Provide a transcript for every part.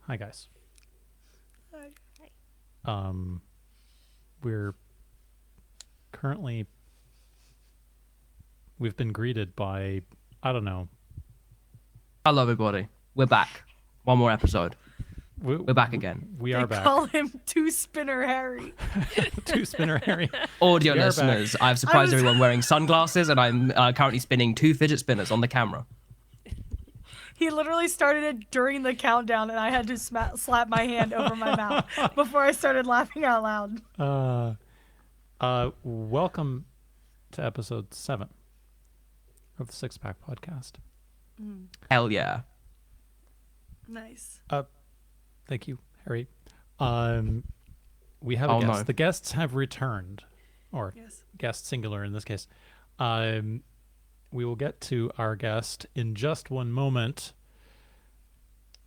Hi guys. Hi. We're currently we've been greeted by Hello, everybody. We're back. One more episode. We're back again. We They are back. call him Two Spinner Harry. Two Spinner Harry. Audio We are listeners, back. I've surprised everyone wearing sunglasses, and I'm currently spinning 2 fidget spinners on the camera. He literally started it during the countdown, and I had to slap my hand over my mouth before I started laughing out loud. Welcome to episode 7 of the Six Pack Podcast. Hell yeah. Nice. Thank you, Harry. We have a Oh, guest. no. The guests have returned, or Yes. guest singular in this case. We will get to our guest in just one moment.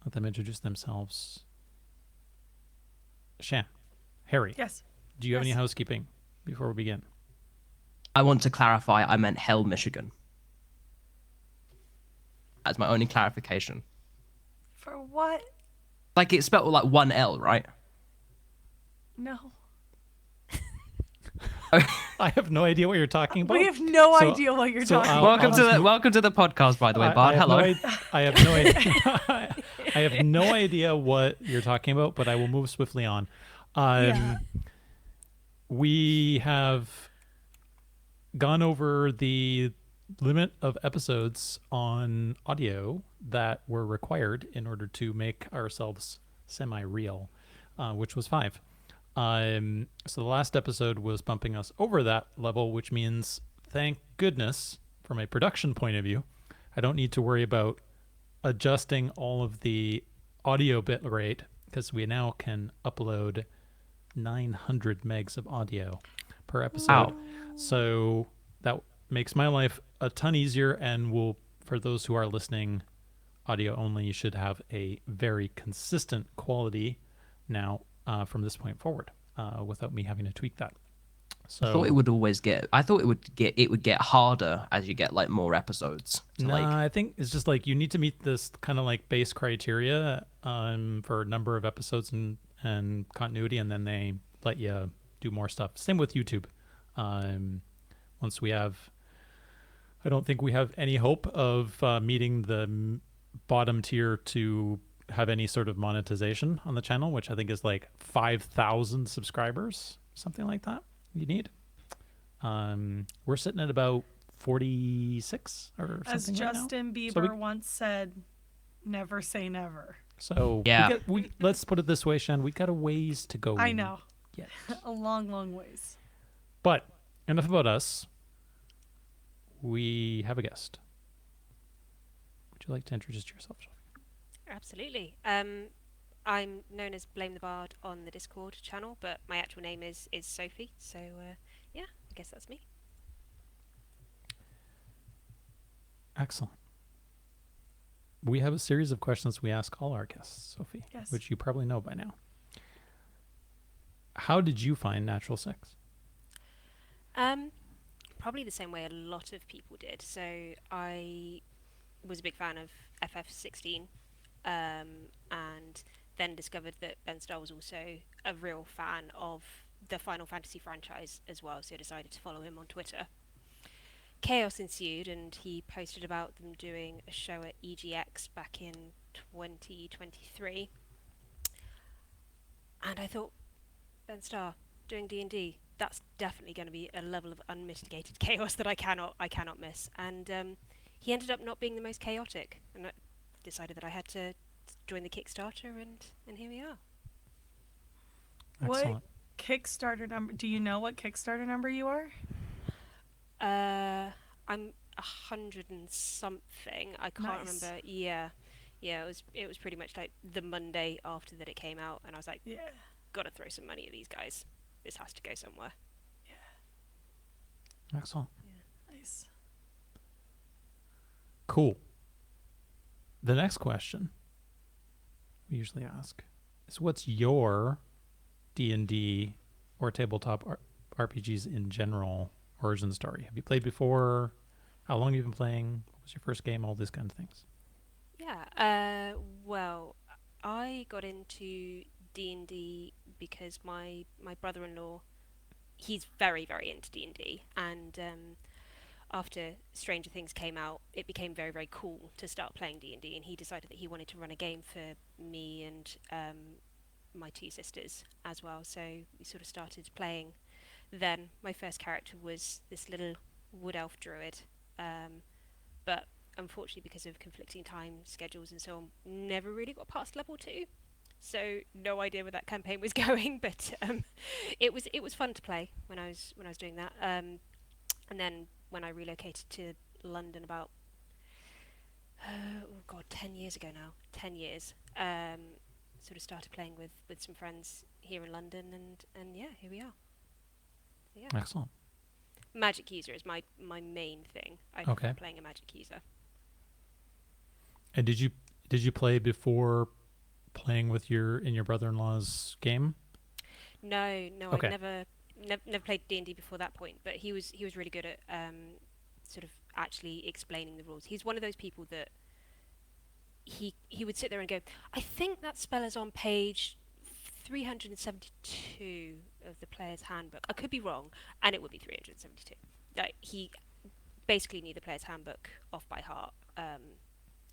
Let them introduce themselves. Shan, Harry, Yes. do you have any Yes. housekeeping before we begin? I want to clarify I meant Hell, Michigan. That's my only clarification. For what? Like, it's spelled like 1 L, right? No. I have no idea what you're talking about. We have no So- idea what you're so talking I'll- about. Welcome to the podcast, by the way, Bard. Hello. I have no idea. I have no idea what you're talking about, but I will move swiftly on. Yeah. We have gone over the limit of episodes on audio that were required in order to make ourselves semi-real, which was 5. So the last episode was bumping us over that level, which means, thank goodness, from a production point of view, I don't need to worry about adjusting all of the audio bit rate, because we now can upload 900 megs of audio per episode. Wow. So that makes my life a ton easier, and will, for those who are listening audio only, you should have a very consistent quality now from this point forward, without me having to tweak that. So I thought it would always get. I thought it would get harder as you get like more episodes. to, No, like, I think it's just like you need to meet this kind of like base criteria for number of episodes and continuity, and then they let you do more stuff. Same with YouTube. Once we have, I don't think we have any hope of meeting the bottom tier to have any sort of monetization on the channel, which I think is like 5,000 subscribers, something like that you need. We're sitting at about 46 or something As right now. Justin Bieber So we- once said, never say never. So Yeah. let's put it this way, Shan, we got a ways to go. I know. Yet. A long, long ways. But enough about us. We have a guest. Would you like to introduce yourself, Sophie? Absolutely. I'm known as Blame the Bard on the Discord channel, but my actual name is Sophie. So yeah, I guess that's me. Excellent. We have a series of questions we ask all our guests, Sophie, Yes. which you probably know by now. How did you find Natural Six? Probably the same way a lot of people did. So I was a big fan of FF16, and then discovered that Ben Starr was also a real fan of the Final Fantasy franchise as well, so I decided to follow him on Twitter. Chaos ensued, and he posted about them doing a show at EGX back in 2023. And I thought, Ben Starr doing D&D, that's definitely going to be a level of unmitigated chaos that I cannot miss. And he ended up not being the most chaotic, and I decided that I had to join the Kickstarter, and here we are. Excellent. What Kickstarter number? Do you know what Kickstarter number you are? I'm 100 and something. I can't Nice. remember. Yeah, it was pretty much like the Monday after that it came out, and I was like, Yeah. gotta throw some money at these guys. This has to go somewhere. Excellent. Nice. Cool. The next question we usually ask is, what's your D&D or tabletop RPGs in general origin story? Have you played before? How long have you been playing? What was your first game? All these kind of things. Yeah. Well, I got into D&D because my brother-in-law, he's very, very into D&D, and after Stranger Things came out, it became very, very cool to start playing D&D, and he decided that he wanted to run a game for me and my two sisters as well. So we sort of started playing. Then my first character was this little wood elf druid, but unfortunately, because of conflicting time schedules and so on, never really got past level 2. So no idea where that campaign was going, but it was fun to play when I was doing that. And then when I relocated to London about 10 years ago now, 10 years, sort of started playing with some friends here in London, and yeah, here we are. Yeah. Excellent. Magic user is my main thing. I Okay. prefer playing a magic user. And did you play before playing with your brother-in-law's game? No, Okay. I'd never played D&D before that point, but he was really good at sort of actually explaining the rules. He's one of those people that he would sit there and go, I think that spell is on page 372 of the player's handbook. I could be wrong, and it would be 372. Like, he basically knew the player's handbook off by heart.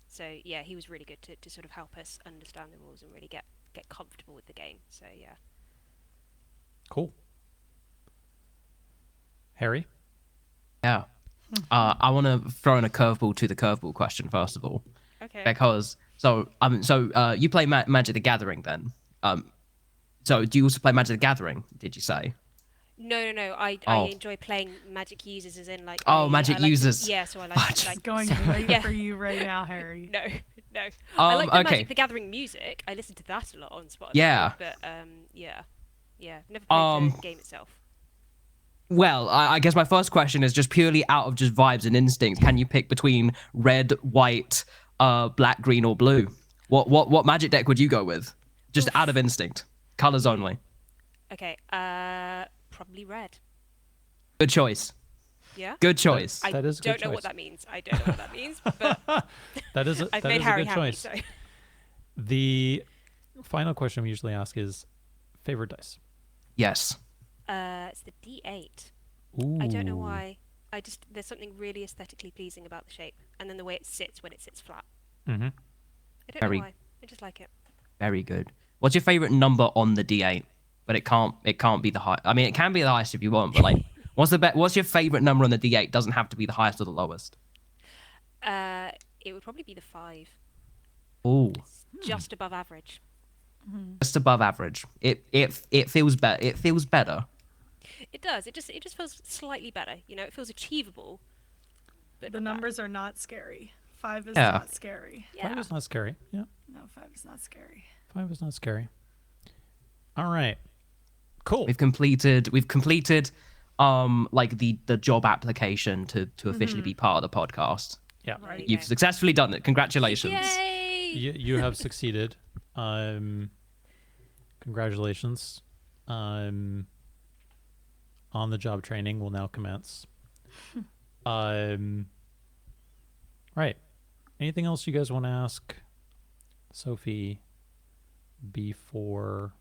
So yeah, he was really good to sort of help us understand the rules and really get comfortable with the game. So yeah. Cool. Harry? Yeah. I want to throw in a curveball to the curveball question first of all, Okay. because you play Magic the Gathering then. So do you also play Magic the Gathering? Did you say? No. I Oh. enjoy playing magic users, as in like. Oh, I magic like users. Yeah, so I Fudge. like Going right Yeah. for you right now, Harry. No. I like the okay. Magic the Gathering music. I listen to that a lot on Spotify. Yeah. But yeah, never played the game itself. Well, I guess my first question is just purely out of just vibes and instincts. Can you pick between red, white, black, green, or blue? What magic deck would you go with? Just out of instinct, colors only. Okay. Probably red. Good choice. Yeah. Good choice. I That is a good don't know choice. what that means. I don't know what that means, but That is I've that made is Harry a good happy. choice. So The final question we usually ask is favorite dice. Yes. it's the D8. Ooh. I don't know why. There's something really aesthetically pleasing about the shape, and then the way it sits when it sits flat. Mm-hmm. I don't Very- know why. I just like it. Very good. What's your favorite number on the D8? But it can't be the high. I mean, it can be the highest if you want, but like, what's your favorite number on the D8? Doesn't have to be the highest or the lowest. It would probably be the 5. Ooh, Just above average. just above average. It feels better. It feels better. It does. It just feels slightly better. You know, it feels achievable. But The not bad. numbers are not scary. 5 is Yeah. not scary. Yeah. 5 is not scary. Yeah. No, 5 is not scary. 5 is not scary. All right. Cool. We've completed like the job application to officially be part of the podcast. Yeah. Right. You've successfully done it. Congratulations. Yay! You have succeeded. Congratulations. On the job training will now commence. Right. Anything else you guys want to ask Sophie before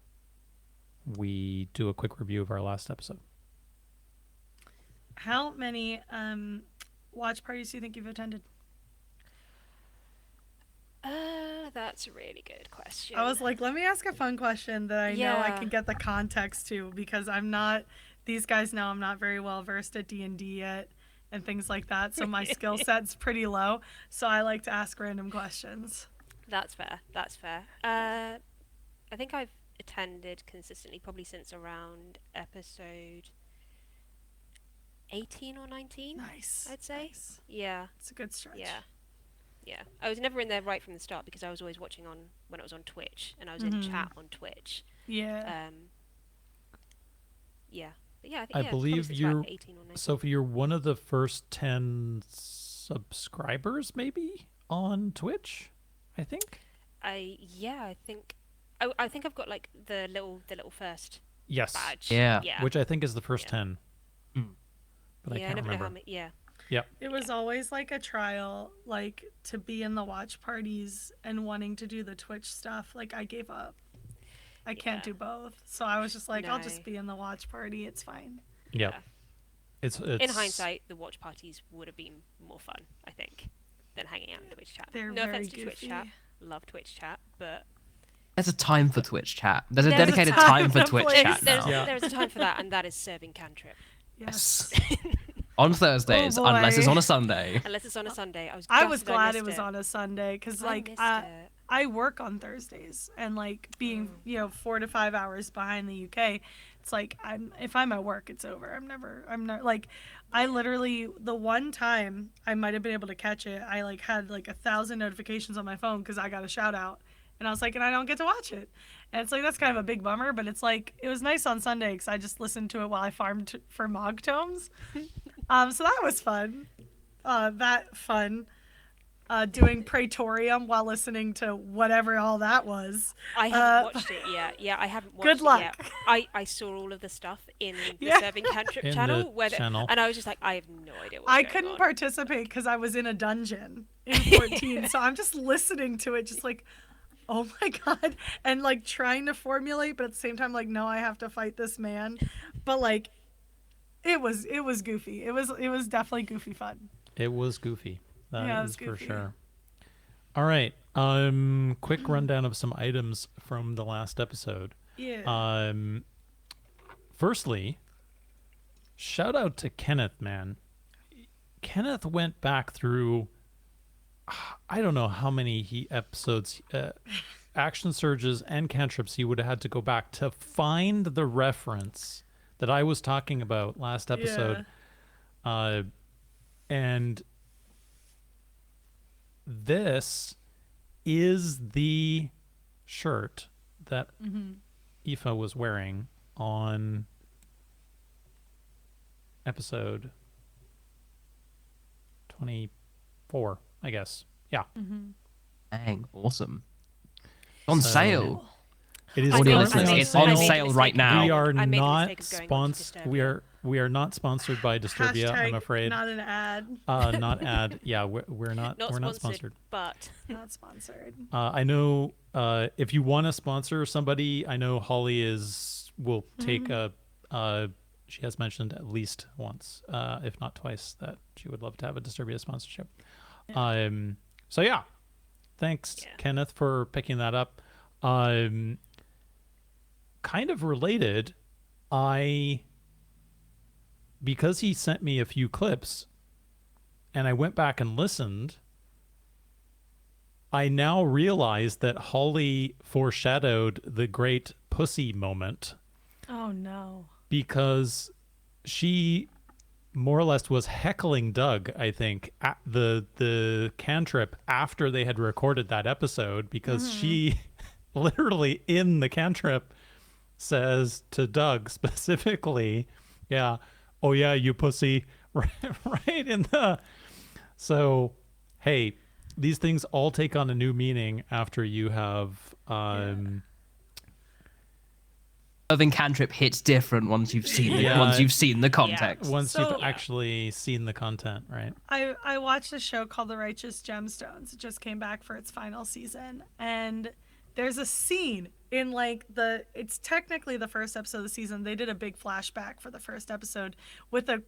we do a quick review of our last episode? How many watch parties do you think you've attended? That's a really good question. I was like, let me ask a fun question that I know I Yeah. can get the context to, because I'm not. These guys know I'm not very well versed at D&D yet and things like that, so my skill set's pretty low. So I like to ask random questions. That's fair. That's fair. I think I've attended consistently probably since around episode 18 or 19. Nice. I'd say. Nice. Yeah. It's a good stretch. Yeah. I was never in there right from the start because I was always watching when I was on Twitch and I was in chat on Twitch. Yeah. Yeah. But yeah, I think I it's probably believe since you're around 18 or 19. Sophie, you're one of the first 10 subscribers, maybe, on Twitch, I think. I think I've got like the little first Yes. badge. Yeah. Yeah. Which I think is the first Yeah. 10. Mm. But I yeah, can't never know remember. how many. Yeah. Yep. It was always like a trial, like to be in the watch parties and wanting to do the Twitch stuff. Like I gave up. I can't Yeah. do both. So I was just like, I'll No. just be in the watch party. It's fine. Yep. Yeah. It's In hindsight, the watch parties would have been more fun, I think, than hanging out in Twitch chat. They're No very offense to Twitch chat. goofy. Love Twitch chat, but There's a time for Twitch chat. There's a There's a dedicated time time for and Twitch place. chat now. Yeah. there's a time for that, and that is serving cantrip. Yes. On Thursdays, Oh, unless it's boy. on a Sunday. Unless it's on a Sunday. I was gutted glad it missed was on a Sunday because I like missed it. I work on Thursdays and like being 4 to 5 hours behind the UK, it's like if I'm at work, it's over. I'm not like I literally the one time I might have been able to catch it, I like had like 1,000 notifications on my phone because I got a shout out, and I was like, and I don't get to watch it, and it's like that's kind of a big bummer, but it's like it was nice on Sunday because I just listened to it while I farmed for Mog Tomes, so that was fun. Doing Praetorium while listening to whatever all that was. I haven't watched it yet. Yeah, I haven't watched Good it luck. yet. I saw all of the stuff in the Yeah. Serving Cantrip In channel, the channel. and I was just like, I have no idea what's I going couldn't on. participate because I was in a dungeon in 14, so I'm just listening to it, just like, oh my god, and like trying to formulate, but at the same time, like, no, I have to fight this man. But like, it was goofy. It was definitely goofy fun. It was goofy. That Yeah, it is was for goofy. sure. All right. Quick rundown of some items from the last episode. Yeah. Firstly, shout out to Kenneth, man. Kenneth went back through I don't know how many episodes action surges and cantrips he would have had to go back to find the reference that I was talking about last episode. And this is the shirt that Aoife was wearing on episode 24, I guess. Yeah. Dang, awesome. On So- sale. It is Audio currently listeners, on it's on sale. sale right now. We are I made the not mistake of going on to sponsored. Disturbia. We are not sponsored by Disturbia. I'm Hashtag afraid. not an ad. Not ad. Yeah, we're not. Not we're sponsored, not sponsored. but Not sponsored. I know. If you want to sponsor somebody, I know Holly will take a. She has mentioned at least once, if not twice, that she would love to have a Disturbia sponsorship. So yeah, thanks Yeah. Kenneth for picking that up. Kind of related, because he sent me a few clips and I went back and listened, I now realize that Holly foreshadowed the great pussy moment Oh no. because she more or less was heckling Doug, I think, at the cantrip after they had recorded that episode, because she literally in the cantrip says to Doug specifically, yeah, oh yeah, you pussy, right in the. So, hey, these things all take on a new meaning after you have. Serving cantrip hits different once you've seen the, Yeah. once you've seen the context. Once So- you've actually seen the content, right? I watched a show called The Righteous Gemstones. It just came back for its final season, and there's a scene in like it's technically the first episode of the season. They did a big flashback for the first episode with a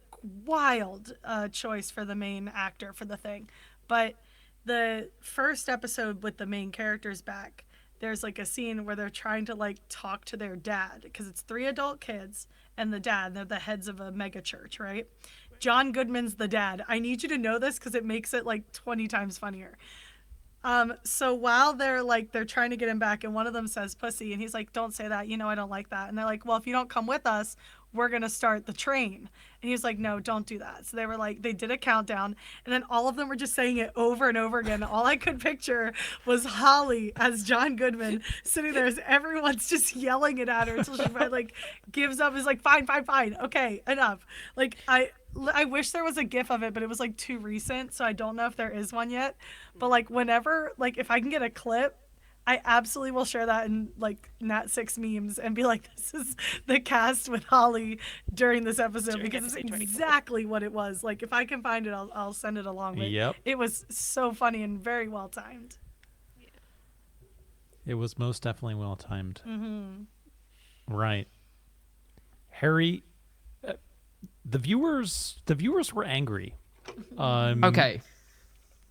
wild choice for the main actor for the thing, but the first episode with the main characters back, there's like a scene where they're trying to like talk to their dad, because it's 3 adult kids and the dad. They're the heads of a mega church, right? John Goodman's the dad. I need you to know this because it makes it like 20 times funnier. So while they're trying to get him back, and one of them says pussy, and he's like, don't say that, I don't like that. And they're like, well, if you don't come with us, we're gonna start the train. And he's like, no, don't do that. So they were like, they did a countdown, and then all of them were just saying it over and over again. All I could picture was Holly as John Goodman sitting there as everyone's just yelling it at her until she finally gives up. Is like, fine, okay, enough. I wish there was a gif of it, but it was too recent, so I don't know if there is one yet. But whenever, if I can get a clip I absolutely will share that in like Nat6 memes and be like, this is the cast with Holly during this episode During because it's episode 24. exactly what it was. Like if I can find it, I'll send it along. But Yep. it was so funny and very well timed. It was most definitely well timed. Mm-hmm. Right. Harry, the viewers were angry. Okay.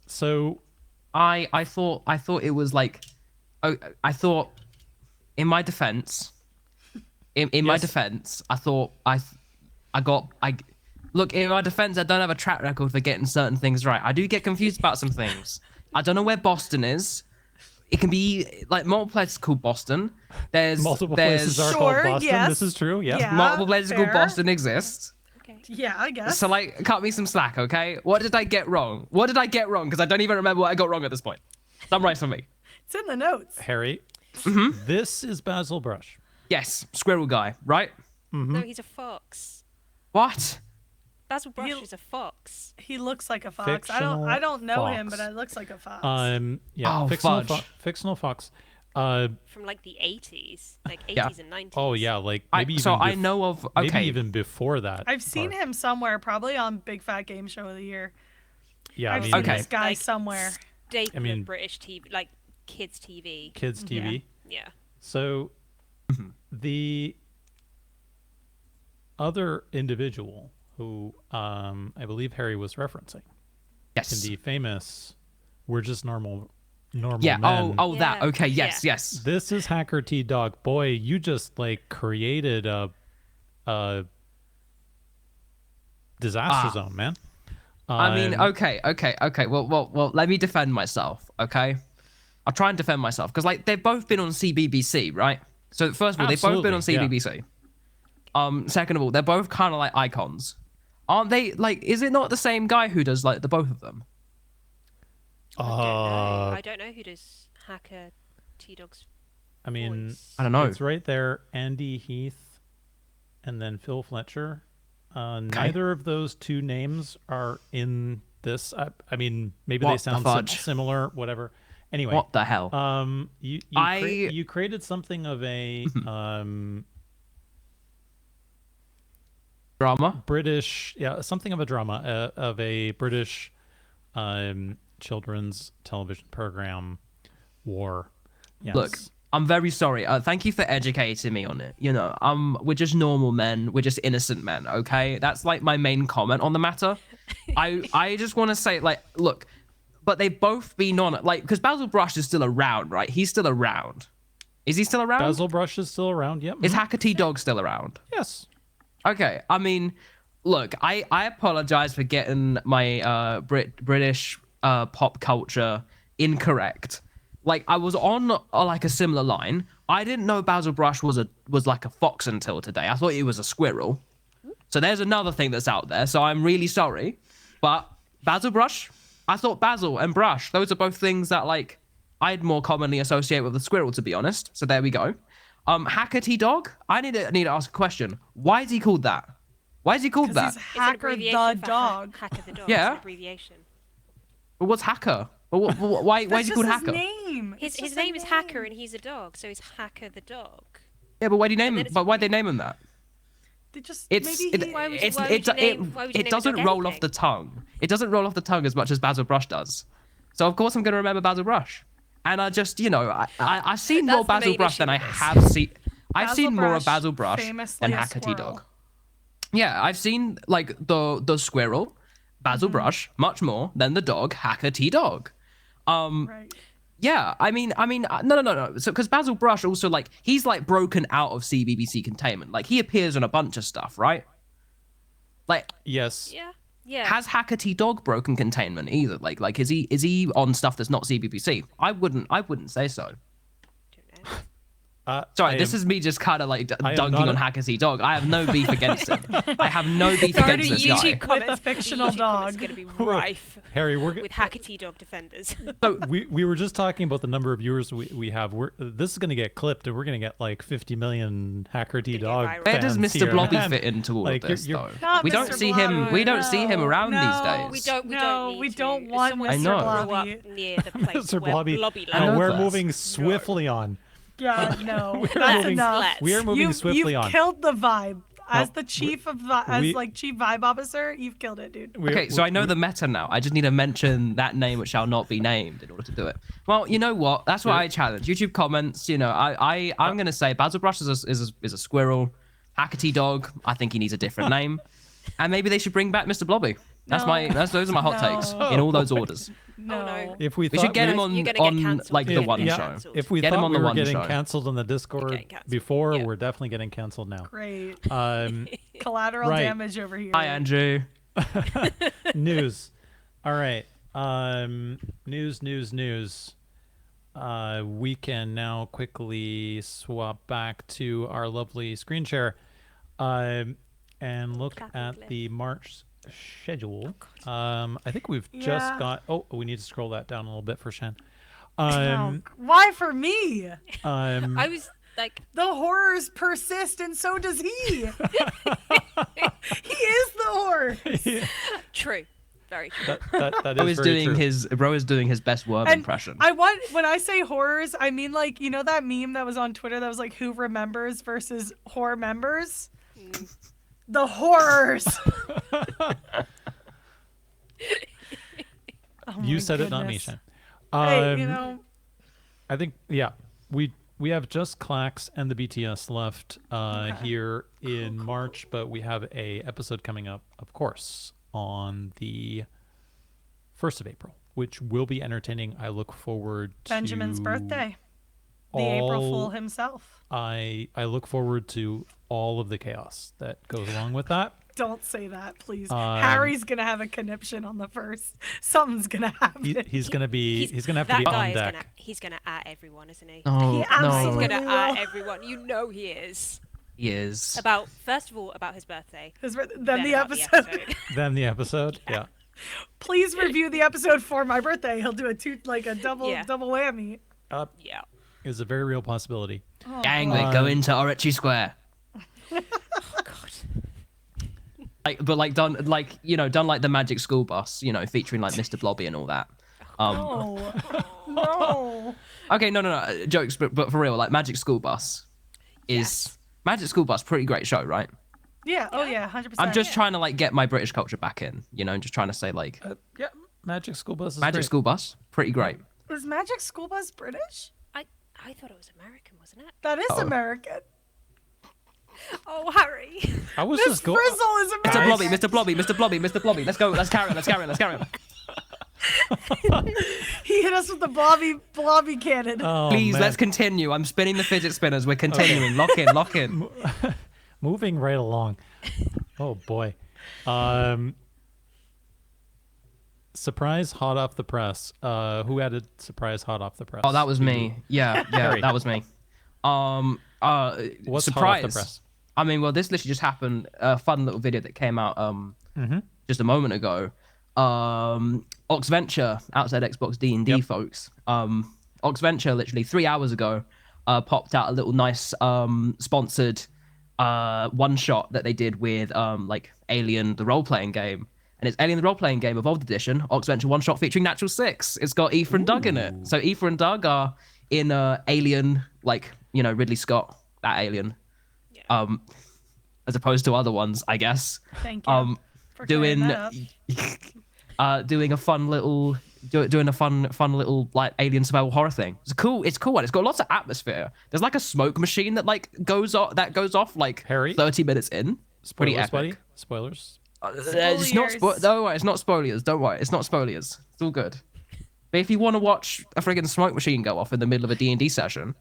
So I thought it was like, oh, I thought, in my defense, in my Yes. defense, I thought look, in my defense, I don't have a track record for getting certain things right. I do get confused about some things. I don't know where Boston is. It can be like multiple places called Boston. There's multiple places are called Sure, Boston. yes. This is true. Yep. Yeah. multiple places called fair. Boston exist. Okay. Yeah, I guess. So like, cut me some slack, okay? What did I get wrong? What did I get wrong? Because I don't even remember what I got wrong at this point. Summarize for me. It's in the notes. Harry, this is Basil Brush. Yes, squirrel guy, right? No, he's a fox. What? Basil Brush He'll- is a fox. He looks like a fox. Fictional I don't know him, fox. but it looks like a fox. Yeah, Oh, fictional, fudge. fictional fox. From like the 80s. Like 80s Yeah. and 90s. Oh yeah, like maybe even I know of. maybe Okay. even before that. I've seen him somewhere, probably on Big Fat Game Show of the Year. Yeah, I I've mean, seen Okay. this guy Like, somewhere. Staple I mean- of British TV, like kids TV. kids TV. Yeah. So the other individual who I believe Harry was referencing Yes. in the famous "We're just normal Yeah. men." Oh, that. Yeah. Okay. Yes. Yeah. Yes. This is Hacker T Dog. Boy, you just like created a disaster zone, man. I mean, Um, okay. Well. Let me defend myself. Okay. I'll try and defend myself because like they've both been on CBBC, right? So first of all, they've both been on Absolutely, CBBC. Second of all, they're both kind of like icons, aren't they? Like, is it not the same guy who does like the both of them? I don't know who does Hacker T-Dog's I mean, voice. I don't know. it's right there. Andy Heath, and then Phil Fletcher. Neither of those two names are in this. I mean, maybe they What the sound fudge? similar. Whatever. Anyway, What the hell? you created something of a Drama? British, something of a drama of a British children's television program war. Yes. Look, I'm very sorry. Thank you for educating me on it. You know, we're just normal men. We're just innocent men. Okay, that's like my main comment on the matter. I just want to say, like, look, but they've both been on it, like, because Basil Brush is still around, right? He's still around. Is he still around? Basil Brush is still around. Yep. Is mhm. Hacker T Dog still around? Yes. Okay, I mean, look, I apologize for getting my British pop culture incorrect. Like, I was on like a similar line. I didn't know Basil Brush was like a fox until today. I thought he was a squirrel. So there's another thing that's out there. So I'm really sorry, but Basil Brush, I thought Basil and Brush, those are both things that like I'd more commonly associate with the squirrel, to be honest. So there we go. Hacker T Dog, I need to ask a question. Why is he called that? Why is he called that? He's It's an Hacker abbreviation the for Dog. Hacker the Dog. Yeah. It's an abbreviation. But what's Hacker? Why is That's he just called his Hacker? name. His It's just name a is Hacker and he's a dog, so he's Hacker the Dog. Yeah, but why do you name then him? it's But why'd they name him that? They just It's maybe it, Why would you- it's why would you name- why would you it name a doesn't dog roll off anything? the tongue. It doesn't roll off the tongue as much as Basil Brush does. So of course I'm gonna remember Basil Brush. And I just, you know, I've seen more That's the Basil main Brush issue than I with this. have seen. I've Basil seen more of Brush, Basil Brush famously than a Hacker T squirrel. Dog. Yeah, I've seen like the squirrel, Basil Mm-hmm. Brush, much more than the dog Hacker T Dog. right. Yeah, I mean, no. So, because Basil Brush also like he's like broken out of CBBC containment. Like he appears on a bunch of stuff, right? Like, Yes. Yeah. Yeah. has Hacker T Dog broken containment either? Like is he on stuff that's not CBBC? I wouldn't say so. Don't know. Sorry, this is me just kind of like I am dunking not on Hackasy Dog. I have no beef against him. I have no beef Sorry, against this YouTube guy. comments. With a fictional YouTube dog. comments are going to be rife Harry, with Hackety Dog defenders. we were just talking about the number of viewers we have. This is going to get clipped, and we're going to get like 50 million Hacker T Gonna Dog. get viral. Where does fans Mr. here, Blobby man. fit into all Like, of this, you're- though? Not We don't Mr. see him. Blobby, We don't see him no, around no. these days. We don't. We No, don't. Need we to. don't As want someone I who know. grew Blobby. up near the place Mr. where Blobby, Blobby I know and we're this. moving swiftly on. Yeah, no, We're that's moving- enough. We are moving swiftly you've on. killed the vibe. As No, the chief of as we- like chief vibe officer, you've killed it, dude. Okay, so I know the meta now. I just need to mention that name which shall not be named in order to do it. Well, you know what? That's what I challenge. YouTube comments. You know, I'm gonna say Basil Brush is a squirrel. Hackety Dog. I think he needs a different name, and maybe they should bring back Mr. Blobby. Those are my hot takes No. in all those orders. No. no. If we We thought should get him You're on gonna get on cancelled. like the Yeah, one yeah. show. If we Get him thought on we the were one getting show. canceled on the Discord getting cancelled. before, Yeah. we're definitely getting canceled now. Great. Um, Collateral right. damage over here. Hi, Andrew. news. All right. News. We can now quickly swap back to our lovely screen share, and look Clapping at clip. the March schedule. I think we've just Yeah. got. Oh, we need to scroll that down a little bit for Shan. Oh, why for me? I was like, The horrors persist, and so does he. He is the horror. true. Very true. that Bro is is very doing true. his best worm And impression. I want when I say horrors, I mean like you know that meme that was on Twitter that was like who remembers versus horror members. The horrors. Oh You my said it, not me, goodness. Shan. Hey, you know, I think we have just Clax and the BTS left here in March, but we have a episode coming up, of course, on the 1st of April, which will be entertaining. I look forward to Benjamin's birthday. The April Fool himself. I look forward to all of the chaos that goes along with that. Don't say that, please. Harry's gonna have a conniption on the first. Something's gonna happen. He's gonna have to that be guy on is deck. he's gonna at everyone, isn't he? Oh, He absolutely He's no. gonna at will. everyone. You know he is. He is. First of all, about his birthday. Then the about episode. Then the episode, yeah. Please review the episode for my birthday. He'll do a double Yeah. double whammy. Yeah. Is a very real possibility. Gang, we go into Orochi Square. Oh God. Done like the Magic School Bus, featuring like Mr. Blobby and all that. Oh no. Okay, no, jokes, but for real, like Magic School Bus is Magic School Bus, pretty great show, right? Yeah. Oh yeah. 100%. I'm just trying to like get my British culture back in, just trying to say like Yeah, Magic School Bus is Magic great. School Bus, pretty great. Is Magic School Bus British? I thought it was American, wasn't it? That is American. Oh, Harry. I was This just going. Frizzle is Mr. American. Mr. Blobby. Let's go. Let's carry on. He hit us with the blobby cannon. Oh, Please, man. let's continue. I'm spinning the fidget spinners. We're continuing. Lock in. Moving right along. Oh boy. Surprise hot off the press. Who added surprise hot off the press? Oh, that was me. Yeah, Harry. that was me. What's surprise. hot off the press? I mean, well, this literally just happened. A fun little video that came out just a moment ago. Oxventure, outside Xbox D&D Yep. folks. Oxventure literally 3 hours ago popped out a little nice sponsored one shot that they did with like Alien the role-playing game. And it's Alien the role-playing game Evolved Edition, Oxventure one shot featuring Natural Six. It's got Aoife and Doug in it. So Aoife and Doug are in Alien, like, Ridley Scott, that Alien. As opposed to other ones, I guess. Thank you. For clearing Doing that up. a fun little like alien survival horror thing. It's cool and it's got lots of atmosphere. There's like a smoke machine that like goes off like Harry? 30 minutes in. It's pretty Spoilers, epic. buddy. Spoilers. It's not don't worry, it's not spoilers. Don't worry, it's not spoilers. It's all good. But if you want to watch a friggin' smoke machine go off in the middle of a D&D session,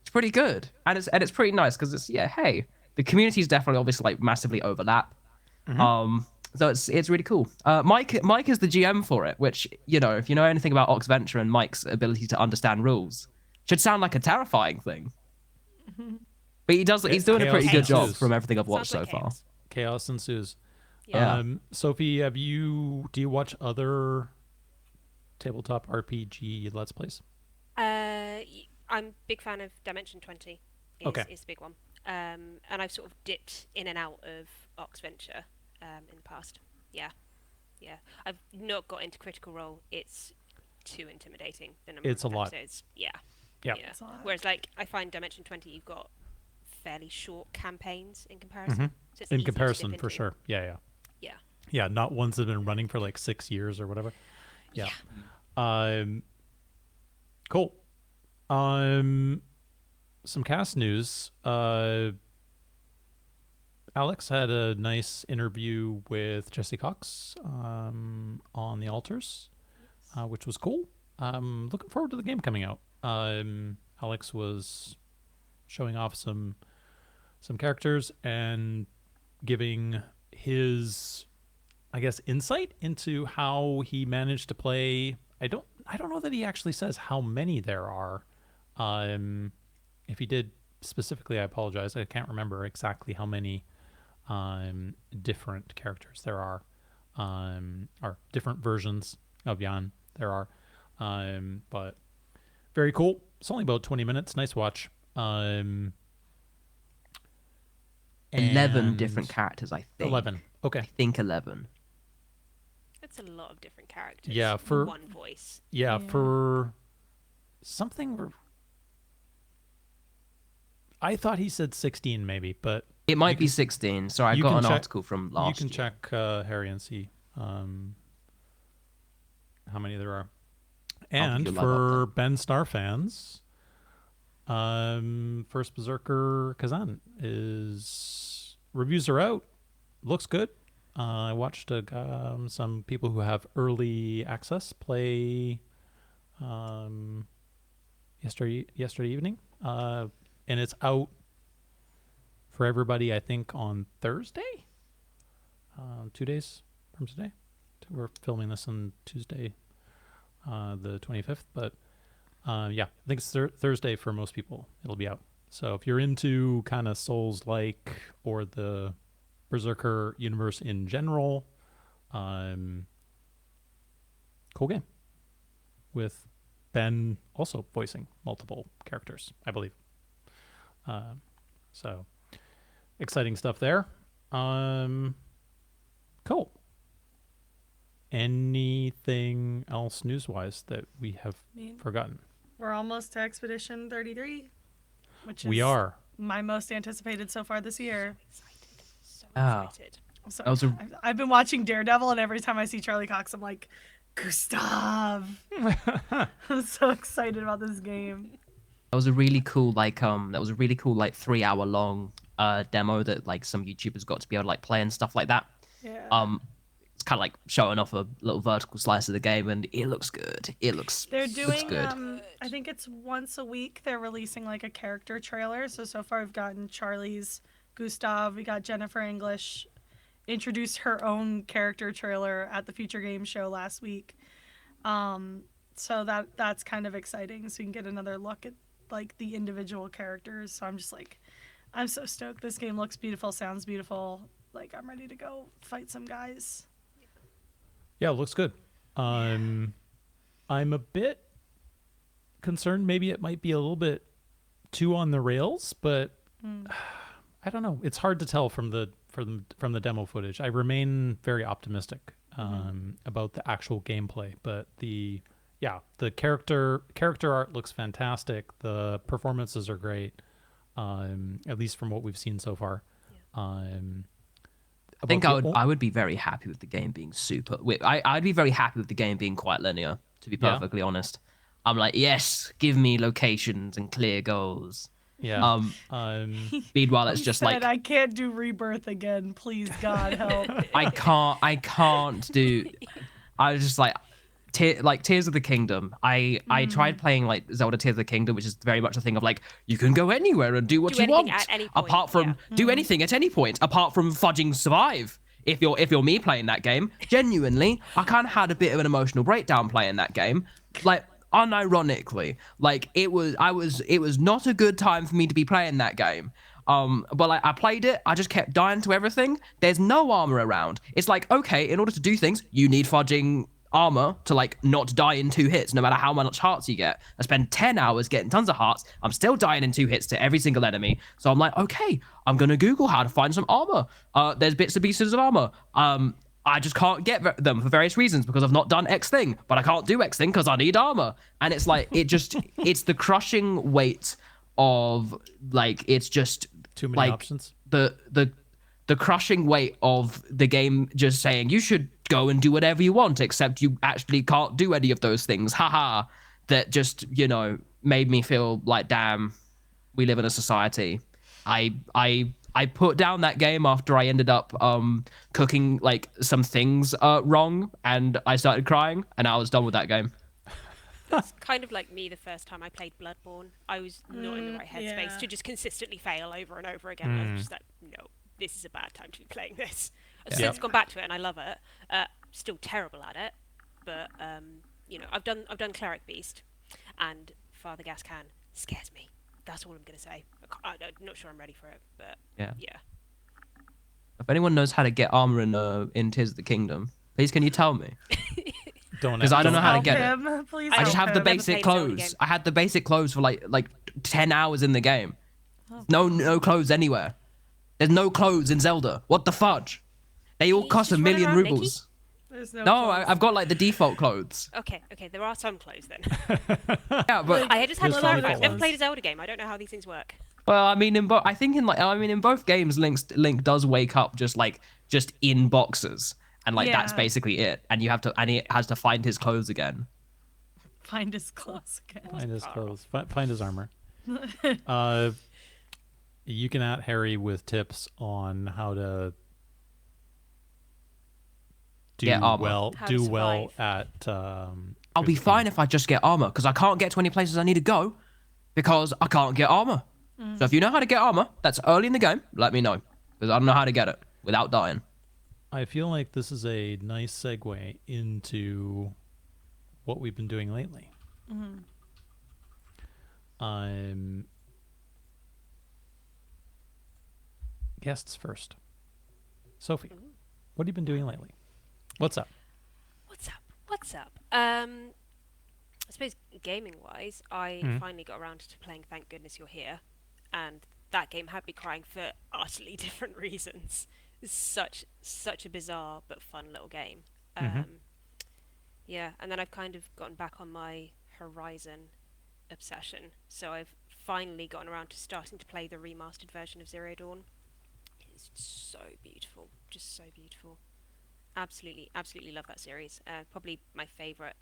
it's pretty good. And it's pretty nice because hey, the communities definitely obviously like massively overlap. So it's really cool. Mike is the GM for it, which, if you know anything about Oxventure and Mike's ability to understand rules, should sound like a terrifying thing. But he does. He's doing a pretty good job ensues. from everything I've watched Sounds so like far. chaos. Chaos ensues. Yeah. Sophie, do you watch other tabletop RPG Let's Plays? I'm a big fan of Dimension 20. Okay. Is the big one. And I've sort of dipped in and out of Oxventure in the past. Yeah. I've not got into Critical Role. It's too intimidating. The number It's of a lot. episodes. Yeah. Yeah. It's a lot. Whereas, like, I find Dimension 20, you've got fairly short campaigns in comparison. So it's In easy to comparison, dip for into. sure. Yeah. Yeah. Not ones that have been running for like 6 years or whatever. Yeah. Cool. Some cast news. Alex had a nice interview with Jesse Cox on the Altars, which was cool. Looking forward to the game coming out. Alex was showing off some characters and giving his, I guess, insight into how he managed to play. I don't know that he actually says how many there are. If he did specifically, I apologize. I can't remember exactly how many different characters there are, or different versions of Jan there are. But very cool. It's only about 20 minutes. Nice watch. 11 and different characters, I think. 11. Okay. I think 11. That's a lot of different characters. Yeah, for one voice. Yeah, Yeah. for something. I thought he said 16 maybe, but It might be 16. So I you got can an check- article from last you can year. check Harry and see how many there are. And you love for Ben Star fans, First Berserker Kazan reviews are out. Looks good. I watched some people who have early access play yesterday evening, and it's out for everybody. I think on Thursday, 2 days from today. We're filming this on Tuesday, the 25th, but yeah, I think it's Thursday for most people. It'll be out. So if you're into kind of Souls-like or the Berserker universe in general, cool game with Ben also voicing multiple characters, I believe. So exciting stuff there. Cool. Anything else news-wise that we have forgotten? We're almost to Expedition 33, which is We are. my most anticipated so far this year. So Ah. excited. So That was a- I've been watching Daredevil, and every time I see Charlie Cox, I'm like, Gustav. I'm so excited about this game. That was a really cool, like 3-hour long demo that like some YouTubers got to be able to like play and stuff like that. Yeah. It's kind of like showing off a little vertical slice of the game, and it looks good. It looks They're looks doing, good. I think it's once a week they're releasing like a character trailer. So far I've gotten Charlie's, Gustav, we got Jennifer English, introduced her own character trailer at the Future Game Show last week. So that's kind of exciting. So you can get another look at like the individual characters. So I'm just like, I'm so stoked. This game looks beautiful, sounds beautiful. Like I'm ready to go fight some guys. Yeah, it looks good. I'm a bit concerned. Maybe it might be a little bit too on the rails, but I don't know. It's hard to tell from the demo footage. I remain very optimistic about the actual gameplay, but the character art looks fantastic. The performances are great, at least from what we've seen so far. I think I would be very happy with the game being super. I'd be very happy with the game being quite linear, to be Yeah. perfectly honest. I'm like, yes, give me locations and clear goals. Yeah. Meanwhile, it's He just said, like I can't do Rebirth again. Please, God, help. I can't do. I was just like, Tears of the Kingdom. I tried playing like Zelda Tears of the Kingdom, which is very much a thing of like you can go anywhere and do what Do you want. anything at any point, apart from do anything at any point, apart from fudging survive. If you're me playing that game, genuinely, I kind of had a bit of an emotional breakdown playing that game. Like unironically. Like it was not a good time for me to be playing that game. But like I played it, I just kept dying to everything. There's no armor around. It's like, okay, in order to do things, you need fudging armor to like not die in 2 hits, no matter how much hearts you get. I spend 10 hours getting tons of hearts. I'm still dying in 2 hits to every single enemy. So I'm like, okay, I'm gonna Google how to find some armor. There's bits and pieces of armor. I just can't get them for various reasons because I've not done X thing, but I can't do X thing because I need armor. And it's like, it's the crushing weight of like, it's just Too many like options. the crushing weight of the game just saying you should go and do whatever you want, except you actually can't do any of those things. Haha. That just, made me feel like, damn, we live in a society. I put down that game after I ended up cooking like some things wrong, and I started crying, and I was done with that game. It's kind of like me the first time I played Bloodborne. I was not in the right headspace yeah. to just consistently fail over and over again. I was just like, no, this is a bad time to be playing this. I've since gone back to it and I love it. Still terrible at it, but I've done Cleric Beast, and Father Gascan scares me. That's all I'm gonna say. I'm not sure I'm ready for it, but yeah. If anyone knows how to get armor in Tears of the Kingdom, please can you tell me? Because I don't know how to get it. Please I just help have the him. basic played a Zelda clothes. game. I had the basic clothes for like 10 hours in the game. No clothes anywhere. There's no clothes in Zelda. What the fudge? They all You cost just a run million around rubles. There's no. No, clothes. I've got like the default clothes. Okay, there are some clothes then. Yeah, but I just had There's to some clarify. I've never clothes. played a Zelda game. I don't know how these things work. well, I mean in both games, Link does wake up just in boxes, and like that's Yeah. basically it. And he has to find his clothes again. Find his clothes again. Find his clothes. Find his armor. You can at Harry with tips on how to do Get armor. well. How to Do well survive. at. I'll be fine if I just get armor, because I can't get to any places I need to go because I can't get armor. So if you know how to get armor, that's early in the game, let me know, because I don't know how to get it without dying. I feel like this is a nice segue into what we've been doing lately. Guests first. Sophie, what have you been doing lately? What's up? What's up? I suppose gaming-wise, I finally got around to playing Thank Goodness You're Here, and that game had me crying for utterly different reasons. It's such a bizarre but fun little game. Yeah, and then I've kind of gotten back on my Horizon obsession, so I've finally gotten around to starting to play the remastered version of Zero Dawn. It's so beautiful, just so beautiful. Absolutely love that series. Probably my favourite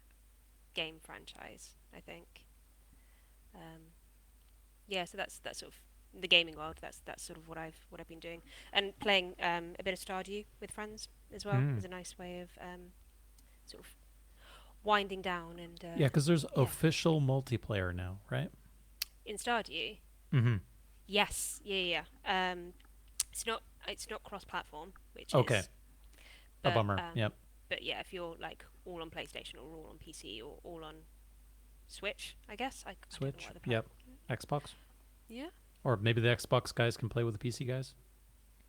game franchise, I think. Yeah, so that's sort of the gaming world. That's sort of what I've been doing, and playing a bit of Stardew with friends as well is a nice way of sort of winding down and Yeah, because there's official multiplayer now, right? in Stardew. Mm-hmm. Yes, yeah. It's not cross-platform, which Okay. is A bummer. Yep. But yeah, if you're like all on PlayStation or all on PC or all on Switch, I guess. I don't know Switch. what other Yep. platform. Xbox. Yeah. Or maybe the Xbox guys can play with the PC guys.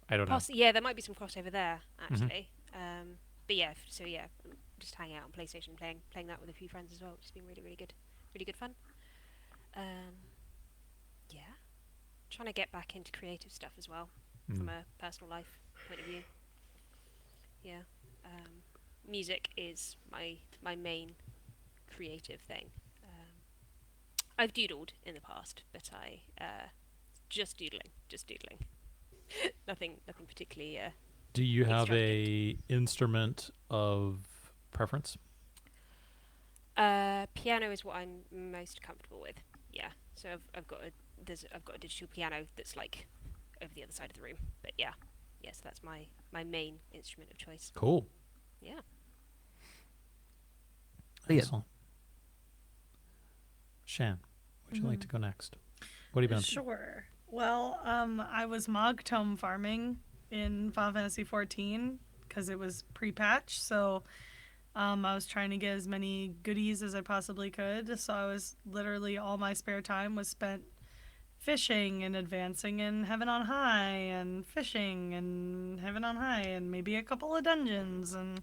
I don't know. Yeah, there might be some crossover there actually. But yeah, just hanging out on PlayStation, playing that with a few friends as well, which has been really good fun. Yeah, trying to get back into creative stuff as well from a personal life point of view. Yeah, music is my main creative thing. I've doodled in the past, but just doodling. nothing particularly. Do you have extravagant. a instrument of preference? Piano is what I'm most comfortable with. Yeah, so I've got a digital piano that's like over the other side of the room. But yeah, so that's my main instrument of choice. Cool. Yeah. Yeah. Excellent. Shan, would you like to go next? What have you been up to? Sure. Well, I was Mog Tome farming in Final Fantasy XIV because it was pre-patch, so I was trying to get as many goodies as I possibly could. So I was literally all my spare time was spent fishing and advancing in Heaven on High and fishing and Heaven on High and maybe a couple of dungeons. And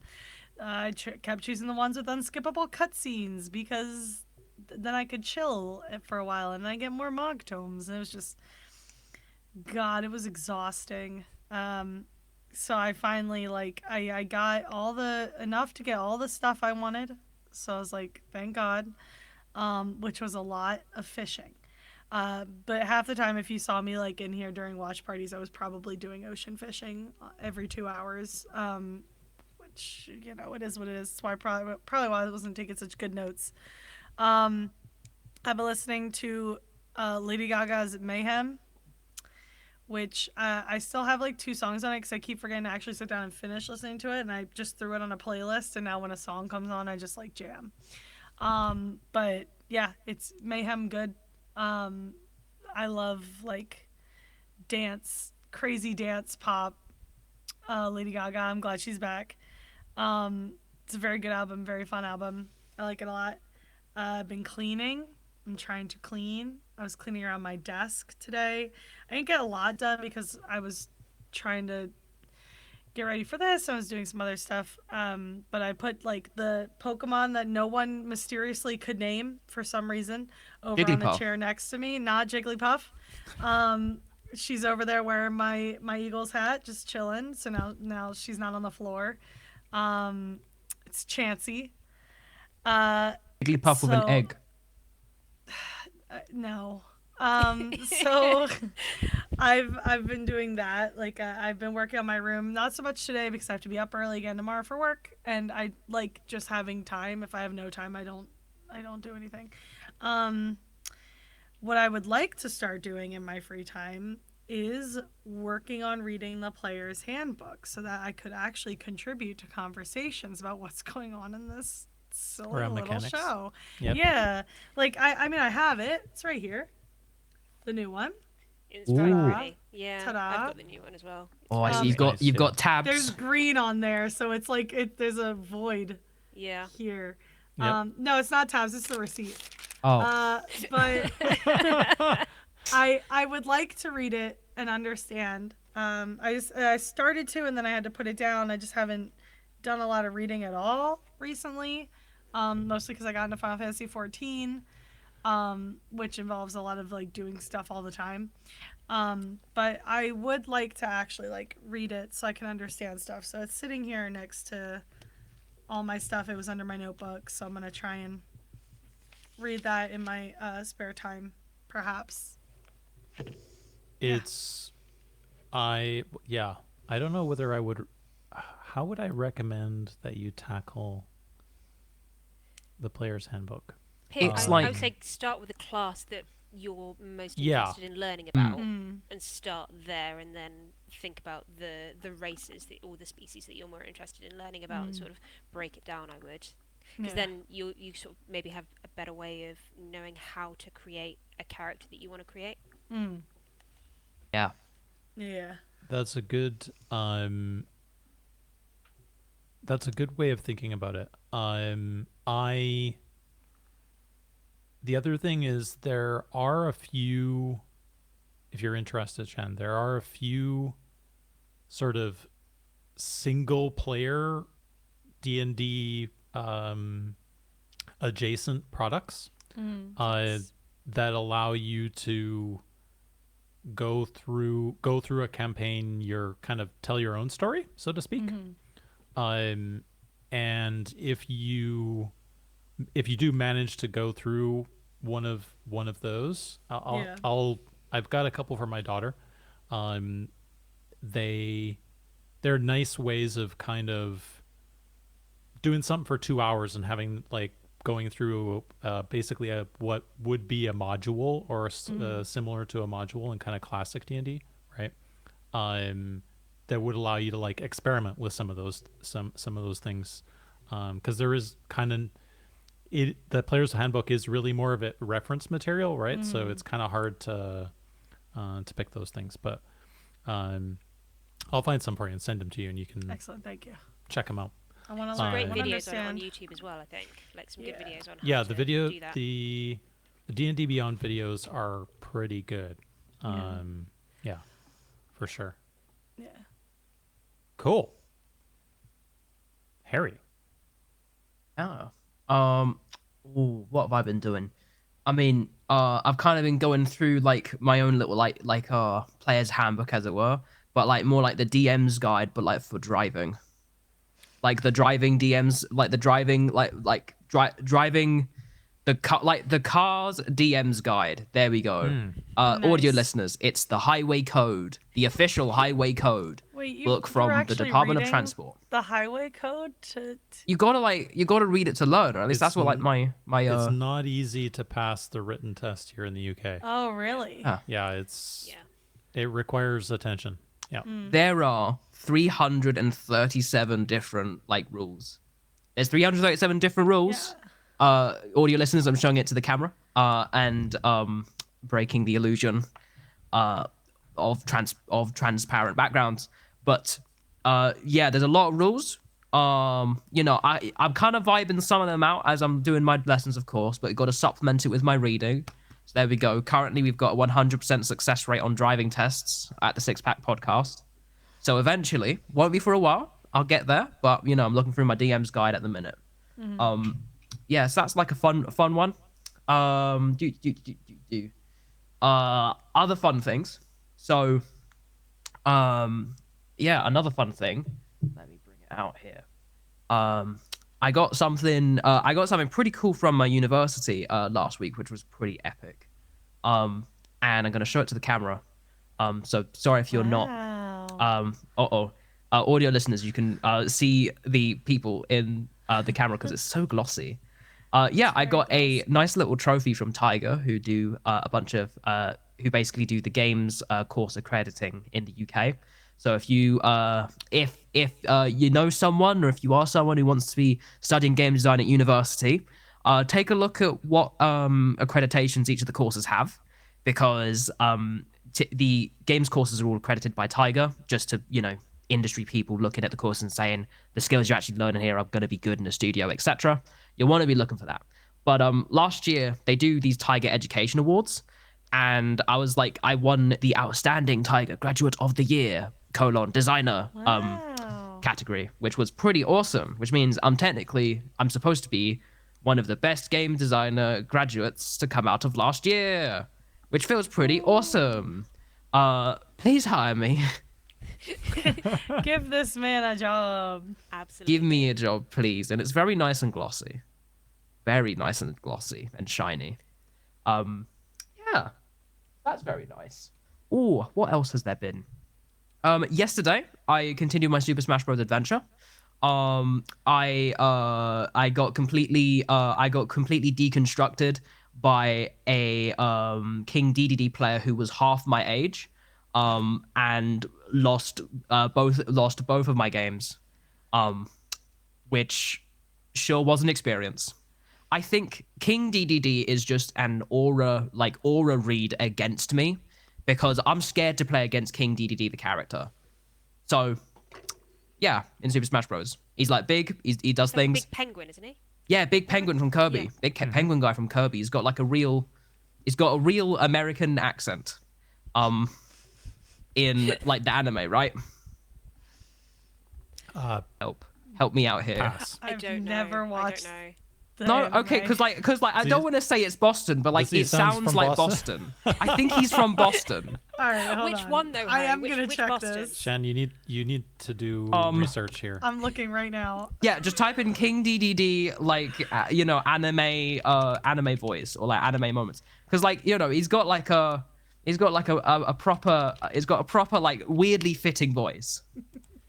I kept choosing the ones with unskippable cutscenes because then I could chill for a while and I get more Mog Tomes. And it was just, God, it was exhausting. So I finally, like, I got enough to get all the stuff I wanted. So I was like, thank God, which was a lot of fishing. But half the time, if you saw me like in here during watch parties, I was probably doing ocean fishing every 2 hours. Which, you know, it is what it is. That's why probably why I wasn't taking such good notes. I've been listening to Lady Gaga's Mayhem, which I still have like 2 songs on it because I keep forgetting to actually sit down and finish listening to it. And I just threw it on a playlist, and now when a song comes on, I just like jam. But yeah, it's Mayhem good. I love like crazy dance pop. Lady Gaga, I'm glad she's back. It's a very good album, very fun album. I like it a lot. I've been cleaning. I'm trying to clean. I was cleaning around my desk today. I didn't get a lot done because I was trying to get ready for this. I was doing some other stuff. But I put like the Pokemon that no one mysteriously could name for some reason over on the Jigglypuff. chair next to me. Not Jigglypuff. She's over there wearing my Eagles hat, just chilling. So now she's not on the floor. It's Chansey. Jigglypuff with an So- egg. No. So I've been doing that. Like I've been working on my room, not so much today because I have to be up early again tomorrow for work, and I like just having time. If I have no time, I don't do anything. What I would like to start doing in my free time is working on reading the player's handbook so that I could actually contribute to conversations about what's going on in this silly Around little mechanics. show. Yep. Yeah. Like I mean I have it. It's right here. The new one. Inspiring. Yeah, Ta-da. I've got the new one as well. Oh, I see. Nice, You've got There's tabs. green on there, so it's like there's a void Yeah. here. Yep. No, it's not tabs, it's the receipt. Oh, But I would like to read it and understand. I started to and then I had to put it down. I just haven't done a lot of reading at all recently. Mostly because I got into Final Fantasy 14, which involves a lot of like doing stuff all the time. But I would like to actually like read it so I can understand stuff. So it's sitting here next to all my stuff. It was under my notebook, so I'm gonna try and read that in my spare time, perhaps. It's I don't know whether I would how would I recommend that you tackle the player's handbook? Pick, It's I like- would say start with a class that you're most Yeah. interested in learning about, Mm. and start there, and then think about the races or the species that you're more interested in learning about, and sort of break it down. I would, because Yeah. then you sort of maybe have a better way of knowing how to create a character that you want to create. Mm. yeah. Yeah. That's a good way of thinking about it. The other thing is there are a few, if you're interested, Shan, there are a few sort of single player D&D adjacent products that allow you to go through a campaign, you're kind of tell your own story, so to speak. And if you do manage to go through one of those, I've got a couple for my daughter. They're nice ways of kind of doing something for 2 hours and having like going through basically what would be a module or similar to a module in kind of classic D&D, right? That would allow you to like experiment with some of those things, because there is kind of the player's handbook is really more of a reference material, right? So it's kind of hard to pick those things, but I'll find some for you and send them to you, and you can Excellent. Thank you. check them out. I want to Some learn. great I want to videos on understand. YouTube as well. I think like some good Yeah. videos on how Yeah, to the video, do that. the D&D Beyond videos are pretty good. Yeah, for sure. Yeah. Cool. Harry. Oh. What have I been doing? I mean, I've kind of been going through like my own little player's handbook, as it were, but like more like the DM's guide, but like for driving. Like the driving DMs, like the driving, driving the car's DM's guide. There we go. Audio Nice. listeners, it's the highway code, the official highway code Wait, book you're from the actually Department of reading Transport. the highway code to You gotta read it to learn, or at least It's that's what like my It's not easy to pass the written test here in the UK. Oh, really? Ah. Yeah, it requires attention. Yeah. There are 337 different like rules. There's 337 different rules. Audio listeners, I'm showing it to the camera. And breaking the illusion of transparent backgrounds. But yeah, there's a lot of rules. You know, I'm kind of vibing some of them out as I'm doing my lessons, of course, but got to supplement it with my reading. So there we go. Currently, we've got a 100% success rate on driving tests at the SixPackPodcast. So eventually, won't be for a while, I'll get there. But you know, I'm looking through my DM's guide at the minute. Yeah, so that's like a fun one. Other fun things. So, yeah, another fun thing. Let me bring it out here. I got something pretty cool from my university last week, which was pretty epic. And I'm gonna show it to the camera. So sorry if you're not. Audio listeners, you can see the people in the camera because it's so glossy. Yeah, I got a nice little trophy from Tiger, who do a bunch of who basically do the games course accrediting in the UK. So if you you know someone, or if you are someone who wants to be studying game design at university, take a look at what accreditations each of the courses have, because the games courses are all accredited by Tiger, just to, you know, industry people looking at the course and saying the skills you're actually learning here are going to be good in a studio, etc. You want to be looking for that. But last year they do these Tiger Education Awards, and I was like, I won the Outstanding Tiger Graduate of the Year designer category, which was pretty awesome. Which means I'm supposed to be one of the best game designer graduates to come out of last year, which feels pretty awesome. Please hire me. Give this man a job. Absolutely. Give me a job, please. And it's very nice and glossy. Very nice and glossy and shiny. Yeah. That's very nice. Ooh, what else has there been? Yesterday, I continued my Super Smash Bros. Adventure. I got completely deconstructed by a King DDD player who was half my age, and lost both of my games, which sure was an experience. I think King DDD is just an aura read against me, because I'm scared to play against King DDD the character. So yeah, in Super Smash Bros. He's like big, he does things. Big penguin, isn't he? Yeah, big penguin from Kirby. Yeah. Big penguin guy from Kirby. He's got a real American accent. In like the anime, right? Help me out here. Pass. I I've don't know. never I watched. don't know. the No, anime. okay, because I don't want to say it's Boston, but like Does he it sound sounds from like Boston? Boston. I think he's from Boston. All right, hold Which on. one though? I Harry? am Which gonna check Boston? this. Shan, you need to do research here. I'm looking right now. Yeah, just type in King DDD, like anime voice, or like anime moments, because like, you know, he's got a proper like weirdly fitting voice.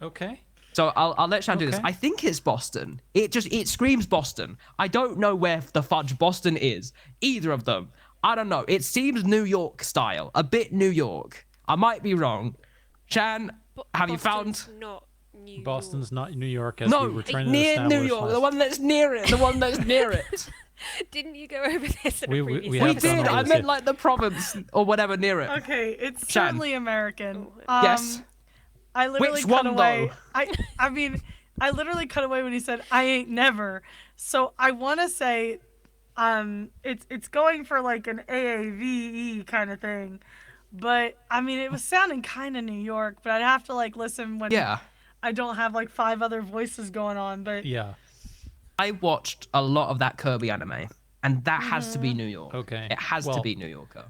Okay. So I'll let Shan do this. Okay. I think it's Boston. It screams Boston. I don't know where the fudge Boston is. Either of them. I don't know. It seems New York style. A bit New York. I might be wrong. Shan, have you found? Boston's not New Boston's York. not New York, as No, we were trying to near establish New York. last- The one that's near it. The one that's near it. Didn't you go over this in We- a we- previous we We have episode? gone did. over I this, meant yeah. like the province or whatever near it. Okay, it's Shan. certainly American. Oh, Yes. I literally Which cut one, away. though? I mean, I literally cut away when he said, "I ain't never." So I want to say, it's going for like an AAVE kind of thing, but I mean, it was sounding kind of New York, but I'd have to like listen when Yeah. I don't have like 5 other voices going on. But Yeah. I watched a lot of that Kirby anime, and that has to be New York. Okay. It has to Well, be New Yorker.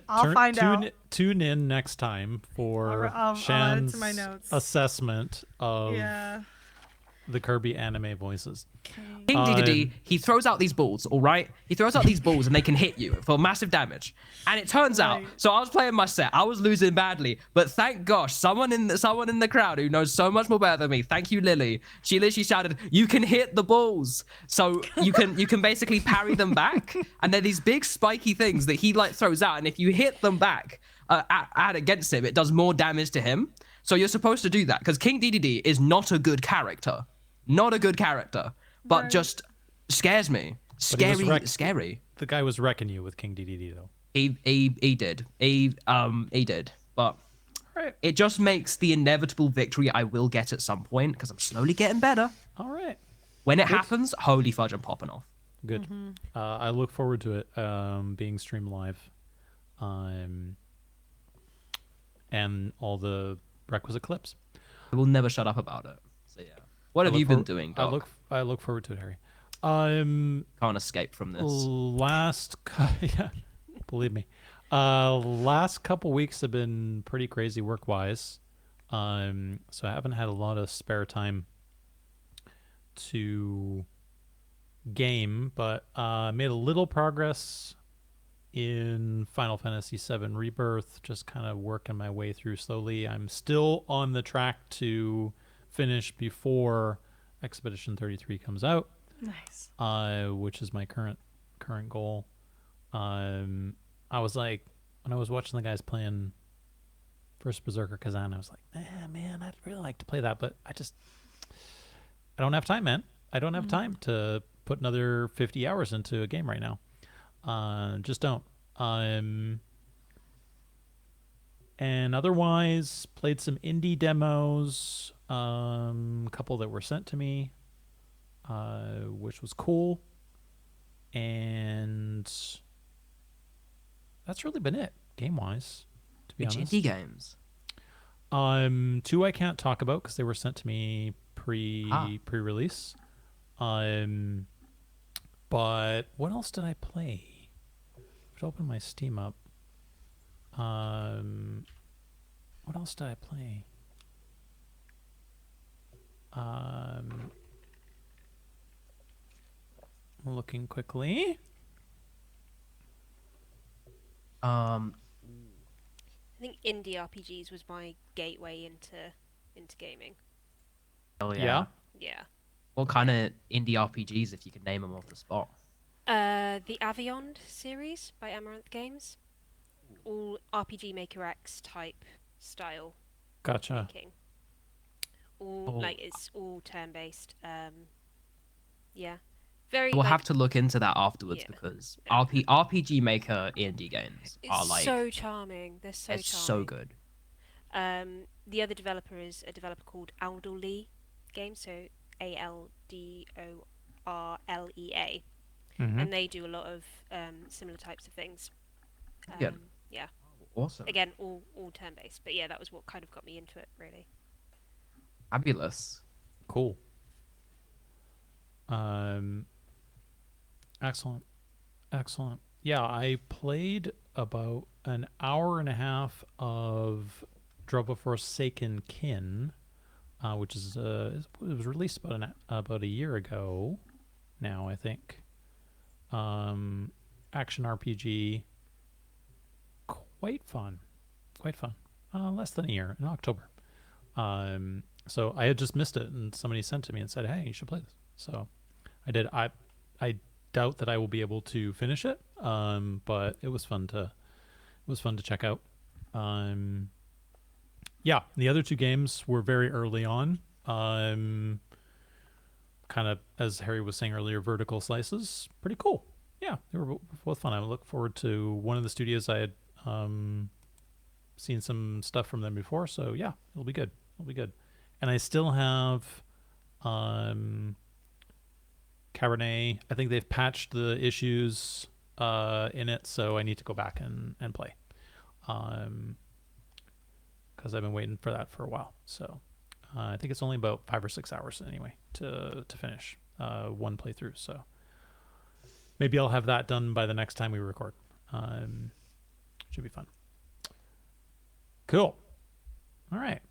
I'll find out. Tune in next time for I'll add it Shan's to my notes. assessment of Yeah. the Kirby anime voices. King Dedede, he throws out these balls, all right? He throws out these balls and they can hit you for massive damage. And it turns out, Right. so I was playing my set, I was losing badly, but thank gosh, someone in the crowd who knows so much more better than me, thank you, Lily. She literally shouted, "You can hit the balls." So you can basically parry them back, and they're these big spiky things that he like throws out, and if you hit them back at against him, it does more damage to him. So you're supposed to do that because King Dedede is not a good character. Not a good character, but Right. just scares me. Scary. The guy was wrecking you with King DDD though. He did. He did. But Right. it just makes the inevitable victory I will get at some point because I'm slowly getting better. All right. When it happens, holy fudge, I'm popping off. Good. I look forward to it being streamed live, and all the requisite clips. I will never shut up about it. So yeah. What have I you look been for- doing, I Doc? look forward to it, Harry. Can't escape from this. Yeah, believe me. Last couple weeks have been pretty crazy work wise. So I haven't had a lot of spare time to game, but made a little progress in Final Fantasy VII Rebirth, just kind of working my way through slowly. I'm still on the track to finish before Expedition 33 comes out, Nice. which is my current goal. I was like, when I was watching the guys playing First Berserker Kazan, I was like, man, I'd really like to play that, but I don't have time, man. I don't have time to put another 50 hours into a game right now. Just don't. And otherwise, played some indie demos, a couple that were sent to me, which was cool. And that's really been it, game-wise, to be Which honest. indie games? 2 I can't talk about because they were sent to me pre-release. But what else did I play? Let's open my Steam up. What else did I play? Looking quickly. I think indie RPGs was my gateway into gaming. Oh Yeah. Yeah. What kind of indie RPGs, if you could name them off the spot? The Aviond series by Amaranth Games. All RPG Maker X type style Gotcha. making. All it's all turn based. Yeah. Very We'll like, have to look into that afterwards Yeah. because RPG Maker indie games are it's like so charming. They're so it's charming. so good. The other developer is a developer called Aldorlea Games, so ALDORLEA, Mhm. and they do a lot of similar types of things. Yeah. Yeah. Awesome. Again, all turn based, but yeah, that was what kind of got me into it, really. Fabulous. Cool. Excellent. Yeah, I played about an hour and a half of Drova Forsaken Kin, which is it was released about a year ago now, I think. Action RPG, quite fun. Less than a year, in October. So I had just missed it, and somebody sent it to me and said, "Hey, you should play this." So I did. I doubt that I will be able to finish it, but it was fun to check out. Yeah, the other 2 games were very early on. Kind of, as Harry was saying earlier, vertical slices, pretty cool. Yeah, they were both fun. I look forward to one of the studios. I had seen some stuff from them before, so yeah, it'll be good. And I still have Cabernet, I think they've patched the issues in it, so I need to go back and play. Because I've been waiting for that for a while. So I think it's only about 5 or 6 hours anyway to finish one playthrough. So maybe I'll have that done by the next time we record. Should be fun. Cool. All right.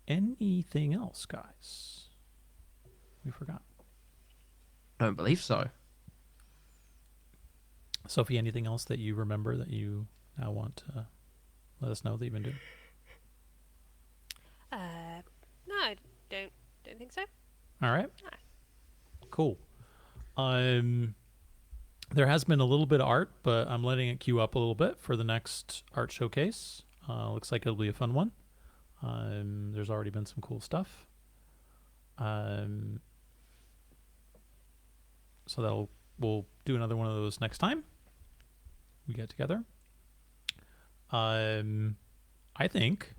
Anything else, guys? We forgot. I don't believe so. Sophie, anything else that you remember that you now want to let us know that you've been doing? No, I don't think so. All right. No. Cool. There has been a little bit of art, but I'm letting it queue up a little bit for the next art showcase. Looks like it'll be a fun one. There's already been some cool stuff. So we'll do another one of those next time we get together. I think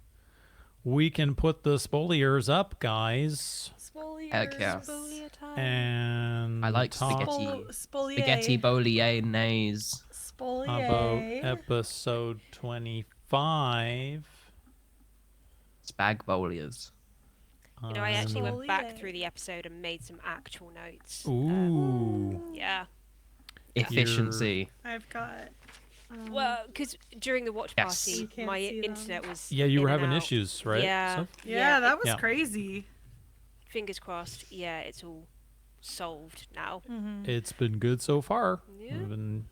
we can put the spoliers up, guys, Spoliers. Heck yeah. Spolia time. and I like talk spaghetti. Spolier. Spaghetti bolognese. Spolier. about episode 25. Spag-bolias. You know, I actually went back Spolia. through the episode and made some actual notes. Ooh. Yeah. Efficiency. I've got. Well, because during the watch Yes. You party, can't my see them. internet was. Yeah, you were in and having out. issues, right? Yeah. Soph? Yeah, that was Yeah. crazy. Fingers crossed. Yeah, it's all solved now, It's been good so far. Yeah. Been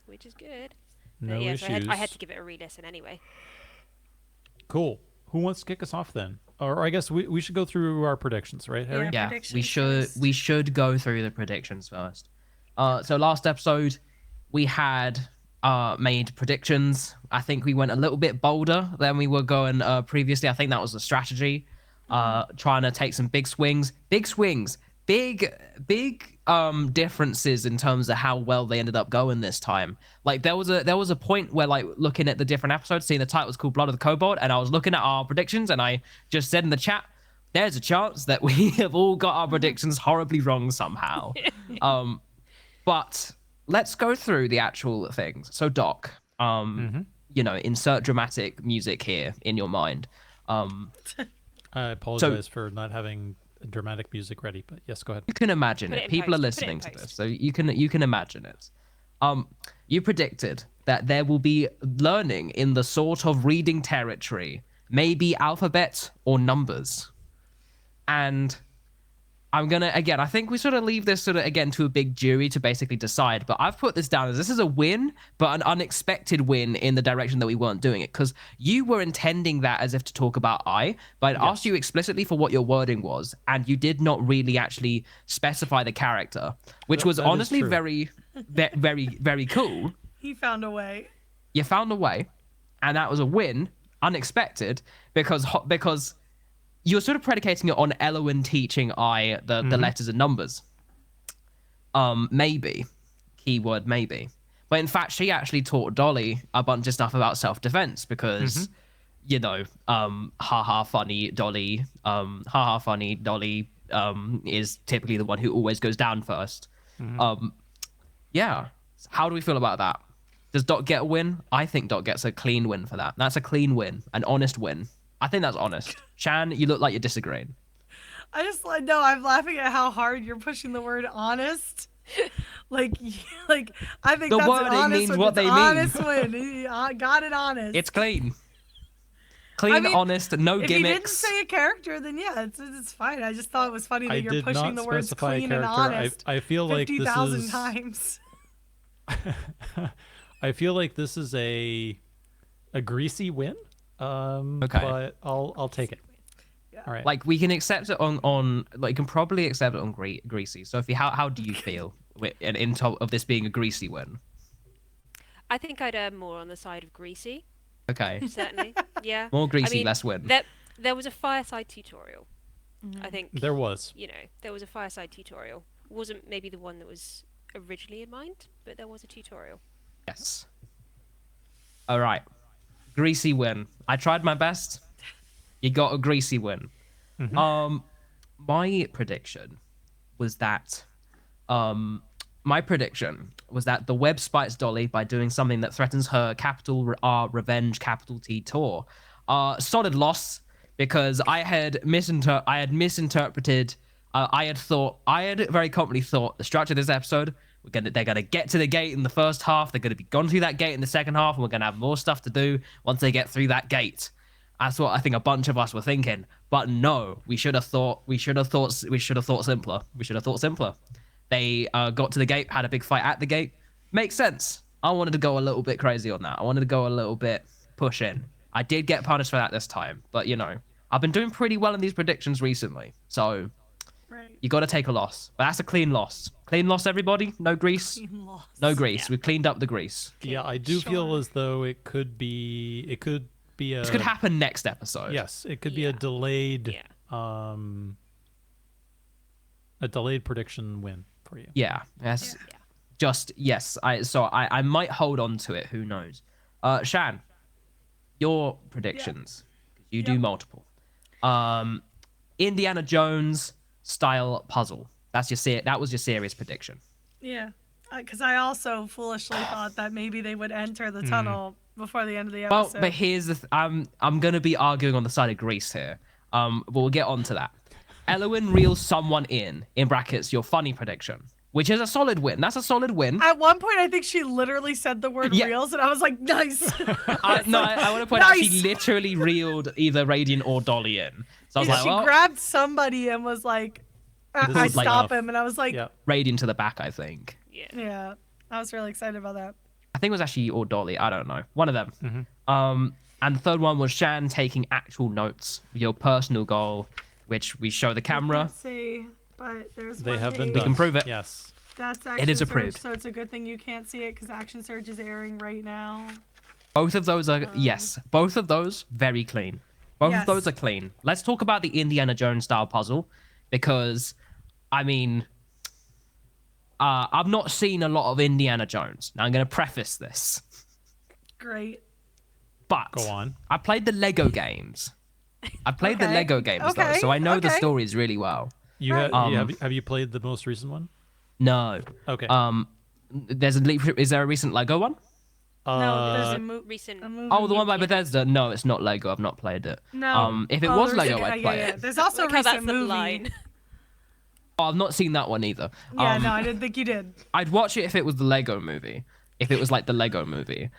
which is good. no But yeah, issues. so I had to give it a re-listen anyway. Cool. Who wants to kick us off then? Or I guess we should go through our predictions, right, Harry? Yeah. Yeah, Predictions first. we should go through the predictions first. So last episode we had made predictions. I think we went a little bit bolder than we were going previously. I think that was the strategy. Trying to take some big swings, big differences in terms of how well they ended up going this time. Like there was a point where, like, looking at the different episodes, seeing the title was called Blood of the Kobold, and I was looking at our predictions, and I just said in the chat, there's a chance that we have all got our predictions horribly wrong somehow. But let's go through the actual things. So Doc, you know, insert dramatic music here in your mind. I apologize for not having dramatic music ready, but yes, go ahead. You can imagine Put it. it in People are post. Put it in listening to post. this, so you can imagine it. You predicted that there will be learning in the sort of reading territory, maybe alphabet or numbers. And I'm gonna, again, I think we sort of leave this sort of again to a big jury to basically decide, but I've put this down as this is a win, but an unexpected win in the direction that we weren't doing it, because you were intending that as if to talk about but I asked you explicitly for what your wording was, and you did not really actually specify the character, which was That is honestly true. very, very cool. He found a way. You found a way, and that was a win, unexpected, because you're sort of predicating it on Elowen teaching the letters and numbers. Maybe. Keyword maybe. But in fact, she actually taught Dolly a bunch of stuff about self-defense because, you know, haha funny Dolly, is typically the one who always goes down first. Yeah. How do we feel about that? Does Doc get a win? I think Doc gets a clean win for that. That's a clean win, an honest win. I think that's honest. Shan, you look like you're disagreeing. I just like no. I'm laughing at how hard you're pushing the word honest. like I think The that's wording an honest means win. what It's they mean. honest win. He got it honest. It's clean. Clean, I mean, honest, no if you didn't gimmicks. say a character, then yeah, it's fine. I just thought it was funny that I you're did pushing not the words specify a clean and character. honest. I feel like this 50,000 is times. I feel like this is a greasy win. Okay. But I'll take it. All right. Like, we can accept it on like, you can probably accept it on greasy. Sophie, how do you feel in top of this being a greasy win? I think I'd err more on the side of greasy. Okay. Certainly. Yeah. More greasy, I mean, less win. There was a fireside tutorial. I think there was. you know, there was a fireside tutorial. Wasn't maybe the one that was originally in mind, but there was a tutorial. Yes. All right. Greasy win. I tried my best. You got a greasy win. my prediction was that the web spites Dolly by doing something that threatens her capital R revenge capital T tour. Solid loss, because I had misinterpreted. I had very confidently thought the structure of this episode, they're gonna get to the gate in the first half, they're gonna be gone through that gate in the second half, and we're gonna have more stuff to do once they get through that gate. That's what I think a bunch of us were thinking. But no, we should have thought simpler. They got to the gate, had a big fight at the gate. Makes sense. I wanted to go a little bit crazy on that. I wanted to go a little bit push in. I did get punished for that this time, but I've been doing pretty well in these predictions recently. So Right. you got to take a loss. But that's a clean loss. Clean loss, everybody. No grease. Clean loss. No grease. Yeah. We've cleaned up the grease. Yeah, I do feel Sure. as though it could be a This could happen next episode. yes, it could be a delayed Yeah. a delayed prediction win for you. Yeah. Yes. Yeah. Just yes. I might hold on to it. Who knows? Shan, your predictions. You do Yep. multiple. Indiana Jones style puzzle. That was your serious prediction. Yeah. Because I also foolishly thought that maybe they would enter the tunnel before the end of the Well, episode. but here's the I'm gonna be arguing on the side of Greece here. But we'll get on to that. Elowin reels someone in brackets your funny prediction, which is a solid win. That's a solid win. At one point, I think she literally said the word Yeah. reels, and I was like, nice. I want to point out she Nice. literally reeled either Radiant or Dolly in. So I was Yeah, like, she well, grabbed somebody and was like, This I is like stop a- him, and I was like, Yeah. Radiant to the back, I think. Yeah. yeah. I was really excited about that. I think it was actually or Dolly. I don't know. One of them. Mm-hmm. And the third one was Shan taking actual notes, your personal goal, which we show the camera. Let's see, but there's They one have been page. We done. can prove it. Yes. That's It is Action approved. Surge, so it's a good thing you can't see it because Action Surge is airing right now. Both of those are yes. Both of those very clean. Both Yes. of those are clean. Let's talk about the Indiana Jones style puzzle, because I mean, I've not seen a lot of Indiana Jones. Now I'm going to preface this, Great. but Go on. I played the Lego games. I played the Okay. Lego games though, Okay. so I know the Okay. stories really well. You Right. have you played the most recent one? No. Okay. Is there a recent Lego one? No, there's a, Recent. a movie. Oh, the one by yeah. Bethesda. No, it's not Lego. I've not played it. No. If it Oh, was there's Lego, I'd play it. There's also a Look how recent that's the movie. line. Oh, I've not seen that one either. Yeah, no, I didn't think you did. I'd watch it if it was the Lego movie. If it was like the Lego movie.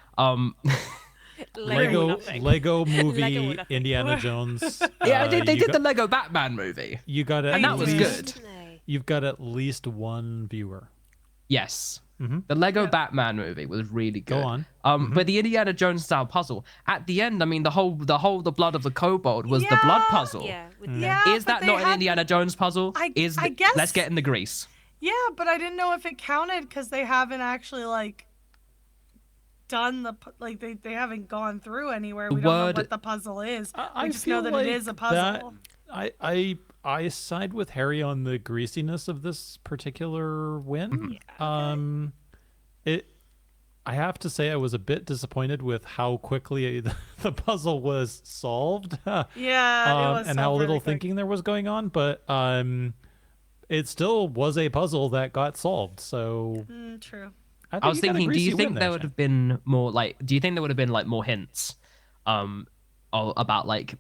Lego nothing. Lego movie Lego or nothing. Indiana Jones. Yeah, they you did got- the Lego Batman movie. You got and that at was least, good. Didn't they? You've got at least one viewer. Yes. Mhm. The Lego Batman movie was really good. Go on. But the Indiana Jones style puzzle at the end, I mean, the blood of the kobold was the blood Yeah. puzzle. Yeah. With the, Yeah, Is but that they not an had- Indiana Jones puzzle? I Let's guess- get in the grease. Yeah, but I didn't know if it counted because they haven't actually like done they haven't gone through anywhere. We don't know word- what the puzzle is. I We just know feel that it like is a puzzle. I side with Harry on the greasiness of this particular win. I have to say I was a bit disappointed with how quickly the puzzle was solved. Yeah, it was and solved how really little quick. thinking there was going on, but it still was a puzzle that got solved. So True. I was think you got a thinking, do you greasy think win there would have been more like? Do you think there would have been like more hints, about like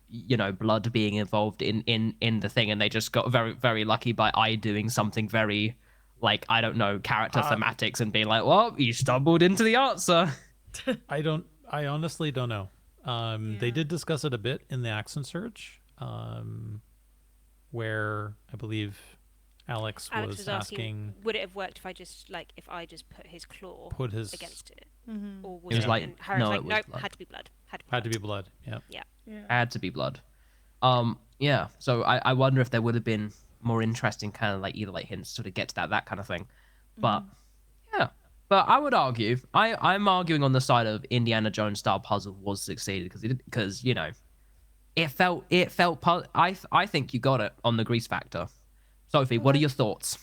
blood being involved in the thing, and they just got very very lucky by I doing something very, like I don't know, character thematics and being like, well, you stumbled into the answer. I honestly don't know. They did discuss it a bit in the accent search, where I believe Alex Alex was was asking, asking, would it have worked if I just put his claw put his against it, Mm-hmm. or It was like, and Harry's no, like, it was nope, blood. had to be blood. had to be blood. Yeah. Yeah. Yeah. Had to be blood. Yeah. So I wonder if there would have been more interesting kind of like either like hints to get to that kind of thing, but yeah. But I would argue, I'm arguing on the side of Indiana Jones style puzzle was succeeded because it felt I think you got it on the grease factor. Sophie, what are your thoughts?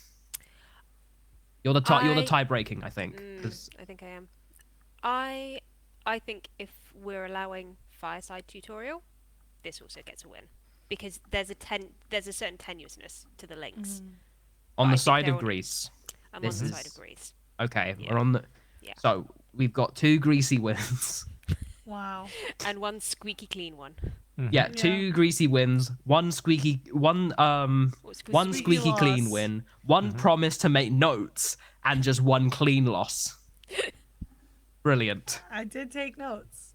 You're the tie breaking, I think. 'cause- I think I am. I think if we're allowing Fireside Tutorial, this also gets a win. because there's a certain tenuousness to the links. On I the think side they're of on- Greece. I'm This on the side is- of Greece. Okay, Yeah. we're on the. Yeah. So we've got 2 greasy wins. Wow. And one squeaky clean one. Yeah, 2 greasy wins, one squeaky clean loss. win, one promise to make notes, and just one clean loss. Brilliant. I did take notes.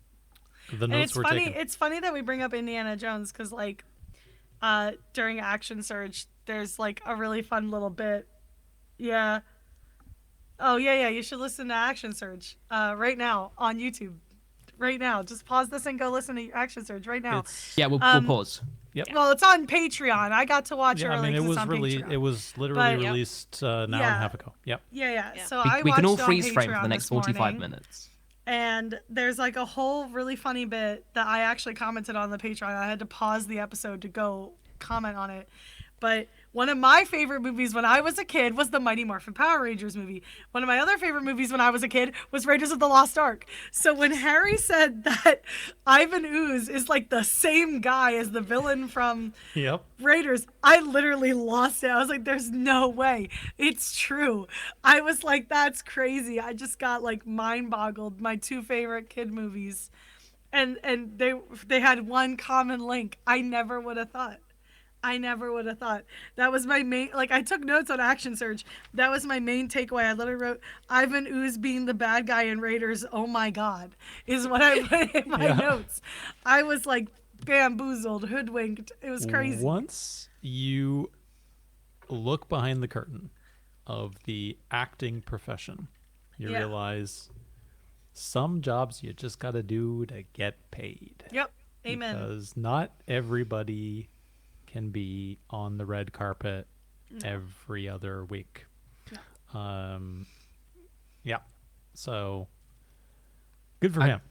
The And notes it's were funny. taken. It's funny that we bring up Indiana Jones because, like, during Action Surge, there's like a really fun little bit. Yeah. Oh yeah. You should listen to Action Surge right now on YouTube. Right now, just pause this and go listen to Action Surge right now. It's Yeah, we'll pause. Well, it's on Patreon. I got to watch yeah. early. I mean, it 'cause was it's on really Patreon. it was literally But- released an hour and a half ago. Yep. Yeah. Yeah. So I We can all watched it on freeze frame for Patreon the next this 45 morning. minutes. And there's like a whole really funny bit that I actually commented on the Patreon. I had to pause the episode to go comment on it. But one of my favorite movies when I was a kid was the Mighty Morphin Power Rangers movie. One of my other favorite movies when I was a kid was Raiders of the Lost Ark. So when Harry said that Ivan Ooze is like the same guy as the villain from Yep. Raiders, I literally lost it. I was like, there's no way. It's true. I was like, that's crazy. I just got like mind boggled. My 2 favorite kid movies. And they had one common link. I never would have thought. That was my main, like, I took notes on Action Surge. That was my main takeaway. I literally wrote, Ivan Ooze being the bad guy in Raiders, oh my God, is what I put in my notes. I was like bamboozled, hoodwinked. It was crazy. Once you look behind the curtain of the acting profession, you Yeah. realize some jobs you just got to do to get paid. Yep. Amen. Because not everybody can be on the red carpet every other week. Yeah. So good for him.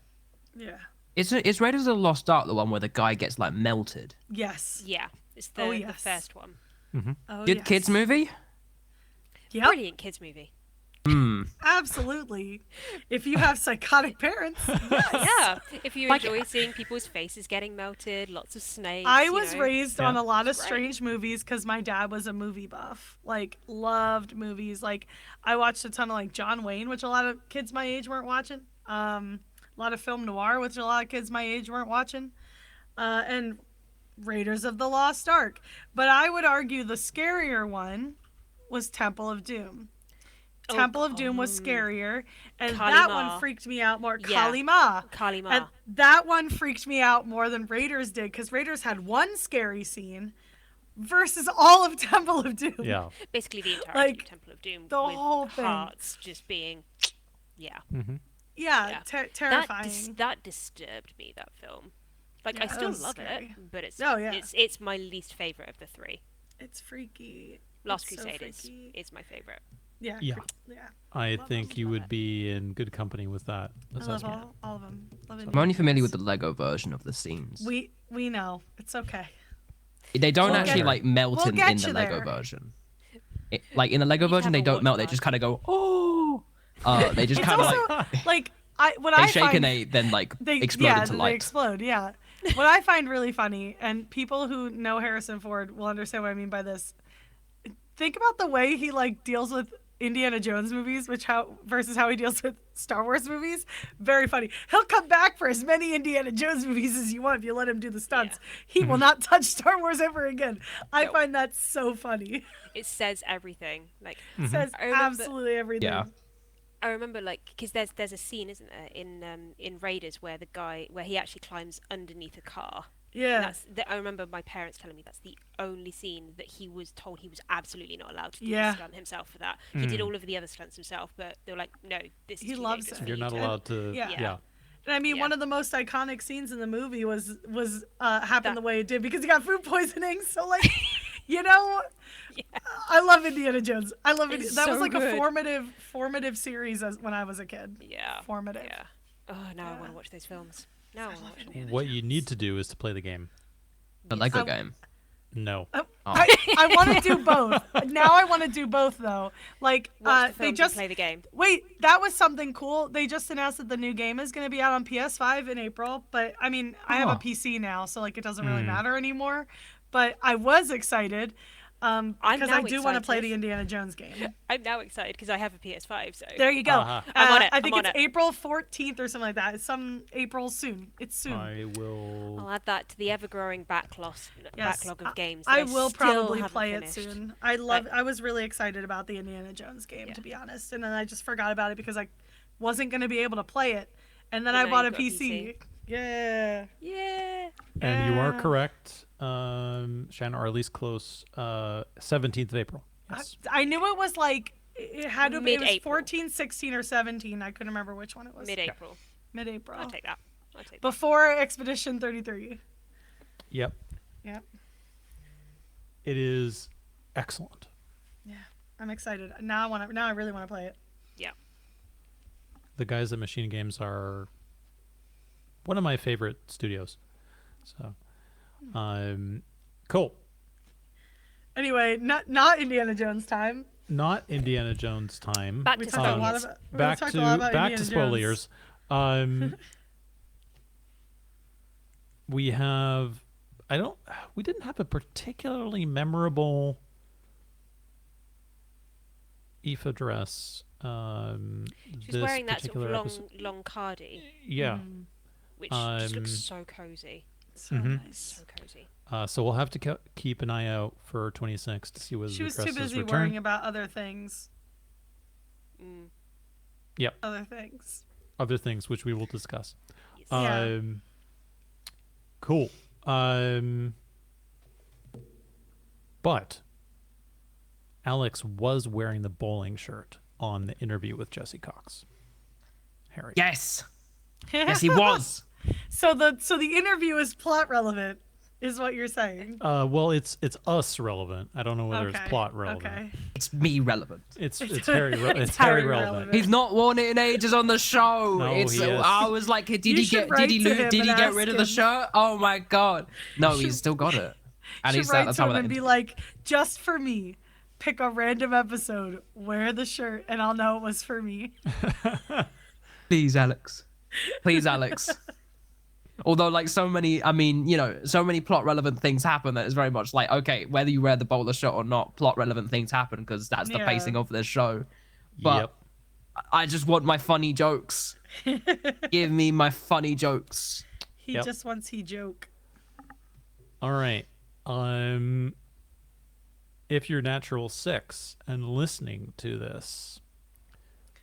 Yeah. Is Raiders of the Lost Ark the one where the guy gets like melted? Yes. Yeah, it's the, Oh, the yes. first one. Oh, Good yes. kids movie? Yep. Brilliant kids movie. Absolutely. If you have psychotic parents. Yeah, if you Like- enjoy seeing people's faces getting melted, lots of snakes. I you was know. raised on Yeah. a lot of It's great. strange movies because my dad was a movie buff. Like, loved movies. Like, I watched a ton of, like, John Wayne, which a lot of kids my age weren't watching. A lot of film noir, which a lot of kids my age weren't watching. And Raiders of the Lost Ark. But I would argue the scarier one was Temple of Doom. Oh, Temple of Doom was scarier, and that one Kalima. freaked me out more. Yeah. Kalima. Kalima. And that one freaked me out more than Raiders did, because Raiders had one scary scene versus all of Temple of Doom. Yeah. Basically, the entirety like, of Temple of Doom, the with whole thing. hearts just being, yeah. Yeah, Yeah. terrifying. That disturbed me. That film. Like, Yeah, I that still was love scary. it, but it's Oh, yeah. it's my least favorite of the 3. It's freaky. Last It's so Crusade freaky. is my favorite. Yeah. Yeah. Yeah. I Love think it. you Love would it. be in good company with that I love assessment. all of them. Love I'm only familiar with Indiana the Lego version of the scenes. Jones. We know. It's okay. They don't We'll actually get- like melt we'll in get the you Lego there. version. Like in the Lego You version, they haven't don't melt. They watched just that. kind of go, oh. They just It's kind of also like like what they I shake find and they then like they explode yeah, into they light. explode. Yeah. What I find really funny, and people who know Harrison Ford will understand what I mean by this. Think about the way he like deals with Indiana Jones movies, versus how he deals with Star Wars movies. Very funny. He'll come back for as many Indiana Jones movies as you want if you let him do the stunts. He will not touch Star Wars ever again. I No. find that so funny. It says everything. Like, Says I remember- absolutely everything. Yeah. I remember, like, because there's a scene, isn't there, in Raiders where he actually climbs underneath a car. Yeah. I remember my parents telling me that's the only scene that he was told he was absolutely not allowed to do Yeah. the stunt himself for that. He did all of the other stunts himself, but they were like, no, this is He too loves dangerous it. for You're you not to-" allowed to. Yeah. Yeah. And I mean, Yeah. one of the most iconic scenes in the movie was happened That- the way it did because he got food poisoning. So like, you know, I love Indiana Jones. I love it. It's That was so like a good. formative series when I was a kid. Yeah. Formative. Yeah. Oh, now I want Yeah. to watch those films. Now I want to watch them. What you need to do is to play the game. The Lego Um, game. No. I want to do both. Now I want to do both though. Like Watch the they films just and play the game. wait. That was something cool. They just announced that the new game is going to be out on PS5 in April. But I mean, I have a PC now, so like it doesn't really matter anymore. But I was excited because I do want to play the Indiana Jones game. I'm now excited because I have a PS5. So There you go. Uh-huh. I'm on it. I think I'm on it's it. April 14th or something like that. It's some April soon. It's soon. I will. I'll add that to the ever-growing backlog of games. I that will still probably haven't play it finished. soon. I was really excited about the Indiana Jones game, to be honest, and then I just forgot about it because I wasn't going to be able to play it, and then But I now bought a you've got a PC. PC. Yeah. Yeah. And you are Yeah. correct, Shan, or at least close. 17th of April. Yes. I knew it was like it had to be. It was Mid-April. 14, 16, or 17. I couldn't remember which one it was. Mid-April. Mid-April. I'll take that. I'll take that. Before Expedition 33. Yep. Yep. It is excellent. Yeah. I'm excited. Now I really want to play it. Yeah. The guys at Machine Games are one of my favorite studios. So, cool. Anyway, not Indiana Jones time. Not Indiana Jones time. Back We to talked a lot spoilers. about we back talked to a lot about back to Indiana Jones. spoilers. We have. We didn't have a particularly memorable Aoife dress. She was This wearing that sort particular of episode. long cardi, Yeah. which just looks so cozy. So Mhm. nice. So cozy. So we'll have to keep an ie out for 26 to see whether She the was dress too is busy returned. worrying about other things. Mm. Other things. Other things which we will discuss. Yes. Yeah. Cool. But Alex was wearing the bowling shirt on the interview with Jesse Cox. Harry. Yes. Yes, he was. So the interview is plot relevant, is what you're saying. Well, it's us relevant. I don't know whether Okay. it's plot relevant. Okay. It's me relevant. It's Harry. It's It's Harry Harry relevant. relevant. He's not worn it in ages on the show. No, it's he is. I was like, did You he should get did he write to him did he and get ask rid of the him. shirt? Oh my god. No, he's still got it. And Should he's write at the to time him of and that. be like, just for me, pick a random episode, wear the shirt, and I'll know it was for me. Please, Alex. Please, Alex. Although, like, so many plot relevant things happen that it's very much like, okay, whether you wear the bowler shirt or not, plot relevant things happen because that's the Yeah. pacing of this show. But Yep. I just want my funny jokes. Give me my funny jokes. He Yep. just wants he joke. All right. If you're natural 6 and listening to this,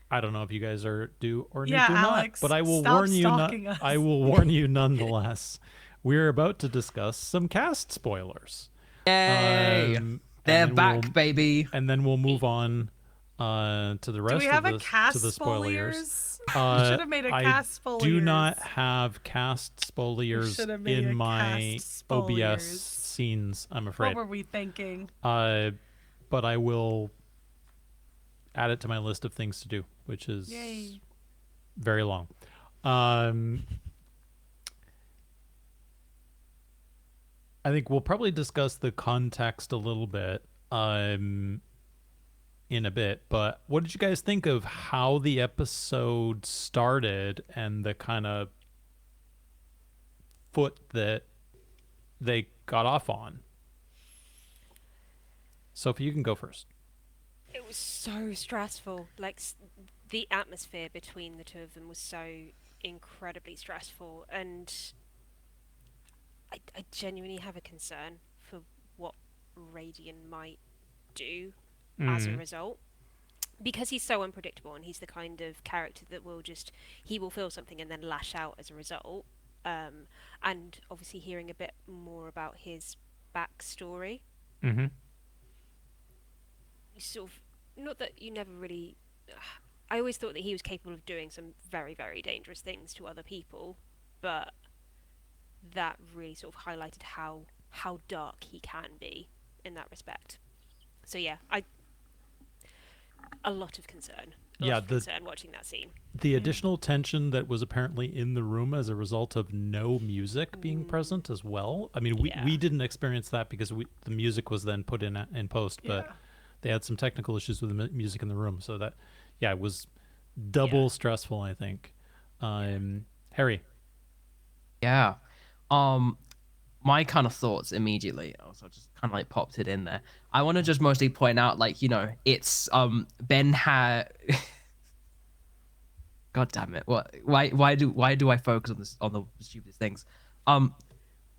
I don't know if you guys do or Yeah, do Alex, not, but I will stop warn you. stalking us. I will warn you nonetheless. We're about to discuss some cast spoilers. Yay. And They're then back, baby. And then we'll move on to the rest Do we have of a the cast to the spoilers. spoilers? Should have made a cast spoilers. I do not have cast spoilers should have made in a my cast OBS spoilers. scenes, I'm afraid. What were we thinking? But I will add it to my list of things to do, which is Yay. very long. I think we'll probably discuss the context a little bit in a bit, but what did you guys think of how the episode started and the kind of foot that they got off on? Sophie, you can go first. It was so stressful. Like the atmosphere between the two of them was so incredibly stressful, and I genuinely have a concern for what Radian might do as a result, because he's so unpredictable and he's the kind of character that he will feel something and then lash out as a result. And obviously hearing a bit more about his backstory. Mm-hmm. Sort of, not that you never really. I always thought that he was capable of doing some very, very dangerous things to other people, but that really sort of highlighted how dark he can be in that respect. So yeah, a lot of concern. a Yeah, lot of concern watching that scene. the additional tension that was apparently in the room as a result of no music being present as well. I mean, Yeah. we didn't experience that because the music was then put in post, but Yeah. they had some technical issues with the music in the room, so that yeah, it was double Yeah. stressful, I think. Harry. Yeah. Um, my kind of thoughts immediately. Also, just kind of like popped it in there. I want to just mostly point out, like, it's Ben had. God damn it! What? Why do I focus on the stupidest things?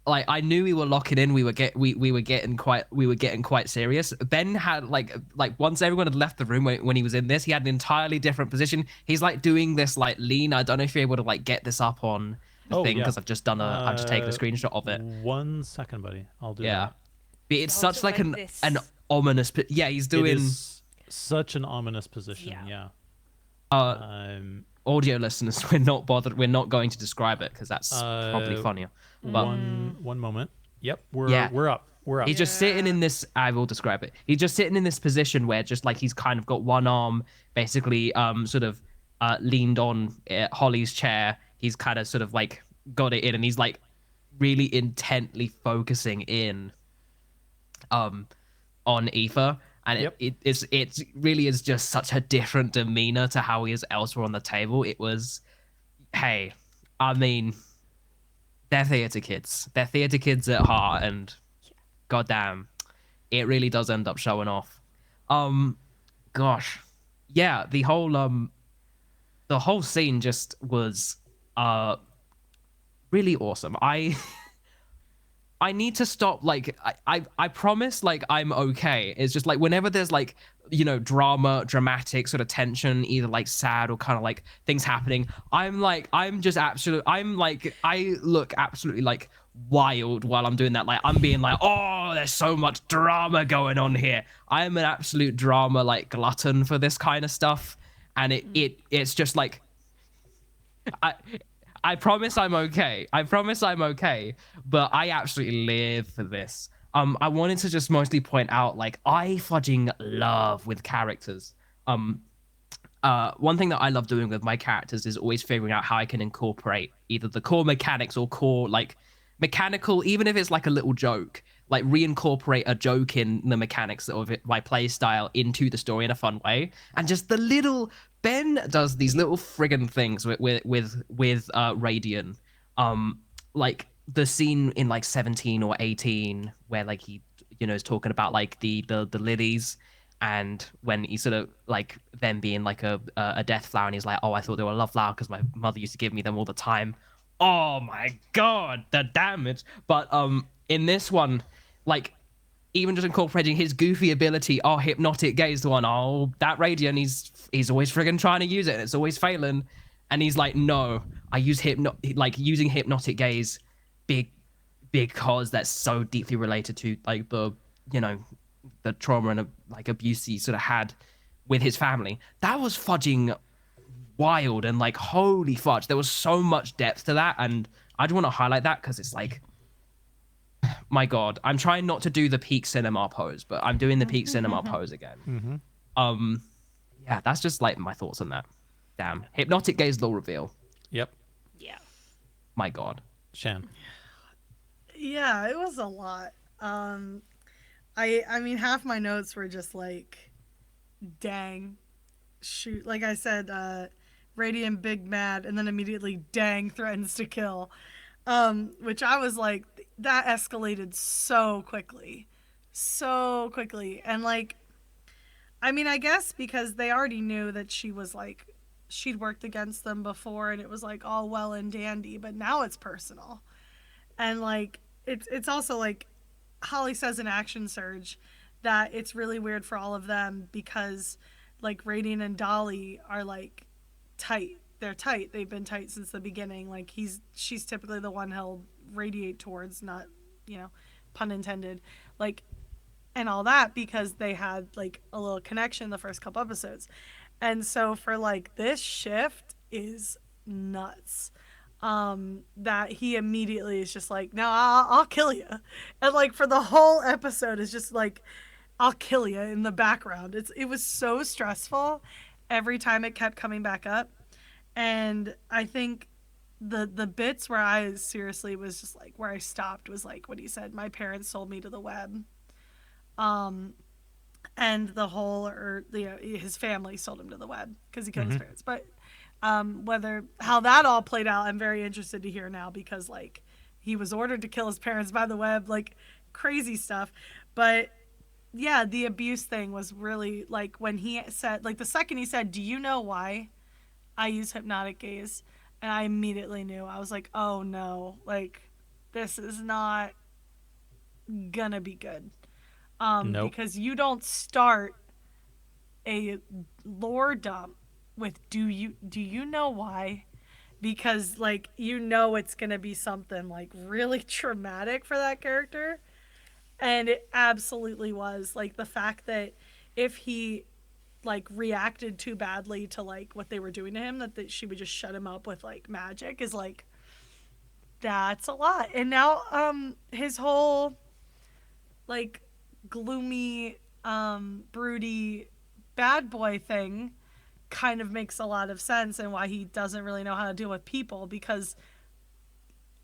Like I knew we were locking in. We were getting quite serious. Ben had like once everyone had left the room when he was in this, he had an entirely different position. He's like doing this like lean. I don't know if you're able to like get this up on the thing because I've just taken a screenshot of it. 1 second, buddy. I'll do Yeah, that. but it's Hold such it like like an this. ominous. Yeah, he's It doing is such an ominous position. Yeah. Yeah. audio listeners. We're not bothered. We're not going to describe it because that's probably Uh, funnier. But One moment. Yep, we're Yeah. we're up. We're up. he's just sitting in this. I will describe it. He's just sitting in this position where just like he's kind of got one arm basically sort of leaned on Holly's chair. He's kind of sort of like got it in, and he's like really intently focusing in on Aoife. And Yep. it really is just such a different demeanor to how he is elsewhere on the table. It was, hey, I mean, they're theater kids. They're theater kids at heart, and goddamn, it really does end up showing off. Gosh, yeah, the whole scene just was really awesome. I need to stop, like, I promise, like, I'm okay. It's just, like, whenever there's, like, dramatic sort of tension, either, like, sad or kind of, like, things happening, I look absolutely, like, wild while I'm doing that. Like, I'm being like, oh, there's so much drama going on here. I'm an absolute drama, like, glutton for this kind of stuff. And it's just, like, I promise I'm okay. I promise I'm okay. But I absolutely live for this. I wanted to just mostly point out, like, I fudging love with characters. One thing that I love doing with my characters is always figuring out how I can incorporate either the core mechanics or core, like, mechanical, even if it's like a little joke, like reincorporate a joke in the mechanics of it, my play style into the story in a fun way. And just the little Ben does these little friggin' things with Radian. Like the scene in like 17 or 18 where like he is talking about like the lilies, and when he sort of like them being like a death flower, and he's like, oh, I thought they were a love flower because my mother used to give me them all the time. Oh my god, the damage. But in this one, like, even just incorporating his goofy ability, hypnotic gaze, the one, that Radiant, he's always friggin' trying to use it and it's always failing. And he's like, no, I use using hypnotic gaze because that's so deeply related to like the trauma and like abuse he sort of had with his family. That was fudging wild, and like, holy fudge, there was so much depth to that. And I just want to highlight that because it's like, my god, I'm trying not to do the peak cinema pose, but I'm doing the peak cinema pose again. Yeah, that's just like my thoughts on that. Damn, hypnotic gaze law reveal. Yep. Yeah. My god. Shan. Yeah, it was a lot. I mean, half my notes were just like, dang, shoot. Like I said, Radiant big mad, and then immediately dang threatens to kill. Which I was like, that escalated so quickly. And like, I mean, I guess because they already knew that she was like, she'd worked against them before, and it was like all well and dandy, but now it's personal. And like, it's also like Holly says in Action Surge that it's really weird for all of them because like Radiant and Dolly are like tight. They're tight. They've been tight since the beginning. Like she's typically the one he'll radiate towards, not, pun intended. Like, and all that because they had like a little connection the first couple episodes. And so for like this shift is nuts. That he immediately is just like, no, I'll kill you. And like for the whole episode is just like, I'll kill you in the background. It was so stressful. every time it kept coming back up. And I think the bits where I seriously was just like, where I stopped was like when he said, "My parents sold me to the web." And the whole, or his family sold him to the web because he killed his parents. But whether how that all played out, I'm very interested to hear now, because like he was ordered to kill his parents by the web, like crazy stuff. But yeah, the abuse thing was really like when he said, like the second he said, "Do you know why I use hypnotic gaze?" And I immediately knew. I was like, oh no, like this is not gonna be good. Nope. Because you don't start a lore dump with do you know why? Because like it's gonna be something like really traumatic for that character. And it absolutely was. Like the fact that if he like reacted too badly to like what they were doing to him, that she would just shut him up with like magic, is like, that's a lot. And now his whole like gloomy broody bad boy thing kind of makes a lot of sense, and why he doesn't really know how to deal with people, because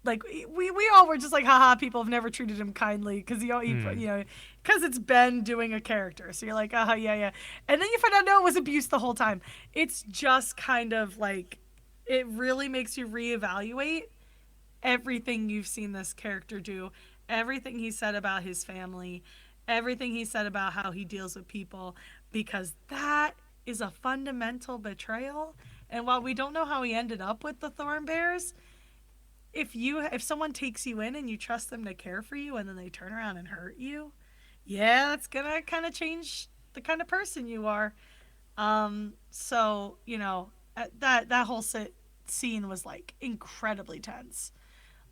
like we all were just like, haha, people have never treated him kindly, because because it's Ben doing a character, so you're like, yeah, and then you find out no, it was abuse the whole time. It's just kind of like, it really makes you reevaluate everything you've seen this character do, everything he said about his family, everything he said about how he deals with people, because that is a fundamental betrayal. And while we don't know how he ended up with the Thorn Bears, if someone takes you in and you trust them to care for you, and then they turn around and hurt you, yeah, that's gonna kind of change the kind of person you are. So that whole scene was like incredibly tense.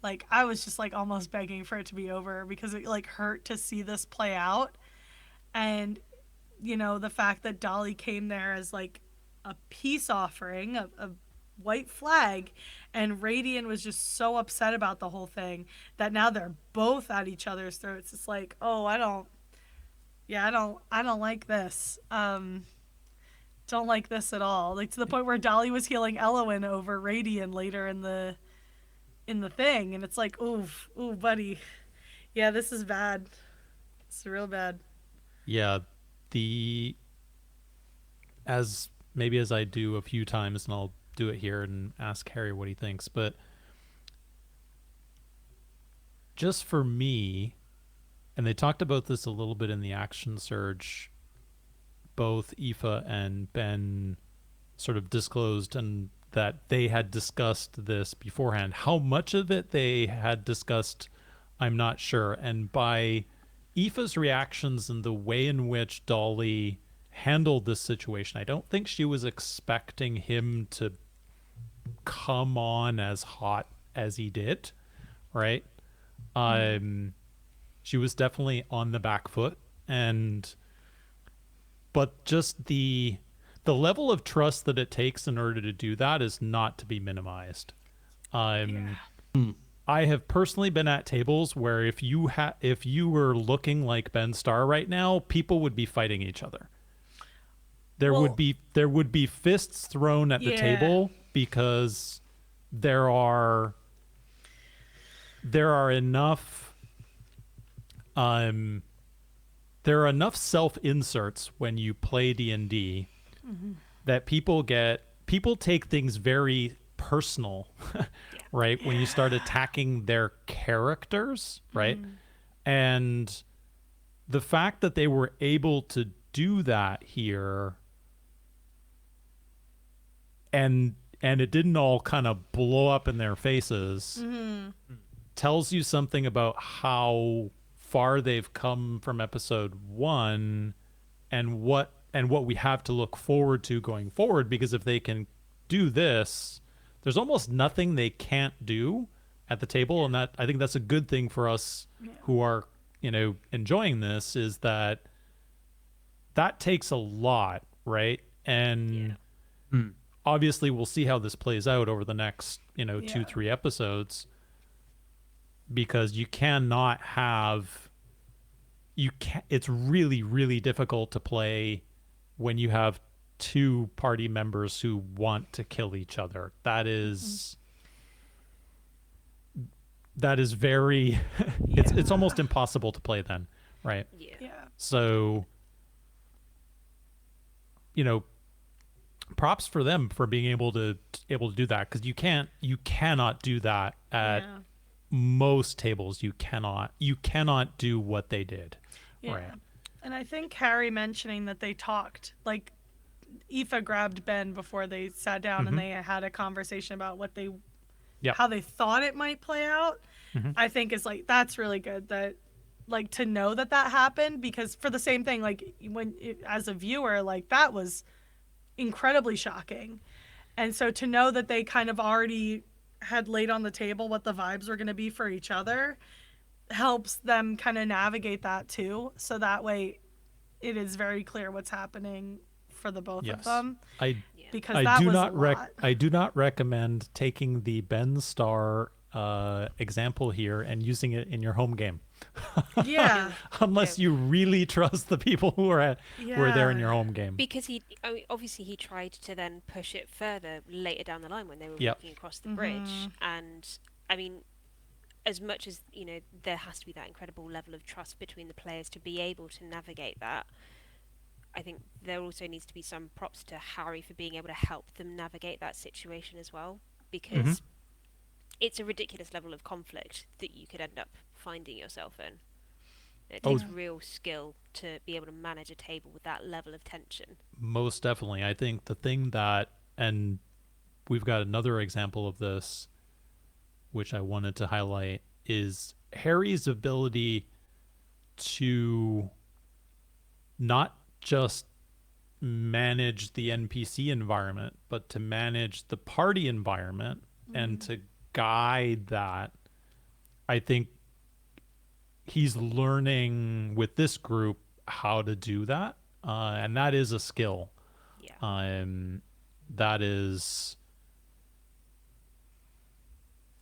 Like I was just like almost begging for it to be over, because it like hurt to see this play out. And the fact that Dolly came there as like a peace offering, a white flag, and Radian was just so upset about the whole thing that now they're both at each other's throats. It's like, oh, I don't like this. Don't like this at all. Like to the point where Dolly was healing Elowen over Radian later in the thing, and it's like, ooh, buddy, yeah, this is bad. It's real bad. Yeah, as I do a few times, and I'll do it here and ask Harry what he thinks, but just for me, and they talked about this a little bit in the Action Surge, both Aoife and Ben sort of disclosed, and that they had discussed this beforehand. How much of it they had discussed, I'm not sure. And by Aoife's reactions and the way in which Dolly handled this situation, I don't think she was expecting him to come on as hot as he did, right? She was definitely on the back foot, but just the level of trust that it takes in order to do that is not to be minimized. I have personally been at tables where if you were looking like Ben Starr right now, people would be fighting each other. There would be fists thrown at the table, because there are enough self inserts when you play D&D that people take things very personal, right? When you start attacking their characters, right? And the fact that they were able to do that here, and it didn't all kind of blow up in their faces, tells you something about how far they've come from episode 1, and what we have to look forward to going forward. Because if they can do this, there's almost nothing they can't do at the table. And that, I think that's a good thing for us who are, enjoying this, is that takes a lot, right? And obviously we'll see how this plays out over the next, 2-3 episodes, because it's really, really difficult to play when you have two party members who want to kill each other. That is very it's almost impossible to play then, right? Yeah. Yeah. So, props for them for being able to do that, because you cannot do that at Yeah. most tables. You cannot do what they did. Yeah. Right. And I think Harry mentioning that they talked, like Aoife grabbed Ben before they sat down and they had a conversation about what they, Yep. how they thought it might play out. Mhm. I think is like, that's really good that, like, to know that happened, because for the same thing, like as a viewer, like that was incredibly shocking. And so to know that they kind of already had laid on the table what the vibes were going to be for each other helps them kind of navigate that too. So that way it is very clear what's happening for the both of Yes. them. Because I that do was not a lot. I do not recommend taking the Ben Star example here and using it in your home game. Yeah. Unless you really trust the people who are there in your home game. Because obviously he tried to then push it further later down the line when they were Yep. walking across the bridge. And I mean, as much as there has to be that incredible level of trust between the players to be able to navigate that, I think there also needs to be some props to Harry for being able to help them navigate that situation as well, because it's a ridiculous level of conflict that you could end up finding yourself in. It takes real skill to be able to manage a table with that level of tension. Most definitely. I think the thing that, and we've got another example of this, which I wanted to highlight, is Harry's ability to not just manage the NPC environment, but to manage the party environment and to guide that. I think he's learning with this group how to do that, and that is a skill. Yeah. That is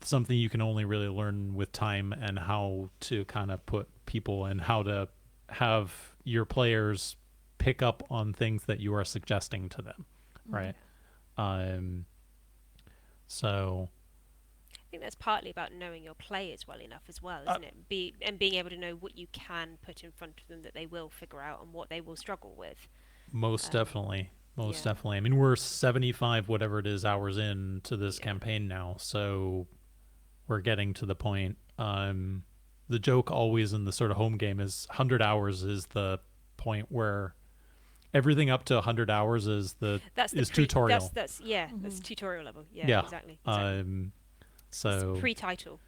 something you can only really learn with time, and how to kind of put people and how to have your players pick up on things that you are suggesting to them, right? So I think that's partly about knowing your players well enough as well, isn't it? Being able to know what you can put in front of them that they will figure out and what they will struggle with. most definitely. I mean, we're 75 whatever it is hours into this campaign now, so we're getting to the point. The joke always in the sort of home game is 100 hours is the point where everything up to 100 hours is tutorial. That's tutorial level. Yeah, exactly. So pre-title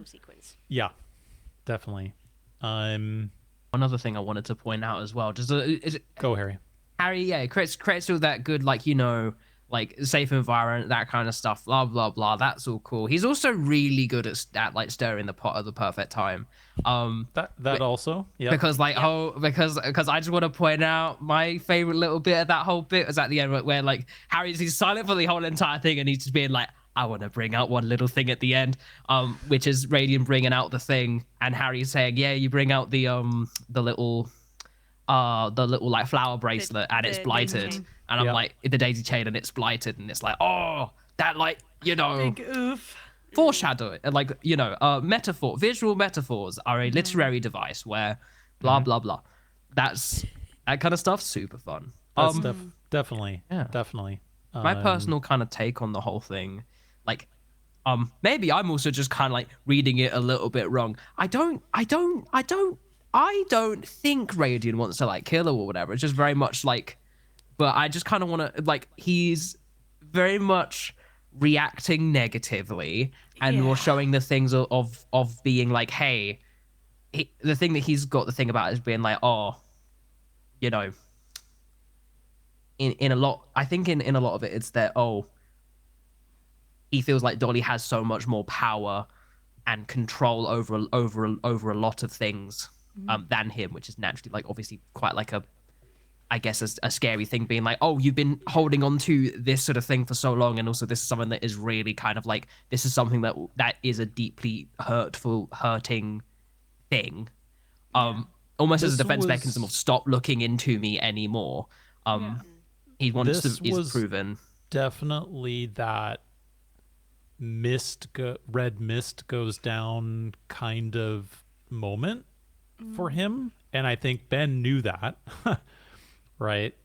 sequence. Yeah, definitely. One other thing I wanted to point out as well, Go, Harry. Harry, creates all that good, like safe environment, that kind of stuff, blah blah blah. That's all cool. He's also really good at like stirring the pot at the perfect time. That also, yeah. Because because I just want to point out my favorite little bit of that whole bit was at the end where like he's silent for the whole entire thing and he's just being like, I want to bring out one little thing at the end, which is Radiant bringing out the thing, and Harry's saying, yeah, you bring out the little like flower bracelet and it's blighted, and I'm like, the daisy chain and it's blighted, and it's like, oh, that Big oof. foreshadow, like visual metaphors are a literary device where blah blah blah. That kind of stuff, super fun. That's definitely. My personal kind of take on the whole thing, like, maybe I'm also just kind of like reading it a little bit wrong. I don't think Radiant wants to like kill her or whatever. It's just very much like, but I just kind of want to, like, he's very much reacting negatively and more showing the things of being like, hey, the thing that he's got the thing about is being like, oh, in a lot, I think in a lot of it, it's that, oh, he feels like Dolly has so much more power and control over a lot of things than him, which is naturally, like, obviously quite like a scary thing, being like, oh, you've been holding on to this sort of thing for so long, and also this is something that is really kind of like, this is something that is a deeply hurting thing, almost as a defense mechanism of stop looking into me anymore. He wants This to is was proven. definitely that red mist goes down kind of moment for him, and I think Ben knew that, right?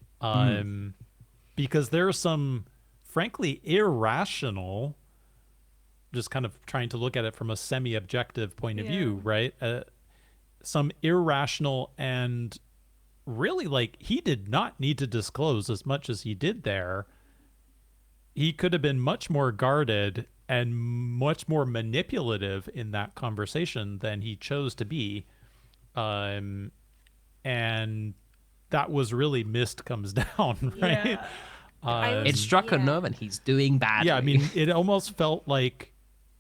Because there's some frankly irrational, just kind of trying to look at it from a semi-objective point of view, right? Some irrational and really, like, he did not need to disclose as much as he did there. He could have been much more guarded and much more manipulative in that conversation than he chose to be. And that was really mist comes down, right? Yeah. It struck a yeah. nerve, and he's doing badly. Yeah, I mean, it almost felt like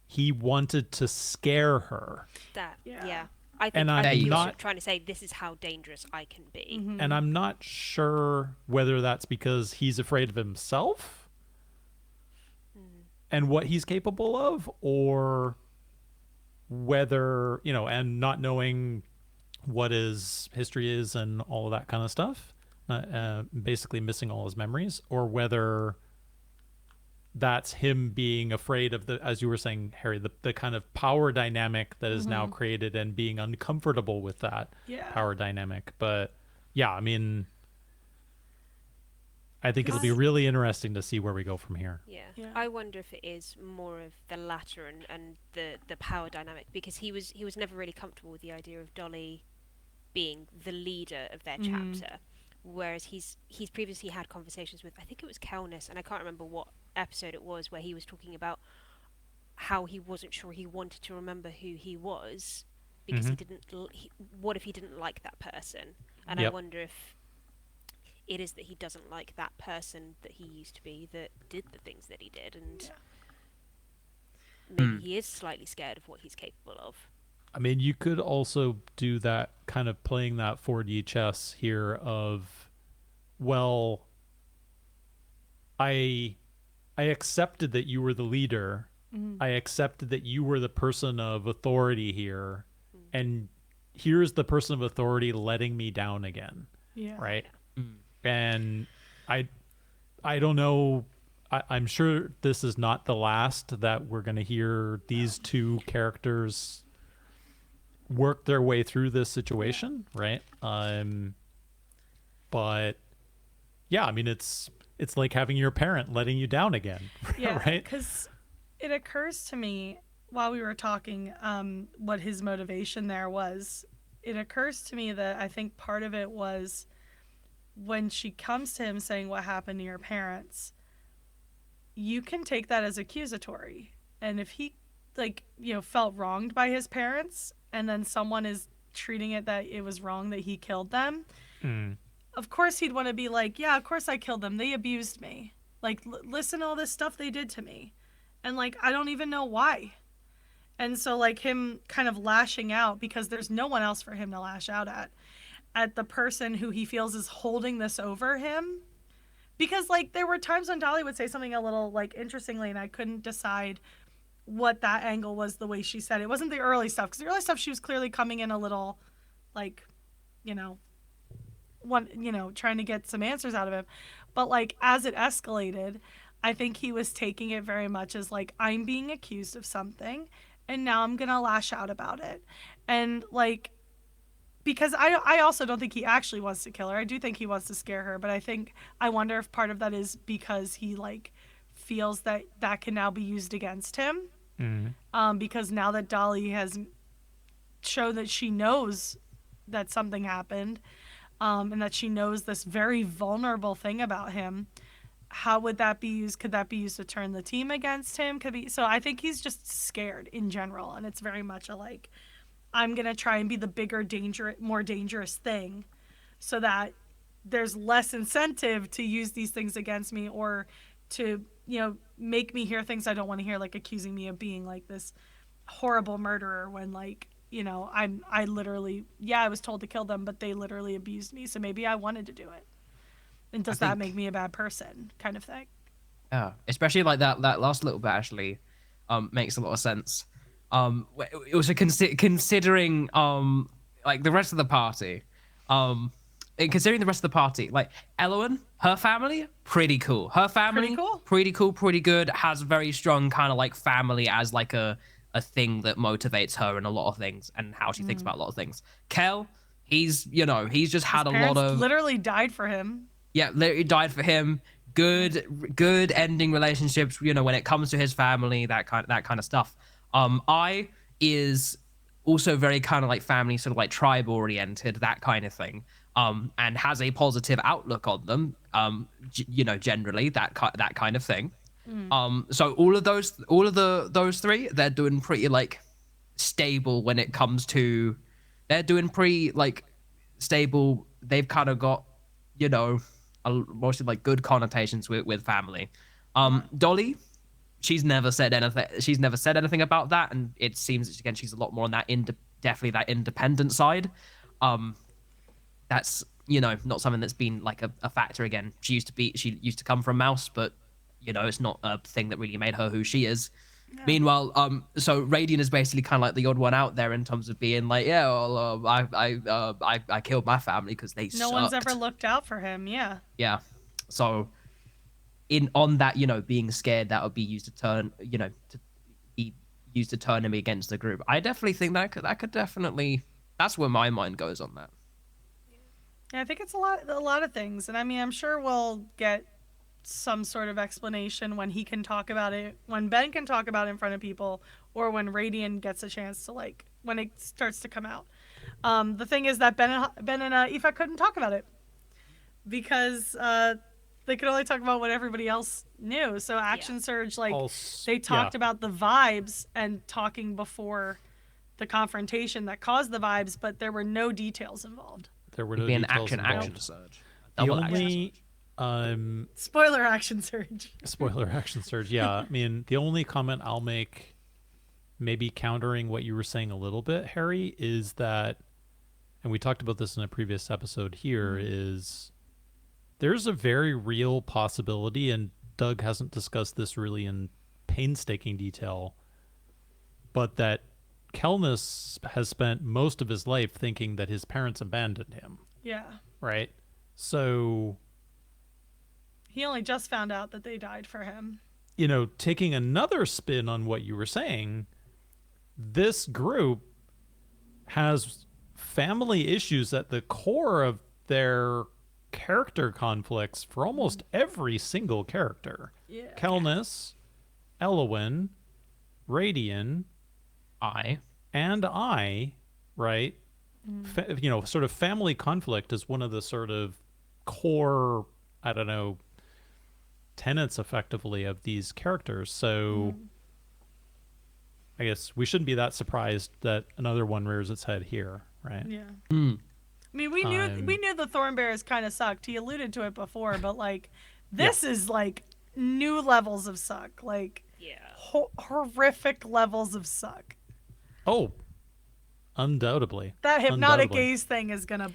he wanted to scare her. That Yeah. yeah. I think, And I I'm think he was not- trying to say this is how dangerous I can be. And I'm not sure whether that's because he's afraid of himself and what he's capable of, or whether, and not knowing what his history is and all of that kind of stuff, basically missing all his memories, or whether that's him being afraid of the, as you were saying, Harry, the kind of power dynamic that is now created and being uncomfortable with that power dynamic. But yeah, I mean, I think it'll be really interesting to see where we go from here. Yeah. Yeah. I wonder if it is more of the latter and the power dynamic, because he was never really comfortable with the idea of Dolly being the leader of their chapter, whereas he's previously had conversations with, I think it was Kelness, and I can't remember what episode it was, where he was talking about how he wasn't sure he wanted to remember who he was because he didn't what if he didn't like that person, and I Yep. wonder if it is that he doesn't like that person that he used to be that did the things that he did, and maybe he is slightly scared of what he's capable of. I mean, you could also do that kind of playing that 4D chess here of, well, I accepted that you were the leader. I accepted that you were the person of authority here. And here's the person of authority letting me down again. Yeah. Right? And I don't know. I'm sure this is not the last that we're going to hear these two characters work their way through this situation, right? But yeah, I mean, it's like having your parent letting you down again, Yeah, right? because it occurs to me while we were talking what his motivation there was. It occurs to me that I think part of it was when she comes to him saying what happened to your parents, you can take that as accusatory. And if he felt wronged by his parents, and then someone is treating it that it was wrong that he killed them, of course he'd want to be like, yeah, of course I killed them. They abused me. Like, listen to all this stuff they did to me. And, like, I don't even know why. And so, like, him kind of lashing out, because there's no one else for him to lash out at the person who he feels is holding this over him. Because, like, there were times when Dolly would say something a little, like, interestingly, and I couldn't decide what that angle was the way she said it. It wasn't the early stuff, because the early stuff she was clearly coming in a little, like, trying to get some answers out of him. But, like, as it escalated, I think he was taking it very much as, like, I'm being accused of something, and now I'm going to lash out about it. And, like, because I also don't think he actually wants to kill her. I do think he wants to scare her, but I wonder if part of that is because he, like, feels that can now be used against him. Because now that Dolly has shown that she knows that something happened, and that she knows this very vulnerable thing about him, how would that be used? Could that be used to turn the team against him? So I think he's just scared in general, and it's very much a, like, I'm going to try and be the bigger, more dangerous thing so that there's less incentive to use these things against me, or to, make me hear things I don't want to hear, like accusing me of being, like, this horrible murderer when, like, I literally, I was told to kill them, but they literally abused me. So maybe I wanted to do it. And does that make me a bad person, kind of thing? Yeah, especially like that last little bit actually makes a lot of sense. It was considering like the rest of the party, and considering the rest of the party, like Elowen, her family, pretty cool. Her family, Pretty cool? pretty good. Has very strong kind of like family as like a thing that motivates her in a lot of things and how she thinks about a lot of things. Kel, he's just had a lot Parents of literally died for him. yeah, literally died for him. Good ending relationships. When it comes to his family, that kind of stuff. I is also very kind of like family, sort of like tribe oriented, that kind of thing. And has a positive outlook on them. Generally that kind of thing. So all of those three, they're doing pretty like stable when it comes to. They're doing pretty like stable. They've kind of got, mostly like good connotations with family. Dolly, she's never said anything. She's never said anything about that, and it seems again she's a lot more on that definitely that independent side. That's not something that's been like a factor. Again, she used to come from Mouse, but it's not a thing that really made her who she is. Yeah. Meanwhile, so Radiant is basically kind of like the odd one out there in terms of being like, yeah, well, I killed my family because they sucked. No one's ever looked out for him. Yeah. Yeah. So, on that, being scared, that would be used to turn, to be used to turn him against the group. I definitely think that could definitely. That's where my mind goes on that. Yeah, I think it's a lot of things, and I mean, I'm sure we'll get some sort of explanation when he can talk about it, when Ben can talk about it in front of people, or when Radiant gets a chance to when it starts to come out. The thing is that Ben and Aoife couldn't talk about it because they could only talk about what everybody else knew. So Action Surge, they talked about the vibes and talking before the confrontation that caused the vibes, but there were no details involved. There were no details involved. Action Surge. The only spoiler Action Surge. Spoiler Action Surge. Yeah, I mean, the only comment I'll make, maybe countering what you were saying a little bit, Harry, is that, and we talked about this in a previous episode here, is there's a very real possibility, and Doug hasn't discussed this really in painstaking detail, but that Kelness has spent most of his life thinking that his parents abandoned him. Yeah. Right? So he only just found out that they died for him. Taking another spin on what you were saying, this group has family issues at the core of their character conflicts for almost every single character. Yeah. Kelness, Elowen, Radian, I, right? Sort of family conflict is one of the sort of core, I don't know, tenets effectively of these characters. So I guess we shouldn't be that surprised that another one rears its head here, right? Yeah. I mean, we knew the Thornbearers kind of sucked. He alluded to it before, but this is new levels of suck, horrific levels of suck. Oh, undoubtedly. That hypnotic gaze thing is gonna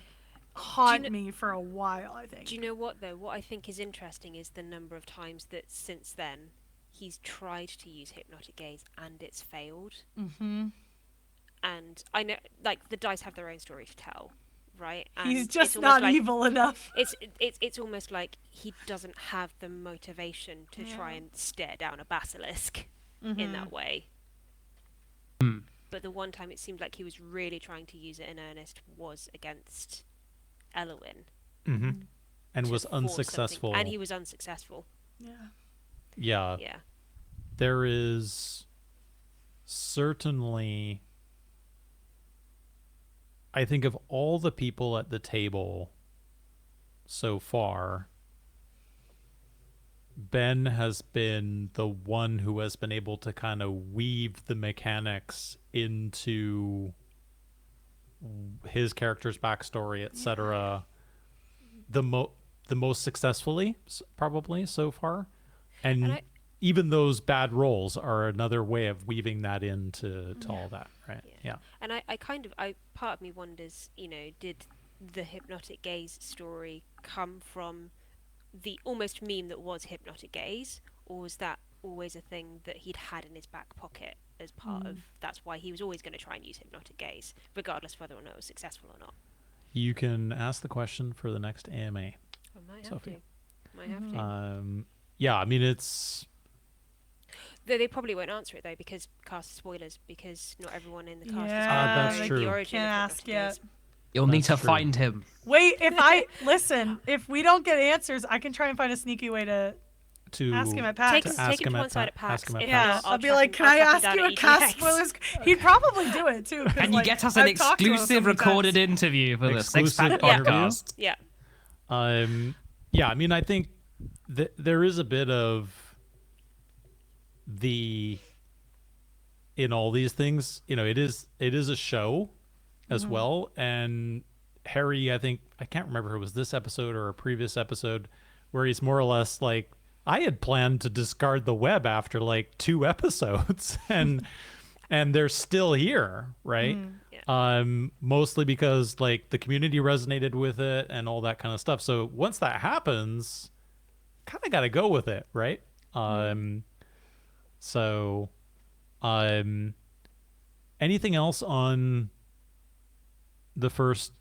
haunt me for a while, I think. Do you know what though? What I think is interesting is the number of times that since then he's tried to use hypnotic gaze and it's failed. Mm-hmm. And I know, the dice have their own story to tell, right? And he's just not evil enough. It's almost like he doesn't have the motivation to try and stare down a basilisk in that way. But the one time it seemed like he was really trying to use it in earnest was against Elowen. Mm-hmm. And was unsuccessful. And he was unsuccessful. Yeah. There is certainly, I think, of all the people at the table so far, Ben has been the one who has been able to kind of weave the mechanics into his character's backstory, etc. The most successfully, probably so far, and even those bad rolls are another way of weaving that into all that, right? Yeah. And I part of me wonders, did the hypnotic gaze story come from the almost meme that was hypnotic gaze, or was that always a thing that he'd had in his back pocket as part of, that's why he was always going to try and use hypnotic gaze, regardless of whether or not it was successful or not? you can ask the question for the next AMA. I might have Sophie. to. Might have to. Yeah, I mean, it's Though they probably won't answer it though because cast spoilers because not everyone in the cast Yeah, that's knows true. the origin Can't of ask Forgotten yet. Days. You'll need That's to true. find him. Wait, if we don't get answers, I can try and find a sneaky way to to ask him at PAX. Take, to take ask him him to at one side at Pa- PAX. ask him at If Yeah, not, I'll be track like, him- can I'll I track him ask down you at a cast EGX. spoilers? He'd probably do it too. 'cause, And you like, get us an I've talked to him so exclusive many times. recorded interview for the Exclusive Six Pack interview? podcast. Yeah. Yeah, I mean, I think there is a bit of in all these things, it is a show as well. And Harry, I think, I can't remember if it was this episode or a previous episode, where he's more or less like, I had planned to discard the web after like 2 episodes, and they're still here, right? Mostly because like the community resonated with it and all that kind of stuff. So once that happens, kind of got to go with it, right? So anything else on the first?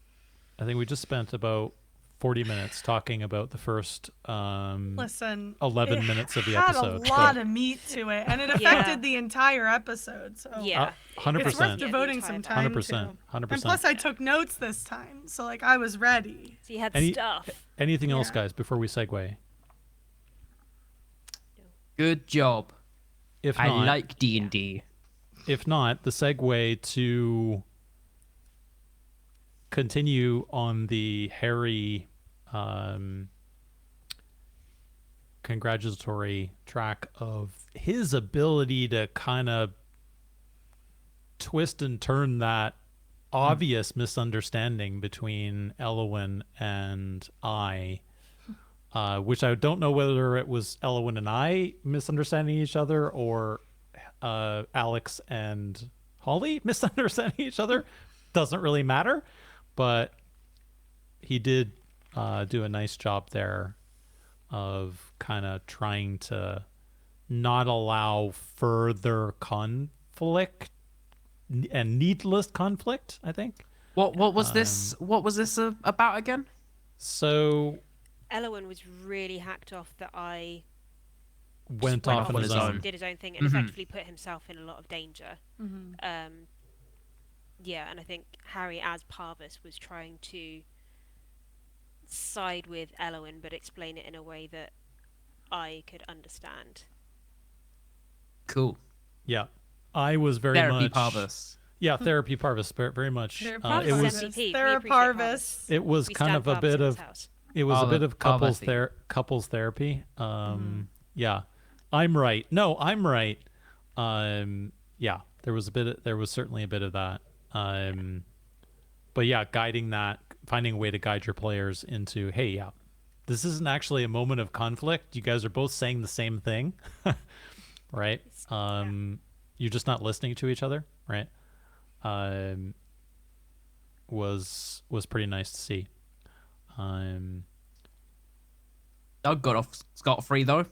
I think we just spent about 40 minutes talking about the first Listen, 11 it minutes of the had episode. a lot of meat to it, and it affected the entire episode. So Yeah. 100%. it's worth Yeah, the devoting entire some time. time 100%. to. 100%. And plus, I took notes this time, so like I was ready. So you had Any- stuff. Anything else, Yeah. guys, before we segue? Good job. If I not, like D&D. if not, the segue to continue on the Harry congratulatory track of his ability to kind of twist and turn that obvious misunderstanding between Elowin and I, which I don't know whether it was Elowin and I misunderstanding each other or Alex and Holly misunderstanding each other. Doesn't really matter, but he did do a nice job there of kind of trying to not allow further conflict and needless conflict, I think. What was this? What was this about again? So Elowin was really hacked off that I went just off on on his his own. own. did his own thing and effectively put himself in a lot of danger. Yeah, and I think Harry as Parvis was trying to side with Elowin but explain it in a way that I could understand. Cool. Yeah. I was very Therapy much Parvis. Yeah, therapy Parvis, very much. Therapy It Parvis. was MVP. We Thera appreciate Parvis. it was We kind stand of a Parvis bit in this of house. it was a bit of couples Parvis. couples therapy. Yeah. I'm right. No, I'm right. Yeah, there was certainly a bit of that. But yeah, guiding that, finding a way to guide your players into, hey, yeah, this isn't actually a moment of conflict. You guys are both saying the same thing, right? You're just not listening to each other, right? Was pretty nice to see. Doug got off scot-free though.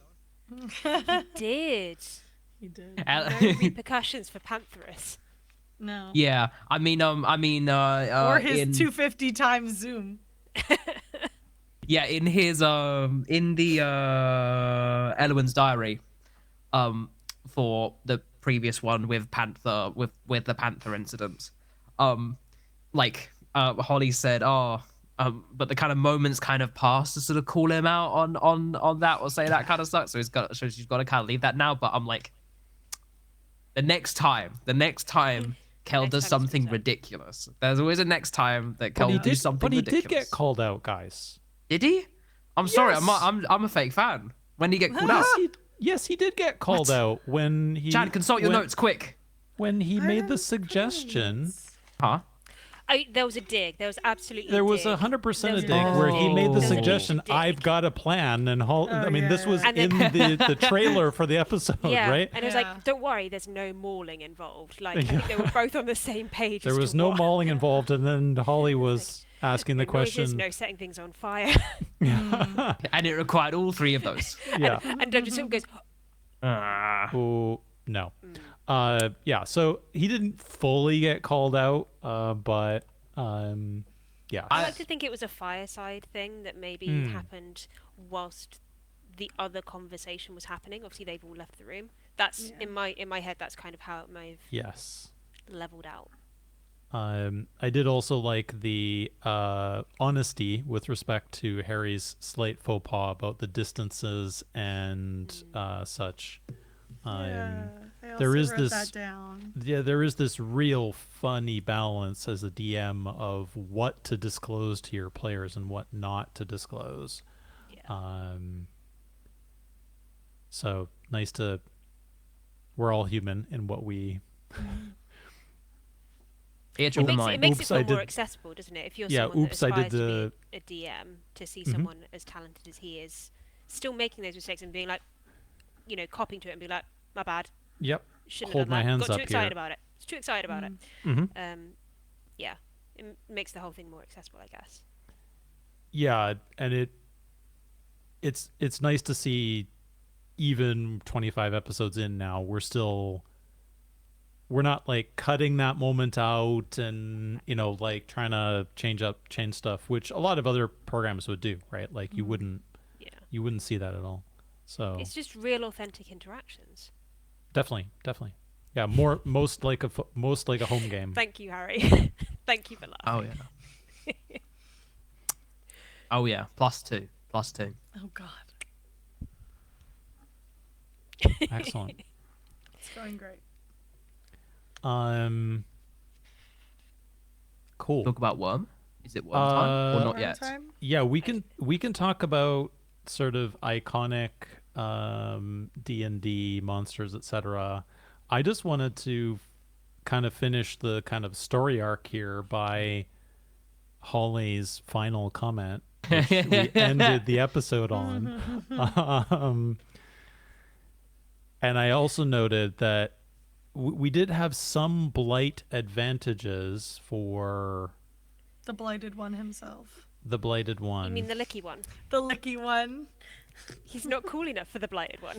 Did. He did. No repercussions for Pantherus. No. Yeah, I mean, Or his in, 250 times Zoom. yeah, in his in the Elwin's diary, for the previous one with Panther with the Panther incident, Holly said, but the kind of moments kind of passed to sort of call him out on that or say that kind of stuff. So she's got to kind of leave that now. But I'm like, the next time Kel next does time something comes up. ridiculous. There's always a next time that Kel will do something but he ridiculous. did get called out, guys. Did he? I'm sorry. Yes. I'm a fake fan. When did he get called out? Yes, he did get called out when he. Jan, consult your notes quick. When he made the don't suggestion. Huh? There was a dig. There was absolutely There a was dig. 100% There a was dig where he made the Oh. suggestion, Dig. I've got a plan. And I mean, yeah, this was yeah. And in then- the trailer for the episode, Yeah, right? and it was Yeah. like, don't worry, there's no mauling involved. Like, I think they were both on the same page. There as was to no what- mauling involved. And then Holly was asking the no noises, question. no setting things on fire. And it required all three of those. Yeah. And Doug just sort of goes, Oh, no. Yeah, so he didn't fully get called out, but Yeah. I like to think it was a fireside thing that maybe happened whilst the other conversation was happening. Obviously, they've all left the room. That's in my head. That's kind of how it may have Yes. leveled out. I did also like the honesty with respect to Harry's slight faux pas about the distances and such. I there also is wrote this that down. Yeah, there is this real funny balance as a DM of what to disclose to your players and what not to disclose. Yeah. So nice to. We're all human in what we. Each It of the makes, mind. it makes Oops, it feel I more did- accessible, doesn't it? If you're Yeah, someone oops, that I did aspires the- to be a DM, to see someone as talented as he is, still making those mistakes and being like, copying to it and be like, my bad. Yep. Shouldn't Hold have done my that. hands Got too up excited here. about it. It's too excited about it. Mm-hmm. Yeah, it makes the whole thing more accessible, I guess. Yeah, and it's nice to see, even 25 episodes in now, we're not like cutting that moment out and like trying to change stuff, which a lot of other programs would do, right? Like you wouldn't see that at all. So It's just real, authentic interactions. definitely. Yeah, most like a home game. Thank you, Harry. Thank you for laughing. Oh yeah. Oh yeah. +2. +2. Oh God, Excellent. it's going great. Cool. Talk about Worm. Is it Worm time or not Worm yet? time? Yeah, we can talk about sort of iconic D&D monsters, etc. I just wanted to kind of finish the kind of story arc here by Holly's final comment, which we ended the episode on. And I also noted that we did have some blight advantages for The blighted one himself. the blighted one. You mean the licky one? The licky one. He's not cool enough for the blighted one.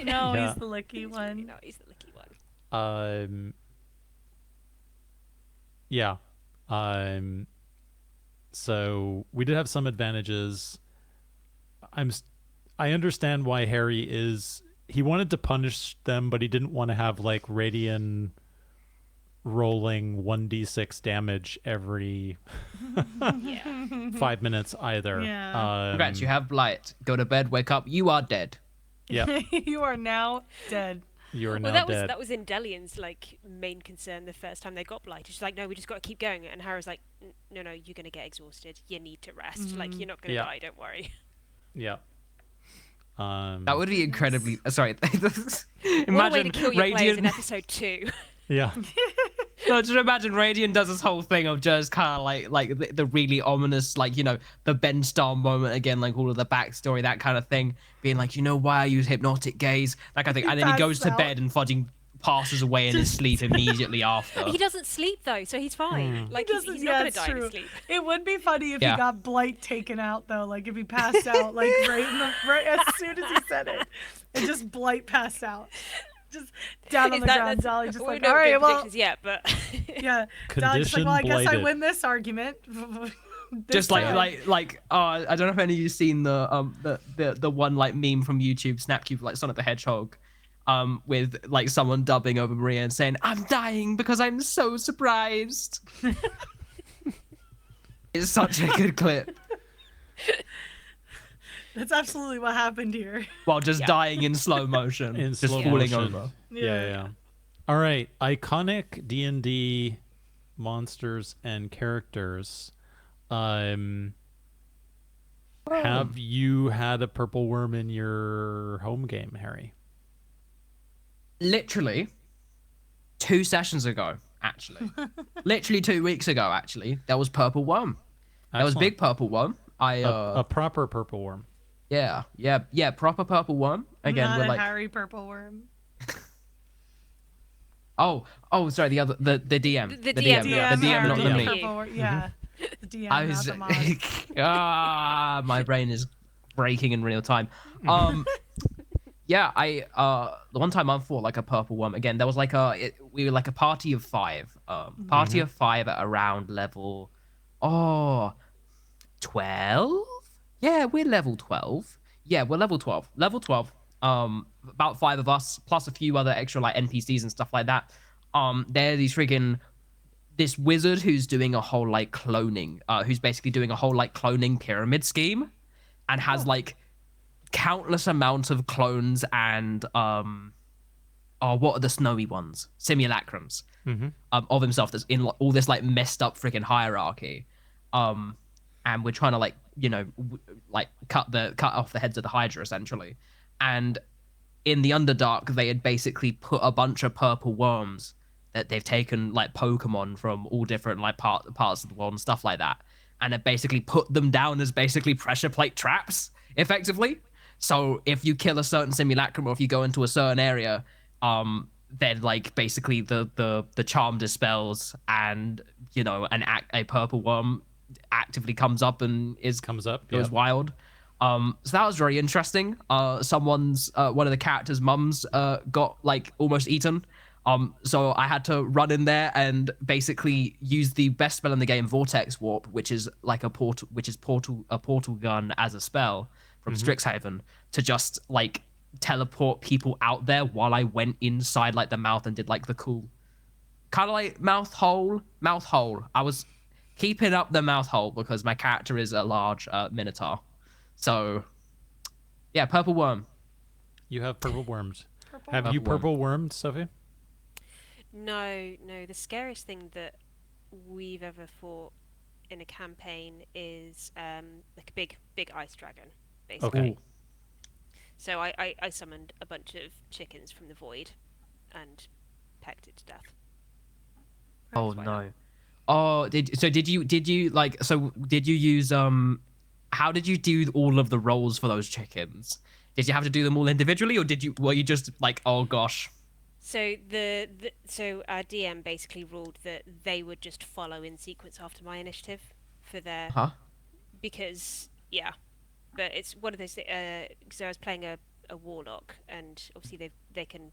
No, Yeah. he's the licky one. No, he's the licky one. Yeah. So we did have some advantages. I understand why he wanted to punish them, but he didn't want to have like Radiant rolling 1d6 damage every Yeah. 5 minutes either. Yeah. Congrats, you have blight. Go to bed, wake up, you are dead. Yeah. You are now dead. You are now Well, dead. that was Indelian's like main concern the first time they got blighted. She's like, no, we just got to keep going. And Harry's like, no, you're gonna get exhausted. You need to rest. Like, you're not gonna Yeah. die. Don't worry. Yeah. That would be incredibly. Sorry. What a way Imagine to kill your players in Radiant. episode 2. Yeah. No, just imagine Radiant does this whole thing of just kind of like the really ominous, like, the Ben Starr moment again, like all of the backstory, that kind of thing, being like, why I use hypnotic gaze, that kind of thing. And then he goes to Passes bed and fudging passes away in his sleep immediately after. He doesn't sleep though, so he's fine. Like he's not gonna it's die in his sleep. It would be funny if Yeah. he got blight taken out though, like if he passed out like right as soon as he said it, and just blight passed out, just down on the ground. Dolly just we like, don't all right, give well, predictions yet, but yeah. Dolly's just like, Condition well, I guess I blighted. win this argument. Just like I don't know if any of you've seen the one like meme from YouTube, Snapcube, like Sonic the Hedgehog, with like someone dubbing over Maria and saying, "I'm dying because I'm so surprised." It's such a good clip. That's absolutely what happened here. While just Yeah. dying in slow motion, In just slow falling motion. over. Yeah. All right, iconic D&D monsters and characters. Have you had a purple worm in your home game, Harry? Literally 2 sessions ago, actually. Literally 2 weeks ago, actually. There was purple worm. There was Excellent. big purple worm. A proper purple worm. Yeah, proper purple worm. Again, Not we're a like, Harry purple worm. oh, sorry, the DM, The the DM, DM, the DM, not the Harry. me. Purple worm. Yeah, the DM, I not was, the mod. my brain is breaking in real time. Yeah, the one time I fought like a purple worm. Again, there was like we were like a party of 5. Party of 5 at around level Oh, 12? Yeah, we're level 12. Yeah, we're level 12. Level 12. About 5 of us, plus a few other extra like NPCs and stuff like that. They're these friggin' this wizard who's doing a whole like cloning, who's basically doing a whole like cloning pyramid scheme and has like countless amounts of clones and what are the snowy ones? Simulacrums of himself that's in all this like messed up freaking hierarchy. And we're trying to like like cut off the heads of the Hydra essentially. And in the Underdark, they had basically put a bunch of purple worms that they've taken like Pokemon from all different like parts of the world and stuff like that, and have basically put them down as basically pressure plate traps, effectively. So if you kill a certain simulacrum or if you go into a certain area, then like basically the charm dispels and a purple worm actively comes up and goes wild. So that was very interesting. Someone's one of the characters' mums got like almost eaten. So I had to run in there and basically use the best spell in the game, Vortex Warp, which is like a portal gun as a spell from Strixhaven, to just like teleport people out there while I went inside like the mouth and did like the cool kind of like mouth hole. I was keeping up the mouth hole because my character is a large minotaur. So yeah, purple worm. You have purple worms. Purple Have you purple wormed, Sophie? No. The scariest thing that we've ever fought in a campaign is like a big ice dragon, basically. Okay. So I summoned a bunch of chickens from the void and pecked it to death. Oh Why no. not? Oh, did you use how did you do all of the rolls for those chickens? Did you have to do them all individually, or were you just like, oh gosh? So so our DM basically ruled that they would just follow in sequence after my initiative for their Huh? because but it's one of those because I was playing a warlock, and obviously they can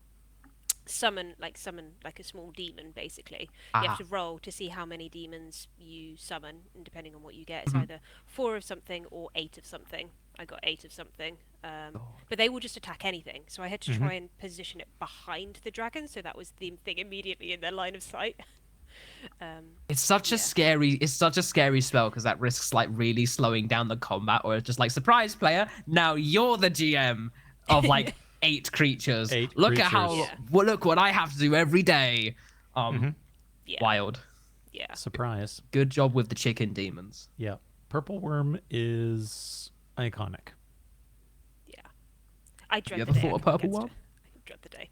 summon like a small demon. Basically you have to roll to see how many demons you summon, and depending on what you get, it's either 4 of something or 8 of something. I got 8 of something, but they will just attack anything, so I had to try and position it behind the dragon, so that was the thing immediately in their line of sight. It's such a scary spell because that risks like really slowing down the combat, or just like, surprise player, now you're the GM of like 8 creatures. Look at how look what I have to do every day. Wild. Yeah. Surprise. Good job with the chicken demons. Yeah. Purple worm is iconic. Yeah. I dread You the ever day fought I a come purple against worm? it. I dread the day.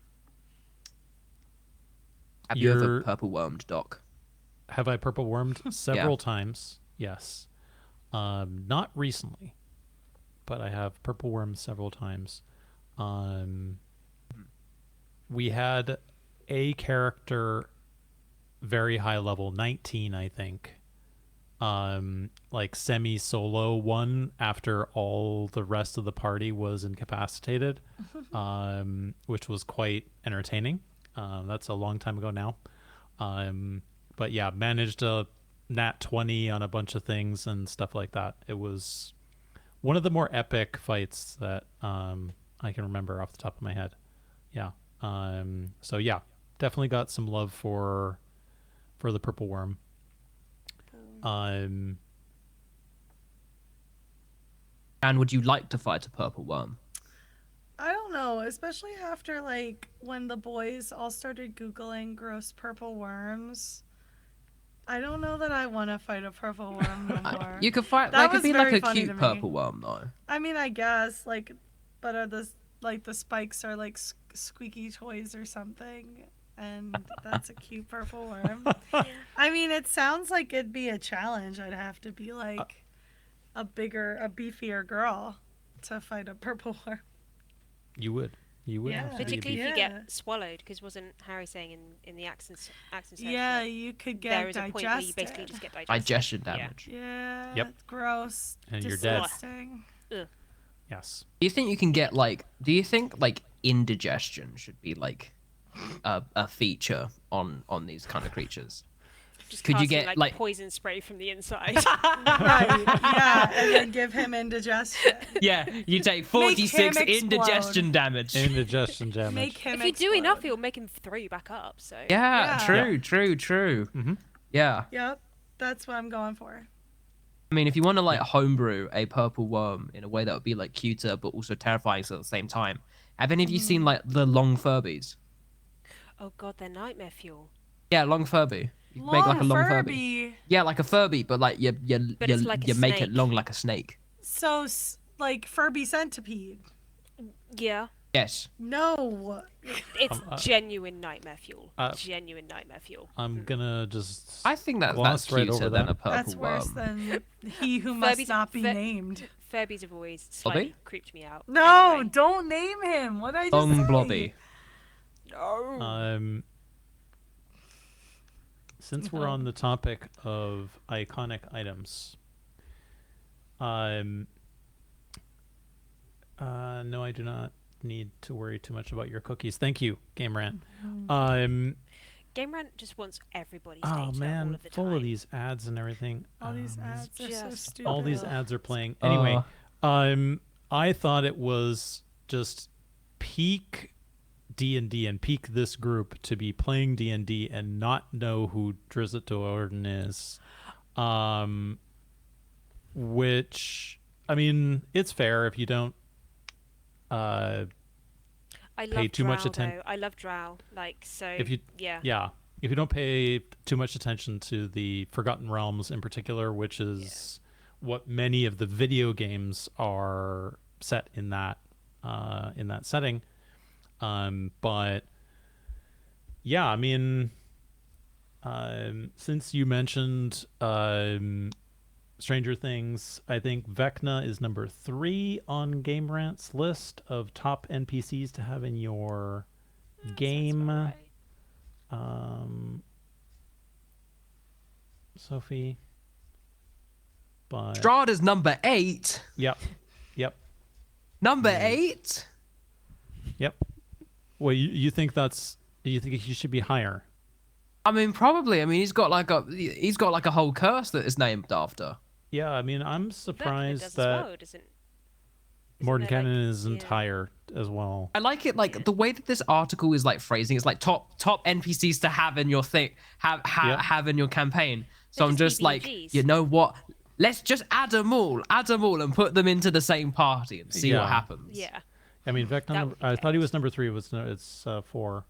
Have you ever purple wormed, Doc? Have I purple wormed several times? Yes. Not recently, but I have purple wormed several times. We had a character very high level, 19, I think. Like semi-solo one after all the rest of the party was incapacitated, which was quite entertaining. That's a long time ago now. But yeah, managed a nat 20 on a bunch of things and stuff like that. It was one of the more epic fights that I can remember off the top of my head. Yeah. So yeah, definitely got some love for the purple worm. And would you like to fight a purple worm? I don't know, especially after like when the boys all started Googling gross purple worms. I don't know that I want to fight a purple worm no more. You could fight, That like, it'd was be like very a funny to cute me. purple worm, though. I mean, I guess, like, but are the spikes are like squeaky toys or something, and that's a cute purple worm. I mean, it sounds like it'd be a challenge. I'd have to be like a beefier girl to fight a purple worm. You would. Yeah. have to be Particularly if you Yeah. get swallowed, because wasn't Harry saying in the accents Yeah, section, you could there get is a point where you basically digested. just get digested. Digestion damage. Yeah. Yep. Gross. And you're dead. Disgusting. Yes. Do you think you can get like? Do you think like indigestion should be like a feature on these kind of creatures? Just Could you casting, get, like like- poison spray from the inside? Right. Yeah, and then give him indigestion. Yeah, you take Make 46 him explode. indigestion damage. Indigestion damage. Make him if you do enough, explode. it'll make him throw you back up. So Yeah, Yeah. true. Yeah. Yep, that's what I'm going for. I mean, if you want to like homebrew a purple worm in a way that would be like cuter but also terrifying at the same time, have any of you seen like the long Furbies? oh god, they're nightmare fuel. Yeah, long Furby. You can make like a long Furby. Furby. Yeah, like a Furby, but like you it's like a you make it snake. long like a snake. So, like Furby centipede. Yeah, Yes. No. it's genuine nightmare fuel. uh, Genuine nightmare fuel. I'm gonna just. I think that's gloss right cuter over than that. a purple That's worse worm. than he who must Furby's- not be Fur- named. Furbies have always slightly creeped me out. No, Anyway. don't name him. What did I just Long say? blobby. No. Since we're on the topic of iconic items, no, I do not need to worry too much about your cookies. Thank you, Game Rant. Game Rant just wants everybody's Oh data all man, of the full time. of these ads and everything. All these ads are so just stupid. All these ads are playing. Anyway, I thought it was just peak D&D and peak this group to be playing D&D and not know who Drizzt Do'Urden is. Which, I mean, it's fair if you don't I pay love too much Drow, atten- though. I love Drow. Like, so if you yeah. if you don't pay too much attention to the Forgotten Realms in particular, which is what many of the video games are set in that setting. But yeah, I mean, since you mentioned Stranger Things, I think Vecna is number 3 on Game Rant's list of top NPCs to have in your game. Right. Sophie. But Strahd number 8. yep. Number 8. Yep. Well, you think he should be higher? I mean, probably. I mean, he's got like a whole curse that is named after. Yeah, I mean, I'm Vecna surprised does as that well, doesn't Mordenkainen like- isn't yeah. higher as well. I like it, like the way that this article is like phrasing. It's like top NPCs to have in your thing, have in your campaign. So They're I'm just just like, PBGs. you know what? Let's just add them all, and put them into the same party and see Yeah. what happens. Yeah. I mean, Vecna. That would be I thought he chaos. was number 3. It's 4.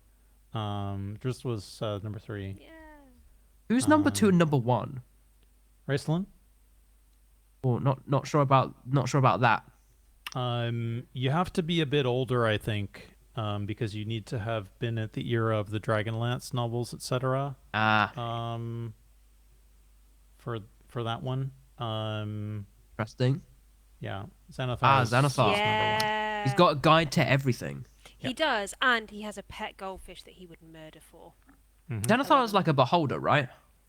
Drizzt was number 3. Yeah. Who's number 2 and number 1? Raistlin? Or not sure about that. You have to be a bit older, I think, because you need to have been at the era of the Dragonlance novels, etc. For that one. Interesting. Yeah, Xanathar. Ah, is Xanathar. number 1. Yeah. He's got a guide to everything. He does, and he has a pet goldfish that he would murder for. Xanathar is like a beholder, right?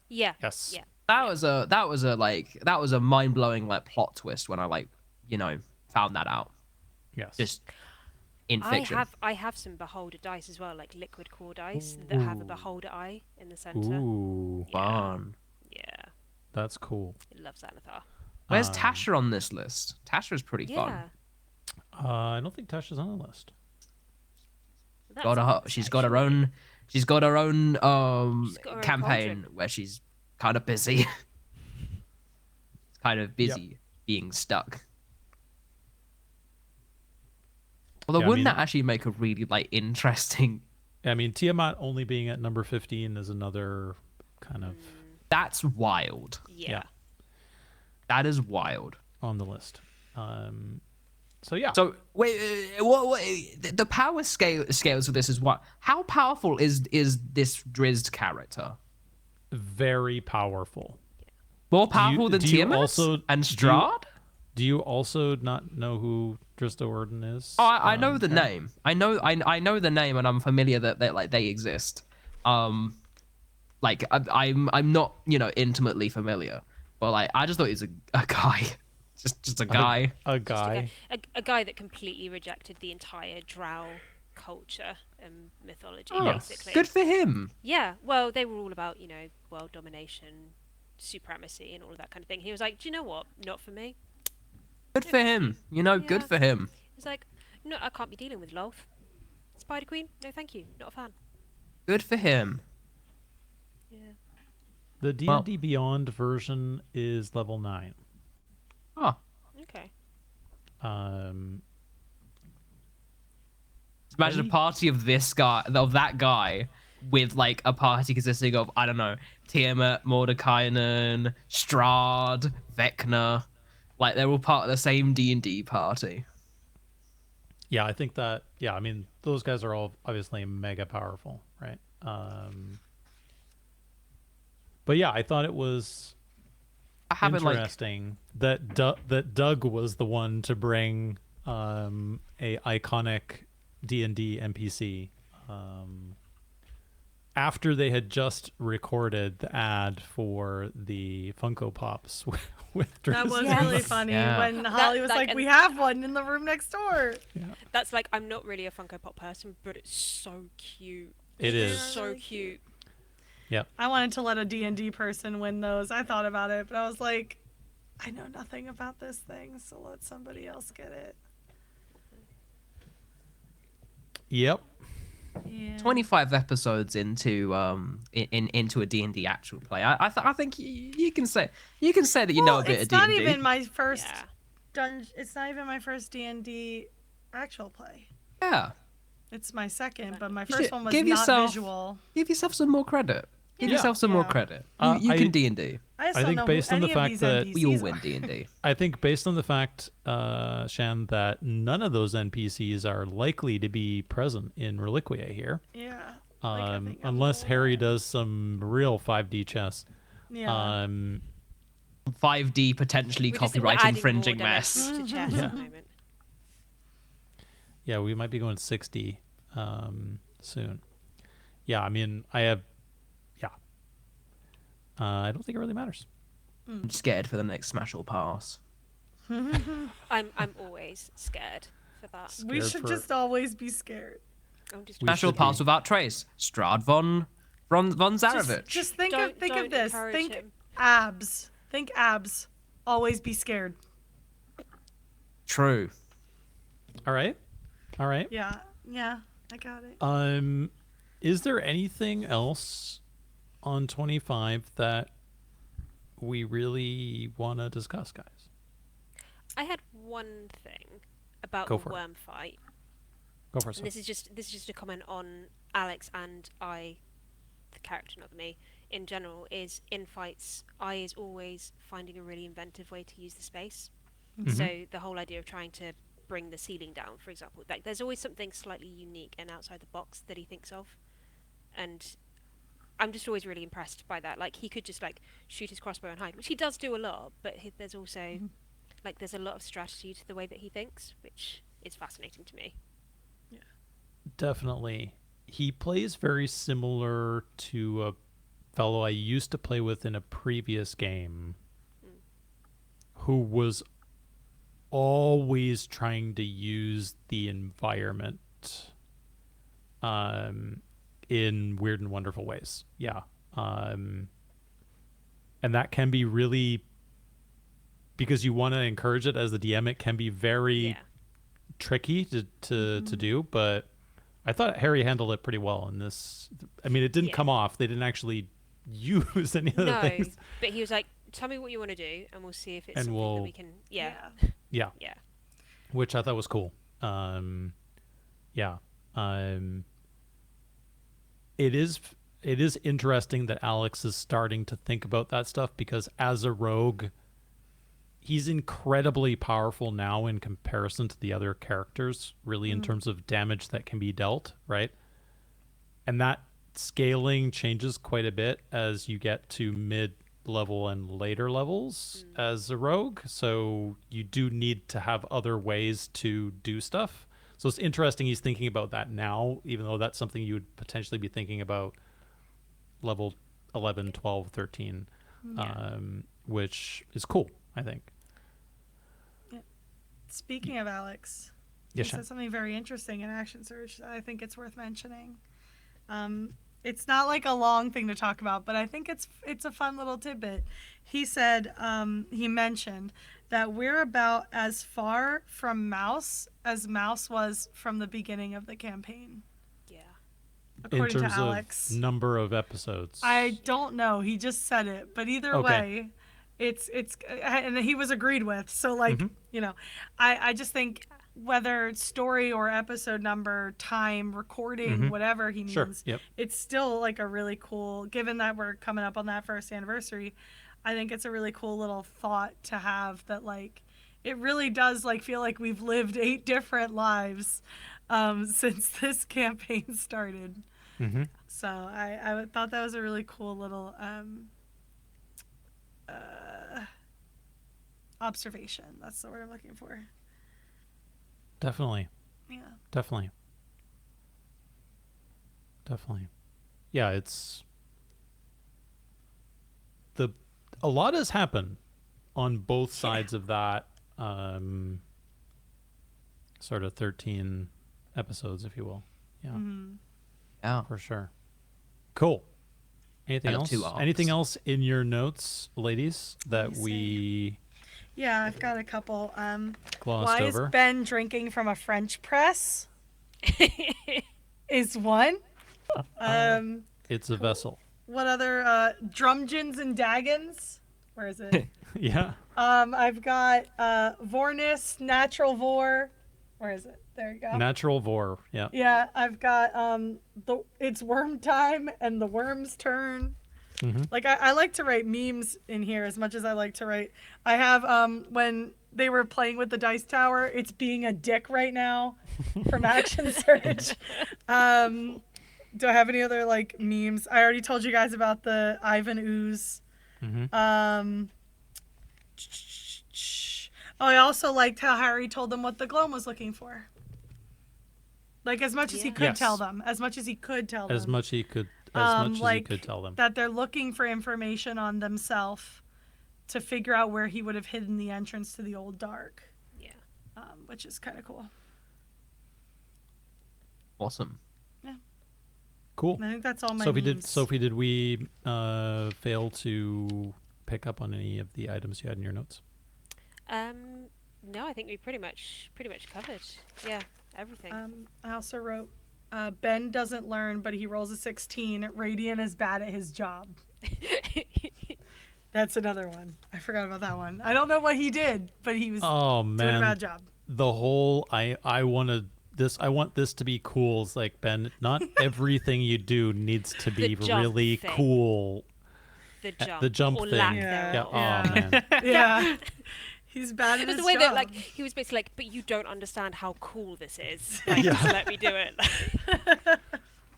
Yeah. Yes. Yeah. That was a mind blowing like plot twist when I found that out. Yes. Just in fiction. I have some beholder dice as well, like liquid core dice that have a beholder eye in the center. Ooh, Fun. Yeah. that's cool. I love Xanathar. Where's Tasha on this list? Tasha's pretty Yeah. fun. I don't think Tasha's on the list. That's She's got her own. She's got her own got her own campaign cauldron. where she's kind of busy. kind of busy being stuck. Although, Yeah, I wouldn't mean- that actually make a really like interesting? I mean, Tiamat only being at number 15 is another kind of That's wild. Yeah. That is wild. on the list. So yeah. So wait, what the power scales for this is what? How powerful is this Drizzt character? Very powerful. More powerful than do you Tiamat also- and do you- Strahd? Do you also not know who Drizzt Do'Urden is? Oh, I know the Karen? name. I know the name, and I'm familiar that they exist. Like I'm not intimately familiar, but like I just thought he was a guy, just a guy. A Just guy. a guy that completely rejected the entire Drow culture and mythology, Oh, basically. good for him. Yeah, well, they were all about, world domination, supremacy, and all of that kind of thing. He was like, do you know what? Not for me. Good for him. Good Yeah. for him. He's like, no, I can't be dealing with Lolth. Spider Queen? No, thank you. Not a fan. Good for him. Yeah. The D&D Beyond version is level 9. Oh, Okay. imagine a party of that guy, with like a party consisting of, I don't know, Tiamat, Mordekainen, Strahd, Vecna. Like they're all part of the same D&D party. Yeah, I think that. Yeah, I mean, those guys are all obviously mega powerful, right? But yeah, I thought it was I haven't interesting that Doug was the one to bring a iconic D&D NPC after they had just recorded the ad for the Funko Pops with That was Yes. really funny Yeah. when Holly was like, and "We have one in the room next door." that's like, I'm not really a Funko Pop person, but it's so cute. It It's is. so cute. Yep. I wanted to let a D&D person win those. I thought about it, but I was like, I know nothing about this thing, so let somebody else get it. Yep. Yeah. 25 episodes into into a D&D actual play. I think you can say that you know a bit of It's D&D. not even my first Yeah. It's not even my first D&D actual play. Yeah. It's my second, but my You first should one was give not yourself- visual. Give yourself some more credit. Give Yeah. yourself some more Yeah. credit. I- You can D&D. I just I don't think know based who on the any of fact these that NPCs We all are. win D&D. I think based on the fact, Shan, that none of those NPCs are likely to be present in Reliquia here, Yeah. Like, I think I'm unless the Harry one. does some real 5D chess. Yeah. 5D potentially We're copyright adding infringing more mess. dimensions to chess Yeah. at the moment. Yeah, we might be going 6D soon. Yeah, I mean, I don't think it really matters. I'm scared for the next Smash or Pass. I'm always scared for that. We Scared should for- just always be scared. I'm just We Smash or should Pass be. without trace. Strahd von Zarovich. Just think don't of this. encourage Think him. abs. Think abs. Always be scared. True. All right. Yeah. Yeah. I got it. Is there anything else on 25 that we really want to discuss, guys? I had one thing about Go the for it. worm fight. Go for it. And this is just a comment on Alex and I, the character, not me, in general, is in fights, I is always finding a really inventive way to use the space. So the whole idea of trying to bring the ceiling down, for example, like there's always something slightly unique and outside the box that he thinks of. And I'm just always really impressed by that. Like, he could just like shoot his crossbow and hide, which he does do a lot, but there's also like there's a lot of strategy to the way that he thinks, which is fascinating to me. Definitely. He plays very similar to a fellow I used to play with in a previous game who was always trying to use the environment in weird and wonderful ways. Yeah. And that can be really, because you want to encourage it as the DM, it can be very Yeah. tricky to do, but I thought Harry handled it pretty well in this. I mean, it didn't Yeah. come off. They didn't actually use any of the No, things. but he was like, "Tell me what you want to do, and we'll see if it's And something we'll- that we can." Yeah, Yeah. yeah. Which I thought was cool. Yeah. It is interesting that Alex is starting to think about that stuff, because as a rogue, he's incredibly powerful now in comparison to the other characters, really, in terms of damage that can be dealt, right? And that scaling changes quite a bit as you get to mid-level and later levels as a rogue. So you do need to have other ways to do stuff. So it's interesting he's thinking about that now, even though that's something you would potentially be thinking about level 11, 12, 13, which is cool, I think. Speaking of Alex, Yeah, He Shan. said something very interesting in Action Surge that I think it's worth mentioning. It's not like a long thing to talk about, but I think it's a fun little tidbit. He said, he mentioned that we're about as far from Mouse as Mouse was from the beginning of the campaign, Yeah. In according terms to Alex. of number of episodes. I don't know. He just said it, but either Okay. way, it's and he was agreed with. So like, you know, I just think whether it's story or episode number, time, recording, whatever he means, Sure. Yep. it's still like a really cool. Given that we're coming up on that first anniversary, I think it's a really cool little thought to have that like it really does like feel like we've lived 8 different lives since this campaign started. Mm-hmm. So I thought that was a really cool little observation. That's the word I'm looking for. Definitely. Yeah. Definitely. Yeah, it's a lot has happened on both sides of that sort of 13 episodes, if you will. Yeah, Yeah. for sure. Cool. Anything Out of else? 2 arcs. Anything else in your notes, ladies, that me see. we Yeah, I've got a couple. glossed Why over? is Ben drinking from a French press? Is one. It's a vessel. What other Drumgins and Daggins? Where is it? Yeah. I've got Vornis, Natural Vor. Where is it? There you go. Natural vor. Yeah. Yeah, I've got it's worm time and the worm's turn. Like I like to write memes in here as much as I like to write. I have when they were playing with the dice tower, it's being a dick right now from Action Surge. Do I have any other like memes? I already told you guys about the Ivan ooze. Oh, I also liked how Harry told them what the Gloam was looking for. Like as much as he could Yes. tell them, as much as he could tell them. As much he could as like, he could tell them. That they're looking for information on themselves to figure out where he would have hidden the entrance to the old dark. Yeah. Which is kind of cool. Awesome. Cool. I think that's all my Sophie, memes. did we fail to pick up on any of the items you had in your notes? No, I think we pretty much covered. Yeah, everything. I also wrote, Ben doesn't learn, but he rolls a 16. Radiant is bad at his job. That's another one. I forgot about that one. I don't know what he did, but he was Oh doing a man, bad job. the whole I want this to be cool. It's like, Ben, not everything you do needs to be The jump really thing. cool. The jump Or or thing. lack Yeah. thereof. Oh man. Yeah. He's bad at It was his the way job. that like he was basically like, but you don't understand how cool this is. Like, just let me do it.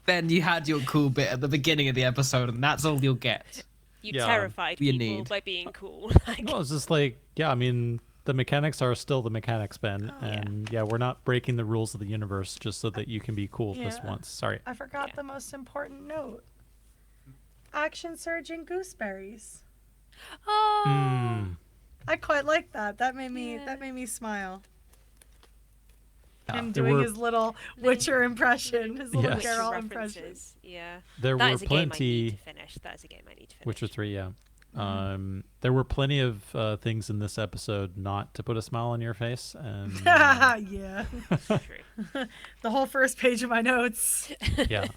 Ben, you had your cool bit at the beginning of the episode, and that's all you'll get. You Yeah. terrified You people need. by being cool. Like, No, it's just like, yeah, I mean, the mechanics are still the mechanics, Ben. And yeah, we're not breaking the rules of the universe just so that you can be cool this Yeah. once. Sorry. I forgot the most important note. Action Surge and gooseberries. oh, Mm. I quite like that. That made me smile. Him There doing were- his little Witcher impression, his little Yes. Geralt impression. references. Yeah. There That were is a game I need plenty. to finish. That is a game I need to finish. Witcher 3, yeah. There were plenty of things in this episode not to put a smile on your face, and Yeah. True. The whole first page of my notes. yeah,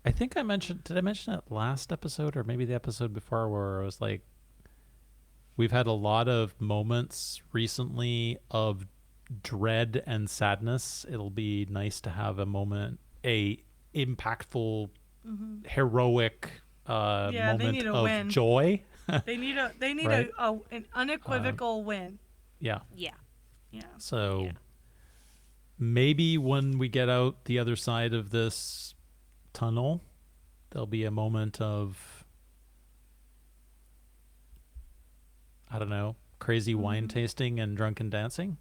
I think I mentioned. Did I mention it last episode or maybe the episode before where I was like, we've had a lot of moments recently of dread and sadness. It'll be nice to have a moment, a impactful, heroic they moment need a of win. joy. They need Right. an unequivocal win. Yeah. Yeah. Yeah. So Yeah. maybe when we get out the other side of this tunnel, there'll be a moment of, I don't know, crazy wine tasting and drunken dancing.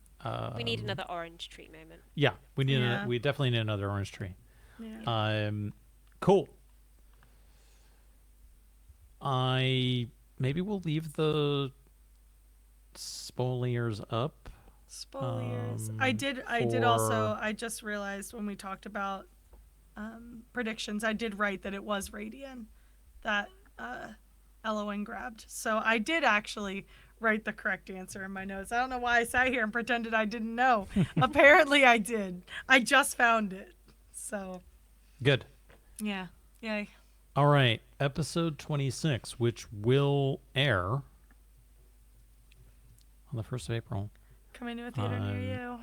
We need another orange tree moment. Yeah, we need. Yeah. We definitely need another orange tree. Yeah. Cool. Maybe we'll leave the spoilers up Spoliers. I did for- also. I just realized when we talked about predictions, I did write that it was Radian that Elowen grabbed. So I did actually write the correct answer in my notes. I don't know why I sat here and pretended I didn't know. Apparently I did. I just found it. So Good. yeah. Yay. All right, episode 26, which will air on the 1st of April. Coming to a theater near you.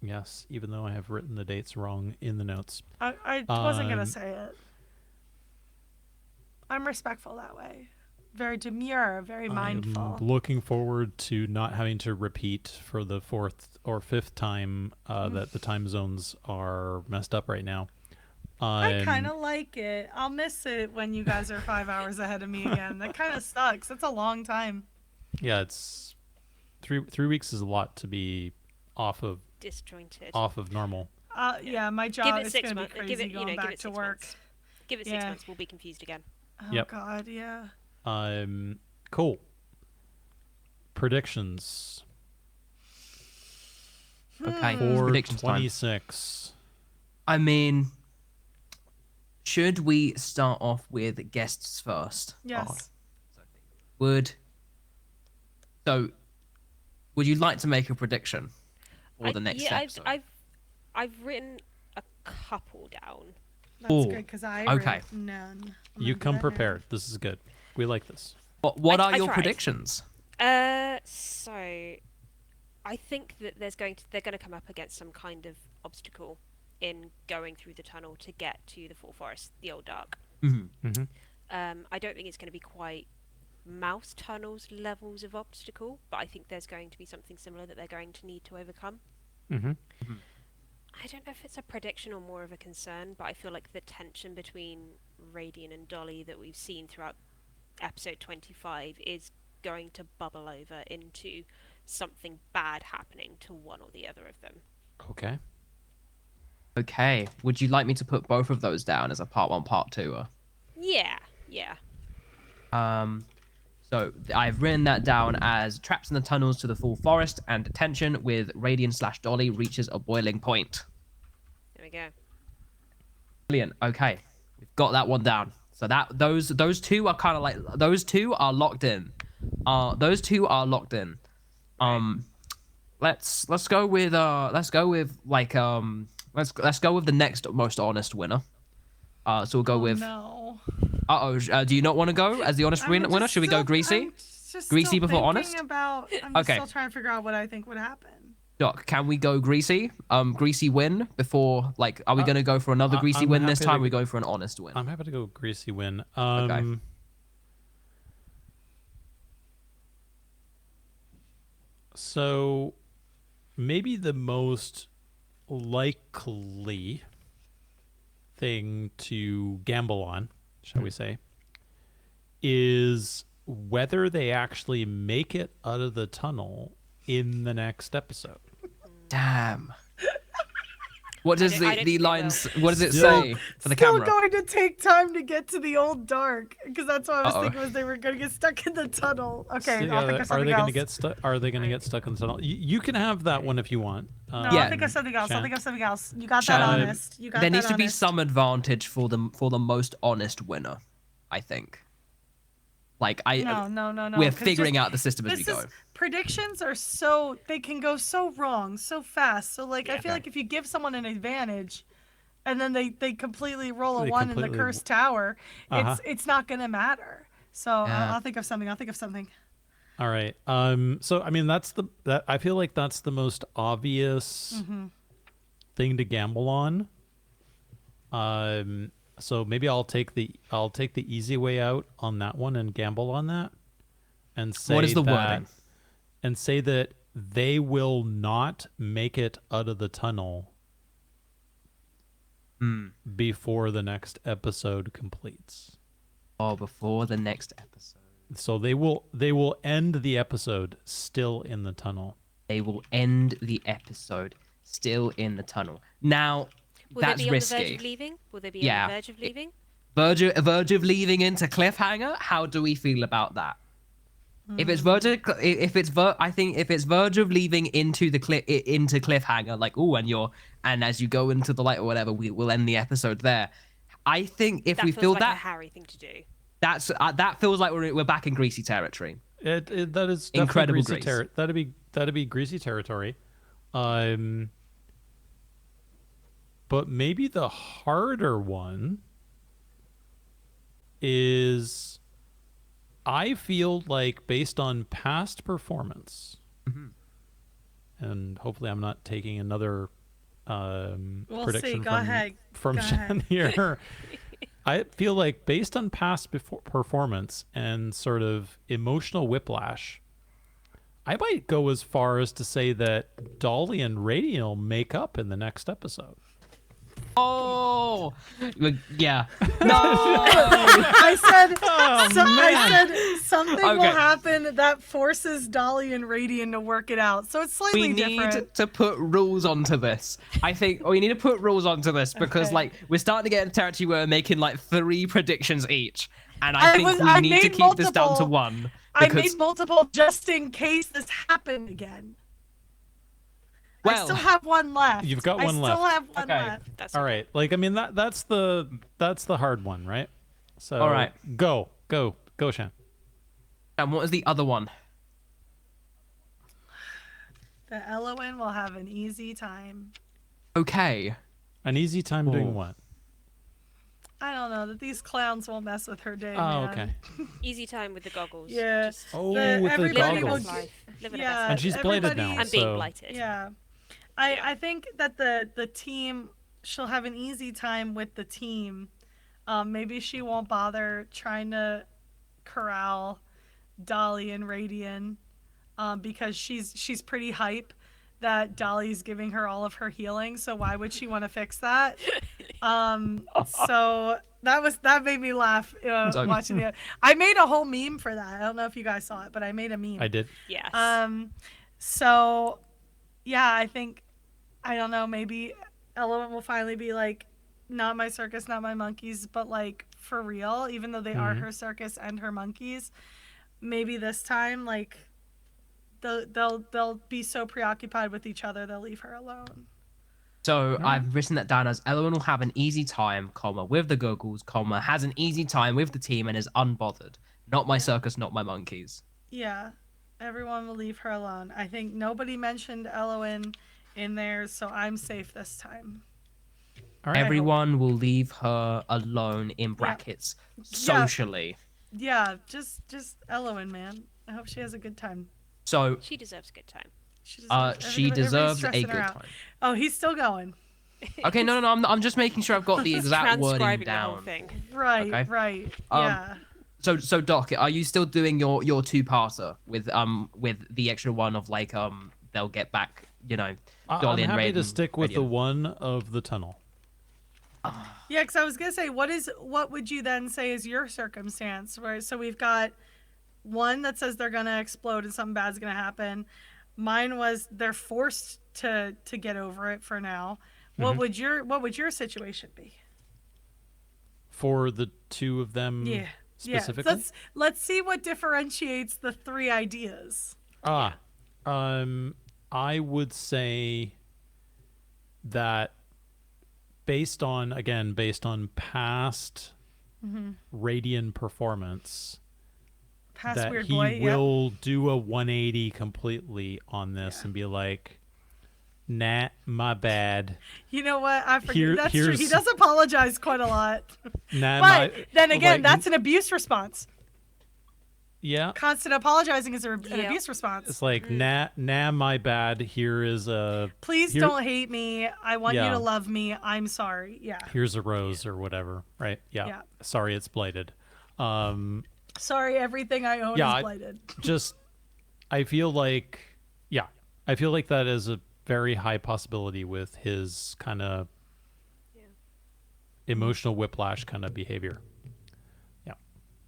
Yes, even though I have written the dates wrong in the notes. I wasn't going to say it. I'm respectful that way. Very demure, very mindful. I'm looking forward to not having to repeat for the 4th or 5th time that the time zones are messed up right now. I kind of like it. I'll miss it when you guys are 5 hours ahead of me again. That kind of sucks. It's a long time. Yeah, it's 3 weeks is a lot to be off of Disjointed. normal. Yeah, my Give job it is 6 going to be months. crazy Give it, going give back it to 6 work. months. Give it 6 months. We'll be confused again. Oh, Yep. God, yeah. Cool. Predictions Okay, for predictions time. 26. I mean, should we start off with guests first? Yes. Would you like to make a prediction for the next episode? I've written a couple down. That's Ooh, good, because I okay. wrote none. I'm You gonna come do that now. prepared. This is good. We like this. What are I your tried. predictions? So I think that they're going to come up against some kind of obstacle in going through the tunnel to get to the Full Forest, the Old Dark. Mm-hmm. I don't think it's going to be quite Mouse Tunnel's levels of obstacle, but I think there's going to be something similar that they're going to need to overcome. Mm-hmm. I don't know if it's a prediction or more of a concern, but I feel like the tension between Radian and Dolly that we've seen throughout episode 25 is going to bubble over into something bad happening to one or the other of them. Okay. Okay. Would you like me to put both of those down as a part 1, part 2? Yeah. So I've written that down as traps in the tunnels to the Full Forest and tension with Radian/Dolly reaches a boiling point. There we go. Brilliant. Okay, we've got that one down. So those two are kind of like those two are locked in. Those two are locked in. Let's go with let's go with the next most honest winner. So we'll go with. No. Do you not want to go as the honest winner? Should we go Greasy? I'm just Greasy still before thinking honest? I'm Okay. still trying to figure out what I think would happen. Doc, can we go Greasy? Greasy win before, like, are we going to go for another Greasy I'm win this happy time? to- Or are we going for an honest win? I'm happy to go Greasy win. Okay. So maybe the most likely thing to gamble on, shall we say, is whether they actually make it out of the tunnel in the next episode. Damn. What does I don't the think they lines? What does it Still- say for the Still camera? going to take time to get to the Old Dark, because that's what I was Uh-oh. thinking was they were going to get stuck in the tunnel. Okay, So, I'll think of are something they else. going to get stuck? Are they going to get stuck in the tunnel? You can have that one if you want. No, Yeah. I'll think of something else. I'll Shan? think of something else. You got Shan, that honest. You got There that needs to be honest. some advantage for the most honest winner, I think. Like No. we're 'cause figuring just- out the system as we This go. is predictions are so they can go so wrong so fast. So like I feel like if you give someone an advantage, and then they completely roll a They one in the completely- cursed tower, Uh-huh. it's not gonna matter. So Yeah. I'll think of something. All right. So I mean, that I feel like that's the most obvious Mm-hmm. thing to gamble on. So maybe I'll take the easy way out on that one and gamble on that, and say What is the that, wording? and say that they will not make it out of the tunnel before the next episode completes. Oh, before the next episode. So they will end the episode still in the tunnel. They will end the episode still in the tunnel. Now, Will that's they be risky. on the verge of leaving? Will they be Yeah. on the verge of leaving? Verge of leaving into cliffhanger? How do we feel about that? If it's I think if it's verge of leaving into into cliffhanger, like and as you go into the light or whatever, we'll end the episode there. I think if That we feels feel like that a Harry thing to do. that feels like we're back in greasy territory. That is definitely Incredible greasy grease. That'd be greasy territory. But maybe the harder one is, I feel like based on past performance, and hopefully I'm not taking another We'll prediction see. Go ahead. from Go Shan ahead. here. I feel like based on past performance and sort of emotional whiplash, I might go as far as to say that Dolly and Radiant will make up in the next episode. Oh, yeah. I said, Oh, I said something will Okay. happen that forces Dolly and Radiant to work it out. So it's slightly We need different. to put rules onto this. I think we need to put rules onto this because Okay. like we're starting to get in a territory where we're making like 3 predictions each, and I think we I need to made keep this down to multiple. 1. I Because, made multiple just in case this happened again. I well, still have one left. You've got one I left. still have one Okay. left. That's All right, like I mean that's the hard one, right? So All right. go Shan. and what is the other one? The Elowen will have an easy time. Okay. An easy time doing Oh. what? I don't know that these clowns won't mess with her day. Oh, man. okay. Easy time with the goggles. Yeah. Just Oh, The- with the everybody living will a goggles. get- life. Living Yeah, a And she's bladed everybody- now. and being so blighted. Yeah. I think that the team, she'll have an easy time with the team. Maybe she won't bother trying to corral Dolly and Radiant because she's pretty hype that Dolly's giving her all of her healing. So why would she want to fix that? So that made me laugh watching it. I made a whole meme for that. I don't know if you guys saw it, but I made a meme. I did. Yes. So yeah, I think, I don't know, maybe Element will finally be like, not my circus, not my monkeys, but like for real, even though they are her circus and her monkeys. Maybe this time, like they'll be so preoccupied with each other they'll leave her alone. So I've written that down as Ellen will have an easy time, comma, with the goggles, comma, has an easy time with the team and is unbothered. Not my circus, not my monkeys. Yeah, everyone will leave her alone. I think nobody mentioned Elowen in there, so I'm safe this time. All right. Everyone will leave her alone in brackets socially. Yeah, just Elowen, man. I hope she has a good time. So she deserves a good time. she everybody's deserves a stressing good her out. time. Oh, he's still going. Okay, no, I'm just making sure I've got the exact wording Transcribing the whole down. thing. Right, Okay. right. Um, Yeah. So Doc, are you still doing your 2-parter with the extra one of like they'll get back, I'm Dolly and happy to Raiden stick with the Radiant? one of the tunnel. Yeah, because I was gonna say, what would you then say is your circumstance? Where so we've got one that says they're gonna explode and something bad's gonna happen. Mine was they're forced to get over it for now. What would your situation be? For the two of them Yeah. specifically? Yeah. Let's see what differentiates the 3 ideas. I would say that based on past Radiant performance, Past that weird he boy. will do a 180 completely on this and be like, nah, my bad. You know what? I forget. That's true. He here's- does apologize quite a lot. Nah, But then again, like, that's an abuse response. yeah. Constant apologizing is an Yeah. abuse response. It's like, nah, my bad. Here is a Please here- don't hate me. I want you Yeah. to love me. I'm sorry. Yeah. here's a rose or whatever, right? Yeah. Yeah. Sorry, it's blighted. Sorry, everything I own Yeah, is I- blighted. Just, I feel like that is a very high possibility with his kind of emotional whiplash kind of behavior. Yeah.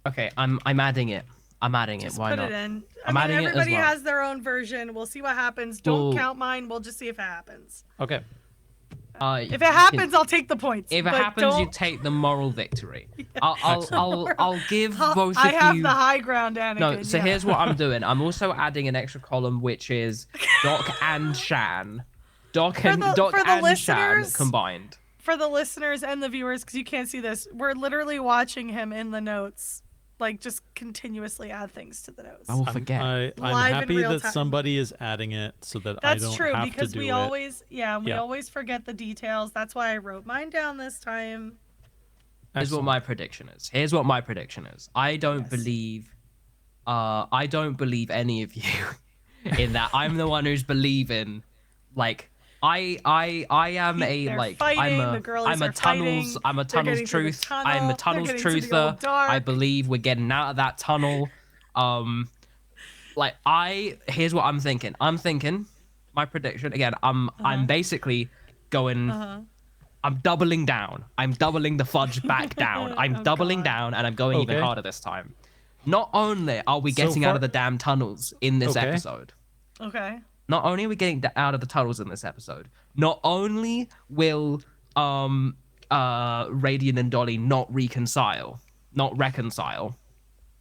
Okay, I'm adding it. I'm adding Just it. Why put not? it in. I'm adding it as everybody well. has their own version. We'll see what happens. Don't Well- count mine. We'll just see if it happens. Okay. If it happens, I'll take the points. If it but happens, you don't- take the moral victory. Excellent. I'll give both I of have you. the high ground, Anakin. No, so yeah. here's what I'm doing. I'm also adding an extra column, which is Doc and Shan. Doc and Shan listeners- combined. For the listeners and the viewers, because you can't see this, we're literally watching him in the notes, like just continuously add things to the notes. I will forget. I'm Live in happy real that time. somebody is adding it so that I That's don't true have because to do we it. always, we Yeah. always forget the details. That's why I wrote mine down this time. Here's what Excellent. my prediction is. I don't believe any of you in that. I'm the one who's believing, like, I am a They're like fighting, I'm the a girlies I'm a are tunnels fighting, I'm a they're tunnels getting through the truth. tunnel, I'm a they're tunnels getting to the truther. old dark. I believe we're getting out of that tunnel. Like here's what I'm thinking. I'm thinking my prediction again. I'm basically going. I'm doubling down. I'm doubling the fudge back down. I'm Oh, doubling God. down, and I'm going even Okay. harder this time. Not only are we So getting out far- of the damn tunnels in this Okay. episode, Okay. not only are we getting out of the tunnels in this episode, not only will Radiant and Dolly not reconcile,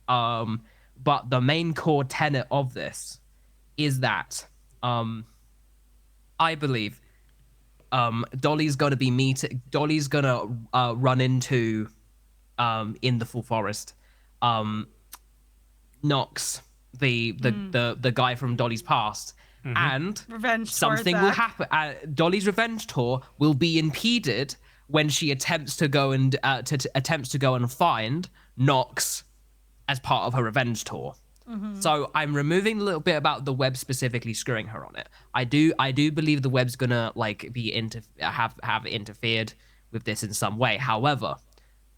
but the main core tenet of this is that I believe Dolly's gonna run into in the full forest Nox, the guy from Dolly's past, and Revenge tour something will back. happen. Dolly's revenge tour will be impeded when she attempts to go and find Nox as part of her revenge tour. So I'm removing a little bit about the web specifically screwing her on it. I do believe the web's gonna like be have interfered with this in some way. However,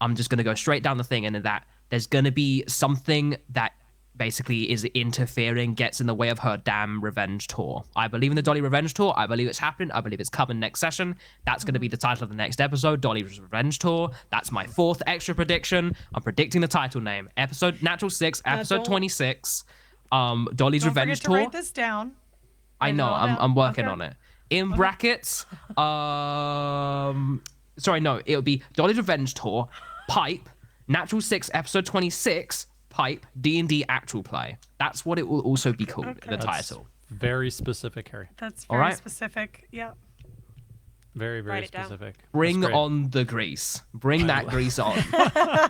I'm just gonna go straight down the thing, and that there's gonna be something that basically is interfering, gets in the way of her damn revenge tour. I believe in the Dolly revenge tour. I believe it's happening. I believe it's coming next session. That's going to be the title of the next episode, Dolly's revenge tour. That's my fourth extra prediction. I'm predicting the title name. Episode Natural 6, episode don't- 26. Dolly's Don't revenge forget to tour. write this down. I Write it know. all I'm down. working Okay. on it. In brackets, sorry, no, it'll be Dolly's Revenge Tour, Pipe, Natural 6, Episode 26, Pipe, D&D Actual Play. That's what it will also be called, Okay. the That's title. very specific, Harry. That's All very right. specific. Yeah. Very, very Write it down. specific. Bring That's great. on the grease. Bring that grease on.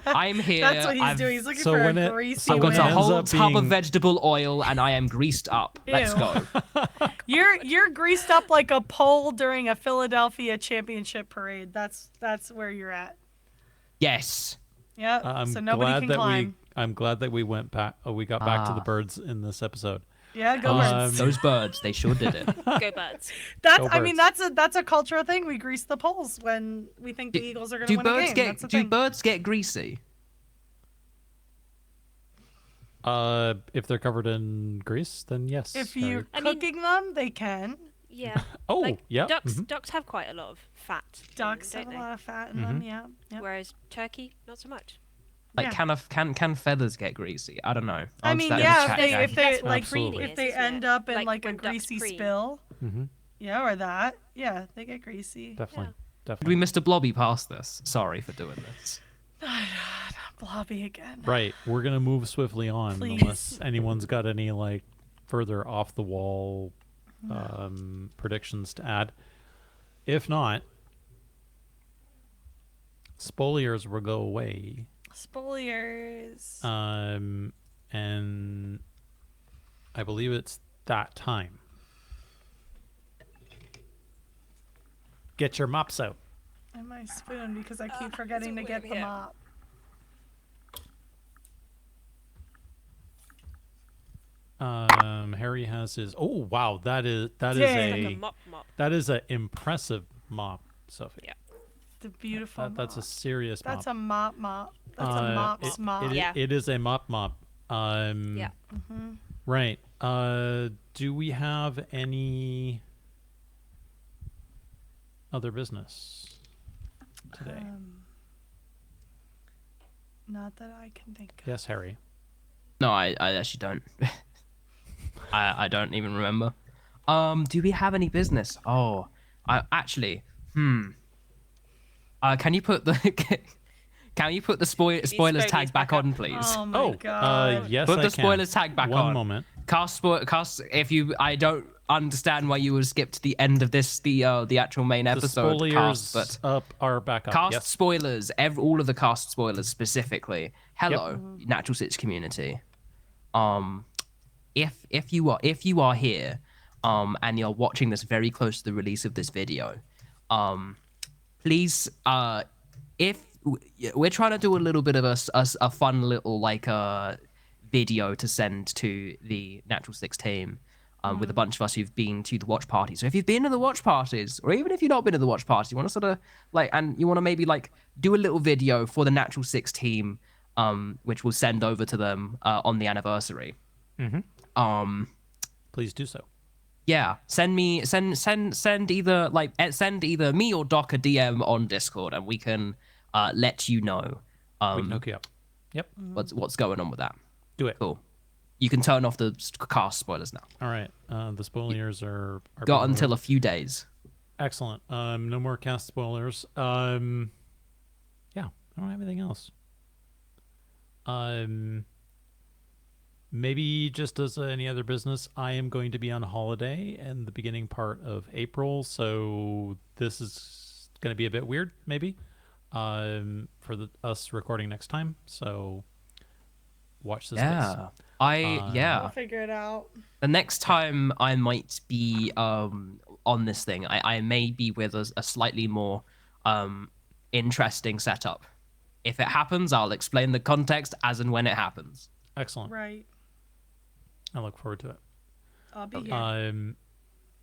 I'm here. That's what he's I've doing. He's looking so for when a it- greasy so I've when got a it win. ends whole up tub of being- vegetable oil, and I am greased up. Let's Ew. go. You're greased up like a pole during a Philadelphia championship parade. That's where you're at. Yes. Yep. I'm so nobody glad can that climb. I'm glad that we went back. We got back to the Ah. birds in this episode. Yeah, go birds. Those birds, they sure did it. Go birds. That's Go I mean birds. that's a cultural thing. We grease the poles when we think the Eagles are going to Do win a birds game. get That's the do thing. birds get greasy? If they're covered in grease, then yes. If Harry. you're I mean- cooking them, they can. Yeah. Oh, like, yeah, Ducks mhm. ducks have quite a lot of fat. in them, Ducks have don't a they? lot of fat in Mm-hmm. them. Yeah. Yep. Whereas turkey, not so much. Like Yeah. can feathers get greasy? I don't know. I Answer mean, that in the yeah, chat, if Jackie. they That's what like Absolutely. preening if is, they isn't it? end up in like a when ducks greasy preen. spill, Mhm. yeah, or that, yeah, they get greasy. Definitely, Did definitely. we Mr. Blobby past this? Sorry for doing this. Blobby again. Right, we're gonna move swiftly on Please. unless anyone's got any like further off the wall predictions to add. If not, spoliers will go away. Spoliers. And I believe it's that time. Get your mops out. And my spoon because I keep forgetting to it's get way the here. mop. Harry has his. Oh wow, that is Dang. Like a a mop. that is a impressive mop, Sophie. Yeah. The beautiful. That's a mop. serious That's mop. a mop. That's a mop's mop. Yeah. It is a mop. Yeah. Right. Do we have any other business today? Not that I can think of. Yes, Harry. No, I actually don't. I don't even remember. Do we have any business? Oh, I actually, Can you put the spoilers Spoilies tag back back up. on, please? Oh my god. Yes, Put I the can. spoilers tag back on. One moment. Cast. If you, I don't understand why you would skip to the end of this, the actual main The episode spoilers cast, but up are back up. cast Yes. spoilers, all of the cast spoilers specifically. Hello, Natural Six community. If you are here, and you're watching this very close to the release of this video, please, if we're trying to do a little bit of a fun little like video to send to the Natural Six team. With a bunch of us who've been to the watch party. So if you've been to the watch parties, or even if you've not been to the watch party, you want to sort of like, and you want to maybe like do a little video for the Natural Six team, which we'll send over to them on the anniversary. Please do so. Yeah, send either either me or Doc a DM on Discord, and we can let you know We can hook you up. Yep. what's going on with that. Do it. Cool. You can turn off the cast spoilers now. All right. The spoilers are Got being until a few days. Excellent. No more cast spoilers. Yeah, I don't have anything else. Maybe just as any other business, I am going to be on holiday in the beginning part of April, so this is going to be a bit weird, maybe, for us recording next time. So watch this space. I'll figure it out. The next time I might be on this thing, I may be with a slightly more interesting setup. If it happens, I'll explain the context as and when it happens. Excellent. Right. I look forward to it. I'll be here.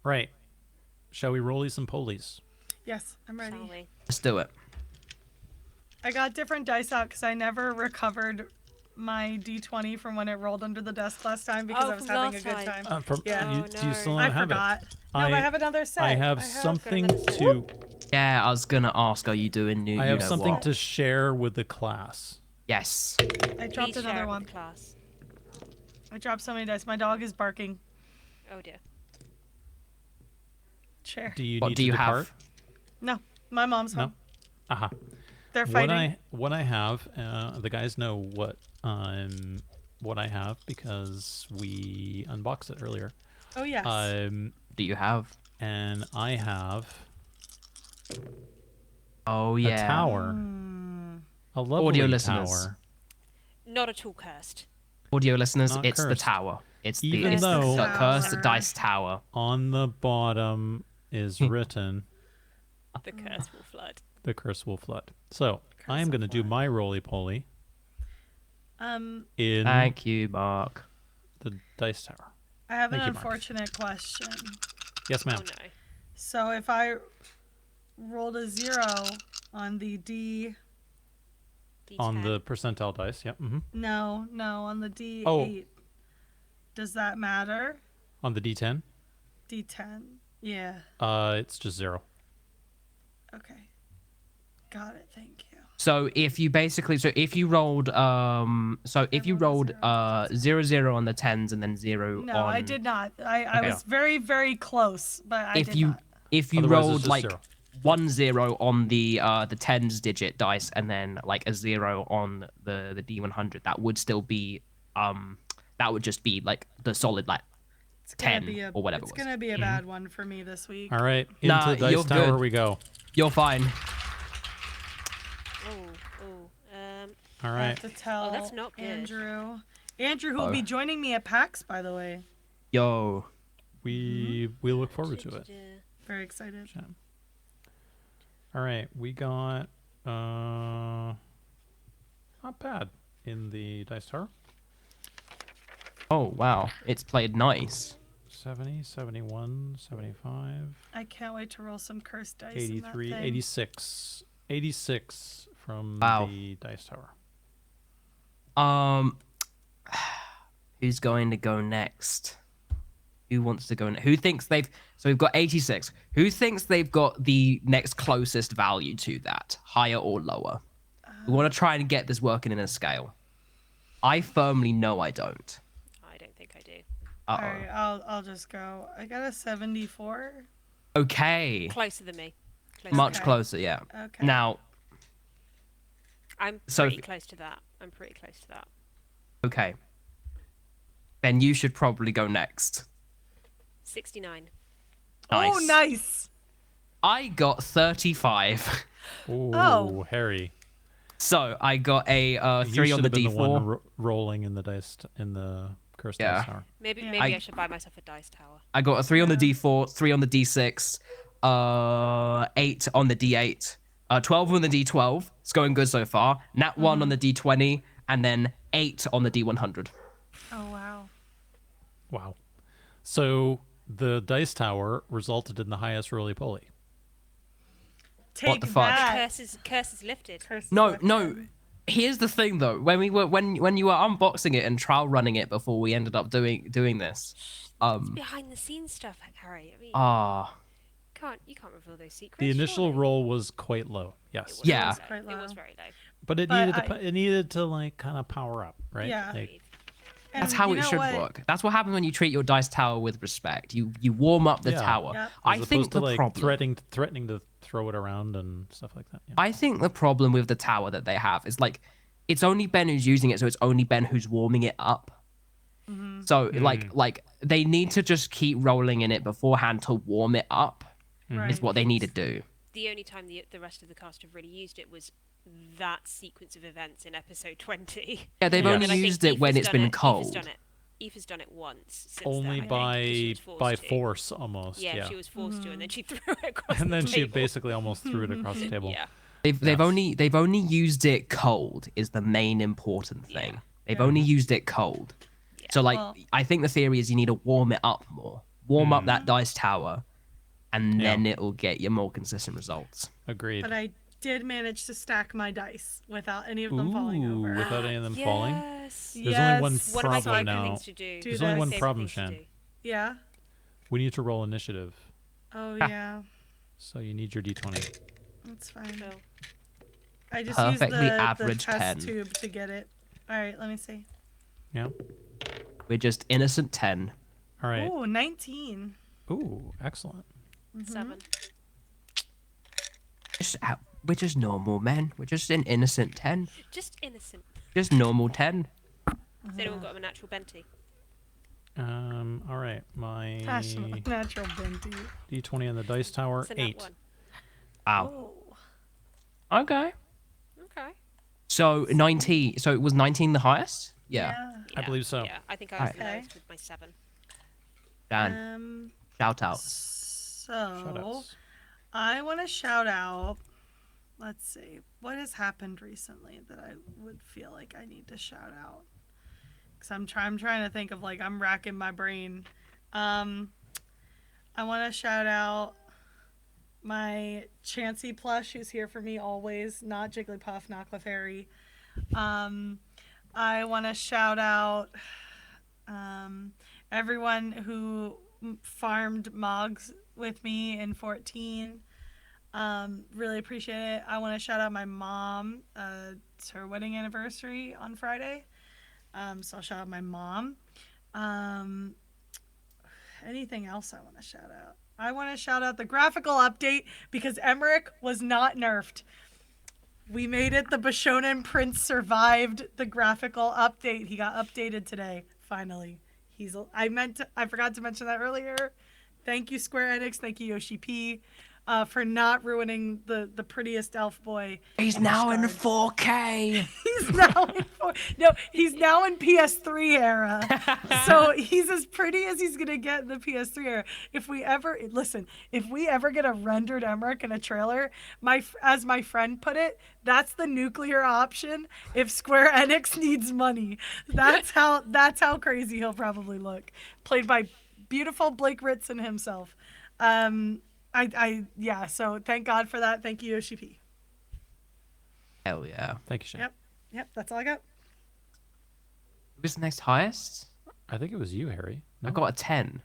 Right. Shall we rollies and polies? Yes, I'm ready. Shall we? Let's do it. I got different dice out because I never recovered my D20 from when it rolled under the desk last time because Oh, I was from having a last good time. time. You, Yeah. do you still no. not I have forgot. it? No, I have another set. I have got something another set. to. Yeah, I was gonna ask, are you doing new? I you have know something what? to share with the class. Yes. I dropped Please share another with one. the class. I dropped so many dice. My dog is barking. Oh dear. Share. Do you What need do to you depart? have? No, my mom's No. home. Aha. They're fighting. What I have, the guys know what I have because we unboxed it earlier. Oh yes. Do you have? And I have Oh a yeah. tower, a lovely Audio tower. listeners. Not at all cursed. Audio listeners, Not it's the cursed. tower. It's Even the though- cursed dice tower. On the bottom is written, The curse will flood. "The curse will flood." So I am will going to do flood. my roly poly Um, in Thank you, Mark. the dice tower. I have an Thank you, Mark. unfortunate question. Yes, Oh ma'am. no. So if I rolled a 0 on the D, On D10. the percentile dice. Yep. no, on the D8, Oh. does that matter? On the D10, D10, yeah. it's just 0. Okay, got it. Thank you. So if you rolled Everyone has 0 on the tens and then 0 No, on I did not. I Okay. was very, very close, but I if did you not. if you Otherwise, it's rolled just like 0. 1-0 on the tens digit dice and then like a 0 on the D100, that would still be that would just be like the solid like It's gonna 10 be a, or whatever It's it was. gonna be a bad one for me this week. All right, into Nah, the dice you're tower good. we go. You're fine. All I right. have to tell that's not good. Andrew, who will be joining me at PAX, by the way. Yo. We look forward to it. Very excited. Shan. All right, we got not bad in the dice tower. Oh wow, it's played nice. 70, 71, 75, I can't wait to roll some cursed dice. 83, in that thing. 86. 86 from Wow. the dice tower. Who's going to go next? Who wants to go? Who thinks they've? So we've got 86. Who thinks they've got the next closest value to that, higher or lower? We want to try and get this working in a scale. I firmly know I don't. I don't think I do. Uh All right, I'll just go. I got a 74. oh. Okay. Closer than me. Close Much Okay. closer, yeah. Okay. Now, I'm Sophie. pretty close to that. I'm pretty close to that. okay. Ben, you should probably go next. 69. Oh, Nice. nice. I got 35. Ooh, Oh. Harry. So I got a You 3 on should the have been D4. the one rolling in the dice in the cursed Yeah. dice tower. Maybe Yeah. maybe I should buy myself a dice tower. I got a 3 on the D4, 3 on the D6, 8 on the D8, 12 on the D12. It's going good so far. Nat 1 on the D20, and then 8 on the D100. Oh, wow. Wow. So the dice tower resulted in the highest roly-poly. Take the fudge? that. Curse is lifted. Curse No, lifted. no. Here's the thing, though. When you were unboxing it and trial running it before we ended up doing this, Behind the scenes stuff, Harry. I mean, you can't reveal those secrets. The initial surely. roll was quite low. It Yes. was Yeah. very Quite low. It was low. very low. But But it needed to like kind of power up, right? Yeah. Like, And that's how you it know should what? work. That's what happens when you treat your dice tower with respect. You warm up the Yeah. tower. Yep. I as think opposed to the like problem. threatening to throw it around and stuff like that. Yeah. I think the problem with the tower that they have is like, it's only Ben who's using it, so it's only Ben who's warming it up. So like they need to just keep rolling in it beforehand to warm it up. Right. Is what they need to do. The only time the rest of the cast have really used it was that sequence of events in episode 20. Yeah, they've Yeah. only And I think used it when Aoife's it's done been it- cold. Aoife's done it once. Since Only then, I think, 'cause she was by forced to. force almost. Yeah, Yeah. she was forced to, and then she threw it across And the then she table. basically almost threw it across the table. Yeah. They've only used it cold is the main important thing. Yeah. They've only used it cold. So like Well- I think the theory is you need to warm it up more. Warm up that dice tower, and then it'll get you more consistent results. Agreed. But I did manage to stack my dice without any of them falling Ooh, over. without any of them falling. Yes. There's only one Yes. One of my problem favorite now. things to do. There's only that. one Favorite problem, things to Shan. do. Yeah. We need to roll initiative. Oh, yeah. So you need your d20. That's fine. So, I just Perfectly used the average test 10. tube to get it. All right, let me see. Yeah. We're just innocent 10. All right. Oh, 19. Ooh, excellent. 7. We're just normal men. We're just an innocent 10. Just innocent. Just normal 10. Has anyone got a natural Benty? All right. My Natural Benty. d20 on the dice tower, It's a nat 8. 1. Wow. Oh. Okay. Okay. So 19. So it was 19 the highest? Yeah. I believe so. Yeah, I think I was the Okay. lowest with my 7. Dan, shout out. So Shoutouts. I want to shout out. Let's see what has happened recently that I would feel like I need to shout out. Cause I'm trying to think of like I'm racking my brain. I want to shout out my Chansey plush who's here for me always, not Jigglypuff, not Clefairy. I want to shout out everyone who farmed Mogs with me in 14. Really appreciate it. I want to shout out my mom. It's her wedding anniversary on Friday. So I'll shout out my mom. Anything else I want to shout out? I want to shout out the graphical update because Emmerich was not nerfed. We made it. The Bishonen Prince survived the graphical update. He got updated today, finally. I forgot to mention that earlier. Thank you, Square Enix. Thank you, Yoshi P, for not ruining the prettiest elf boy. He's now in 4K. He's now in PS3 era. So he's as pretty as he's gonna get in the PS3 era. If we ever get a rendered Emmerich in a trailer, as my friend put it, that's the nuclear option if Square Enix needs money. That's how crazy he'll probably look. Played by beautiful Blake Ritson himself. So thank God for that. Thank you, Yoshi P. Hell yeah. Thank you, Shan. Yep, that's all I got. Who was the next highest? I think it was you, Harry. No? I got a 10.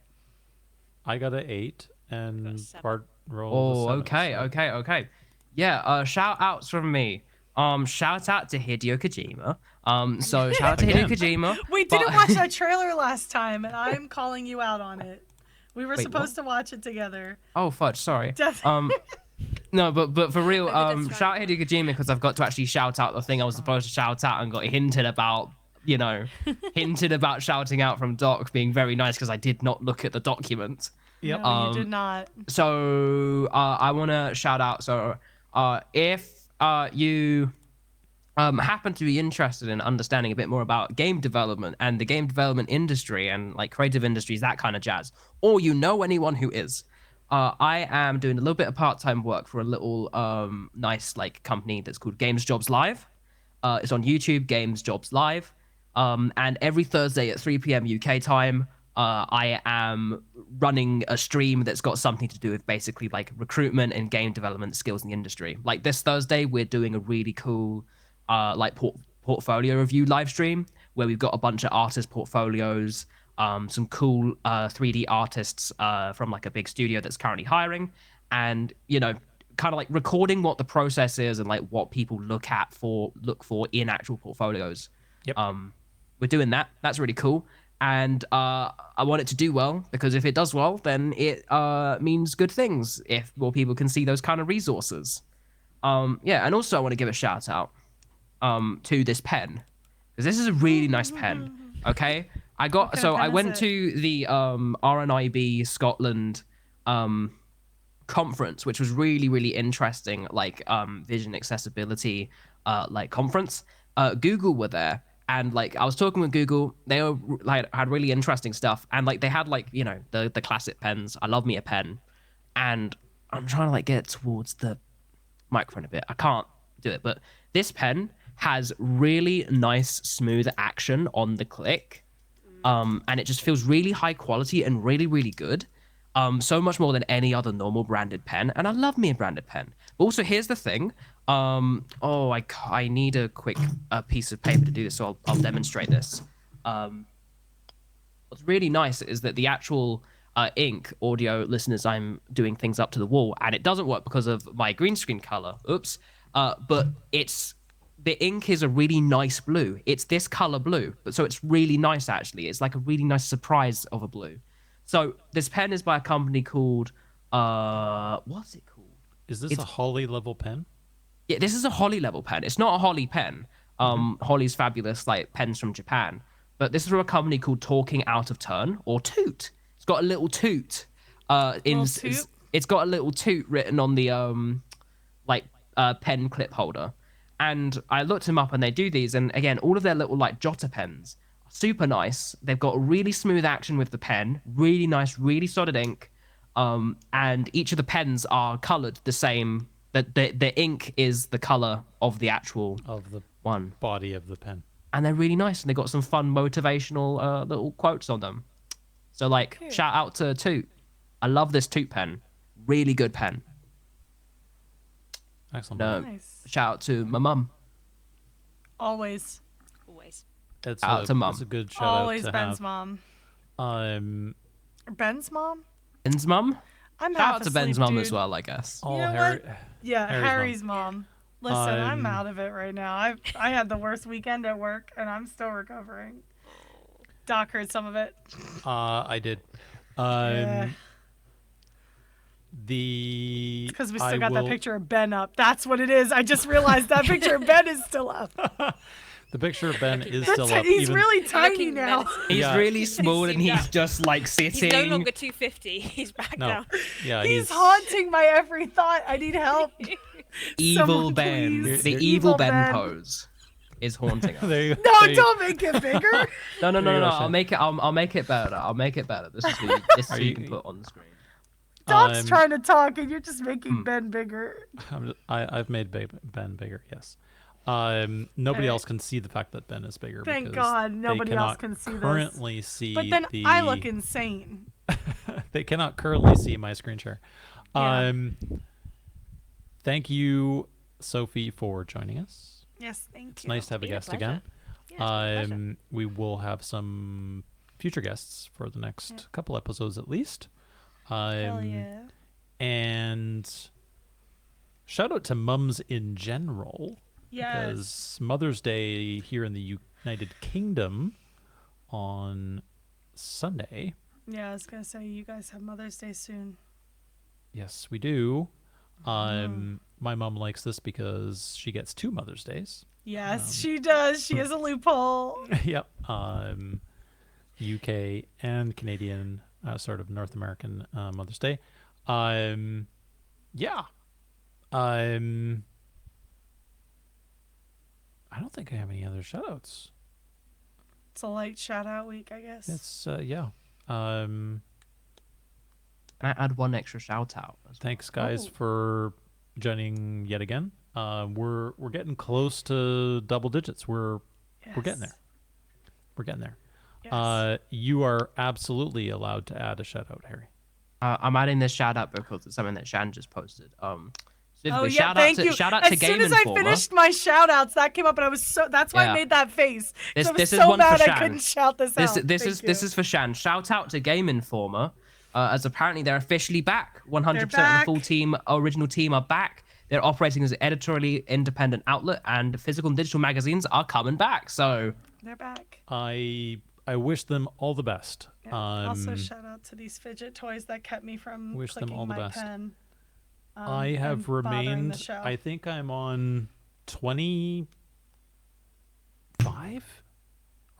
I got an 8, and Got a 7. Bart Oh, rolled a 7. okay. Yeah, shout outs from me. Shout out to Hideo Kojima. So shout out to Hideo Kojima. We but- didn't watch that trailer last time, and I'm calling you out on it. We were Wait, supposed to watch it together. Oh fudge, sorry. Def- No, but for real, Evidence shout out round. Hideo Kojima because I've got to actually shout out the thing I was supposed to shout out and got hinted about, hinted about shouting out from Doc being very nice because I did not look at the document. Yep. No, you did not. So I want to shout out. So if you happen to be interested in understanding a bit more about game development and the game development industry and like creative industries, that kind of jazz, or you know anyone who is, I am doing a little bit of part-time work for a little nice like company that's called Games Jobs Live. It's on YouTube, Games Jobs Live. And every Thursday at 3 p.m. UK time, I am running a stream that's got something to do with basically like recruitment and game development skills in the industry. Like this Thursday, we're doing a really cool like portfolio review live stream where we've got a bunch of artist portfolios, some cool 3D artists from like a big studio that's currently hiring, and kind of like recording what the process is and like what people look for in actual portfolios. Yep. We're doing that. That's really cool. And I want it to do well because if it does well, then it means good things if more people can see those kind of resources. Yeah, and also I want to give a shout out to this pen because this is a really nice pen. Okay, I went it? to the RNIB Scotland conference, which was really really interesting, like vision accessibility like conference. Google were there. And like I was talking with Google, they were like had really interesting stuff, and like they had like the classic pens. I love me a pen, and I'm trying to like get towards the microphone a bit. I can't do it, but this pen has really nice smooth action on the click, and it just feels really high quality and really really good. So much more than any other normal branded pen, and I love me a branded pen. But also, here's the thing. I need a quick piece of paper to do this, so I'll demonstrate this. What's really nice is that the actual ink, audio listeners, I'm doing things up to the wall, and it doesn't work because of my green screen color. Oops. But the ink is a really nice blue. It's this color blue, but so it's really nice actually. It's like a really nice surprise of a blue. So this pen is by a company called what's it called? Is this a Holly level pen? Yeah, this is a Holly level pen. It's not a Holly pen. Holly's fabulous like pens from Japan, but this is from a company called Talking Out of Turn or Toot. It's got a little toot. It's got a little toot written on the pen clip holder. And I looked them up, and they do these. And again, all of their little like jotter pens are super nice. They've got a really smooth action with the pen, really nice, really solid ink. And each of the pens are colored the same. The ink is the color of the actual one Body of the pen. and they're really nice, and they got some fun motivational little quotes on them. So like shout out to Toot. I love this Toot pen. Really good pen. Excellent. Nice. Shout out to my mum. Always. Always. That's Shout out to Mum. That's a good shout Always out to Ben's have. mom. Ben's Ben's mom? Ben's mum. I'm Shout half out to Ben's asleep, mum dude. as well, I guess. all You know Harry. Yeah, Harry's Harry's mom. Listen, I'm out of it right now. I had the worst weekend at work, and I'm still recovering. Doc heard some of it. I did. Yeah. The Because we still got that picture of Ben up. That's what it is. I just realized that picture of Ben is still up. The picture of Ben is still up. He's even, really tiny Looking now. menacing. He's Yeah. really small and Zoomed he's out. just like sitting. He's no longer 250. He's back No. down. Yeah, He's haunting my every thought. I need help. Evil Someone Ben. please. The Evil evil Ben Ben. pose is haunting us. There you, No, there you- don't make it bigger. No. There you go, I'll Shan. make it. I'll make it better. I'll make it better. This is who you can put on the screen. Doc's I'm- trying to talk, and you're just making Ben bigger. I've made Ben bigger. Yes. Nobody Alright. else can see the fact that Ben is bigger. Thank because God they nobody else cannot can see this. currently see But then the. I look insane. They cannot currently see my screen share. Yeah. Thank you, Sophie, for joining us. Yes, thank It's you. nice to have a been a guest pleasure. again. Yeah, it's been a pleasure. We will have some future guests for the next couple episodes at least. Hell yeah. And shout out to mums in general. Yes. Because Mother's Day here in the United Kingdom on Sunday. Yeah, I was gonna say you guys have Mother's Day soon. Yes, we do. My mom likes this because she gets 2 Mother's Days. Yes, she does. She has a loophole. Yep. UK and Canadian, sort of North American Mother's Day. Yeah. I don't think I have any other shoutouts. It's a light shout out week, I guess. It's yeah. Can I add one extra shout out? Thanks guys Oh. for joining yet again. We're getting close to double digits. We're getting there. We're getting there. Yes. You are absolutely allowed to add a shout out, Harry. I'm adding this shout out because it's something that Shan just posted. Oh Specifically, yeah, thank you. Shout out As to soon Game as I Informer. finished my shout outs, that came up and I was so that's why Yeah. I made that face. 'Cause I was This is so one for mad I Shan. couldn't shout this out. This Thank is you. for Shan. Shout out to Game Informer, as apparently they're officially back. 100% of the back. full team, original team, are back. They're operating as an editorially independent outlet, and physical and digital magazines are coming back. So They're back. I wish them all the best. Yeah. Also shout out to these fidget toys that kept me from Wish them clicking all the my best. pen. I have and bothering the remained. show. I think I'm on 25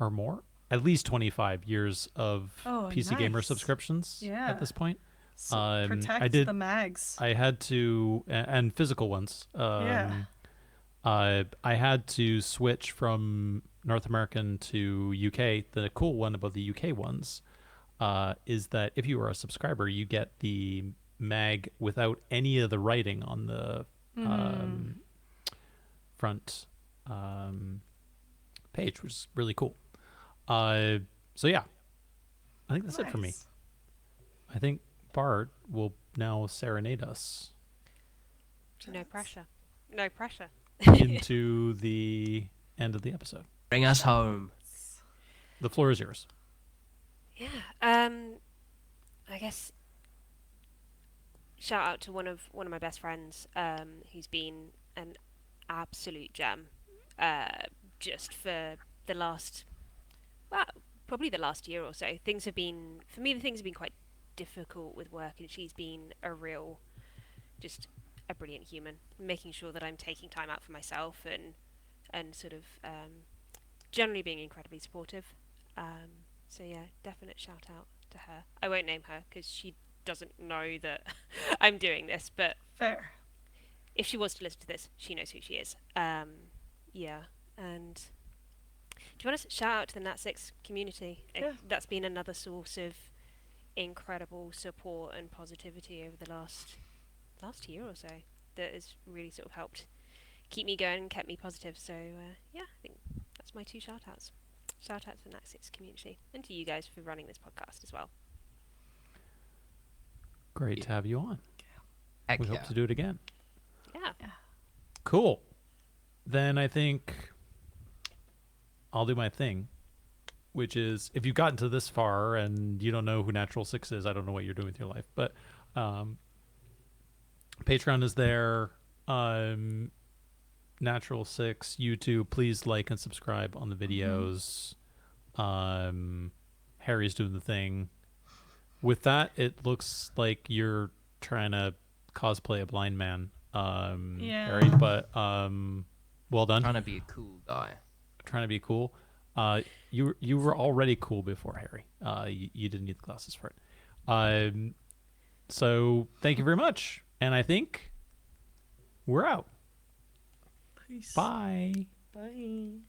or more, at least 25 years of Oh, PC Gamer nice. subscriptions Yeah. at this point. So I protect did- the mags. I had to, and physical ones. Yeah. I had to switch from North American to UK. The cool one about the UK ones is that if you are a subscriber, you get the mag without any of the writing on the front page, which is really cool. So yeah, I think that's it for me. Nice. I think Bard will now serenade us No pressure. No pressure. into the end of the episode. bring us home. The floor is yours. Yeah. I guess shout out to one of my best friends, who's been an absolute gem, just for the last, well, probably the last year or so. Things have been, for me, the things have been quite difficult with work, and she's been just a brilliant human, making sure that I'm taking time out for myself and sort of generally being incredibly supportive. So yeah, definite shout out to her. I won't name her because she doesn't know that I'm doing this, but Fair. if she was to listen to this, she knows who she is. Yeah, and do you want to shout out to the Nat6 community? Yeah. That's been another source of incredible support and positivity over the last year or so that has really sort of helped keep me going and kept me positive. So yeah, I think that's my 2 shout outs. Shout out to the Nat6 community and to you guys for running this podcast as well. Great to have you on. Heck We yeah. hope to do it again. Yeah. Cool. Then I think I'll do my thing, which is if you've gotten to this far and you don't know who Natural Six is, I don't know what you're doing with your life, but Patreon is there. Natural Six, YouTube. Please like and subscribe on the videos. Harry's doing the thing. With that, it looks like you're trying to cosplay a blind man, Yeah. Harry. But well done. Trying to be a cool guy. Trying to be cool. You were already cool before, Harry. You didn't need the glasses for it. So thank you very much, and I think we're out. Peace. Bye. Bye.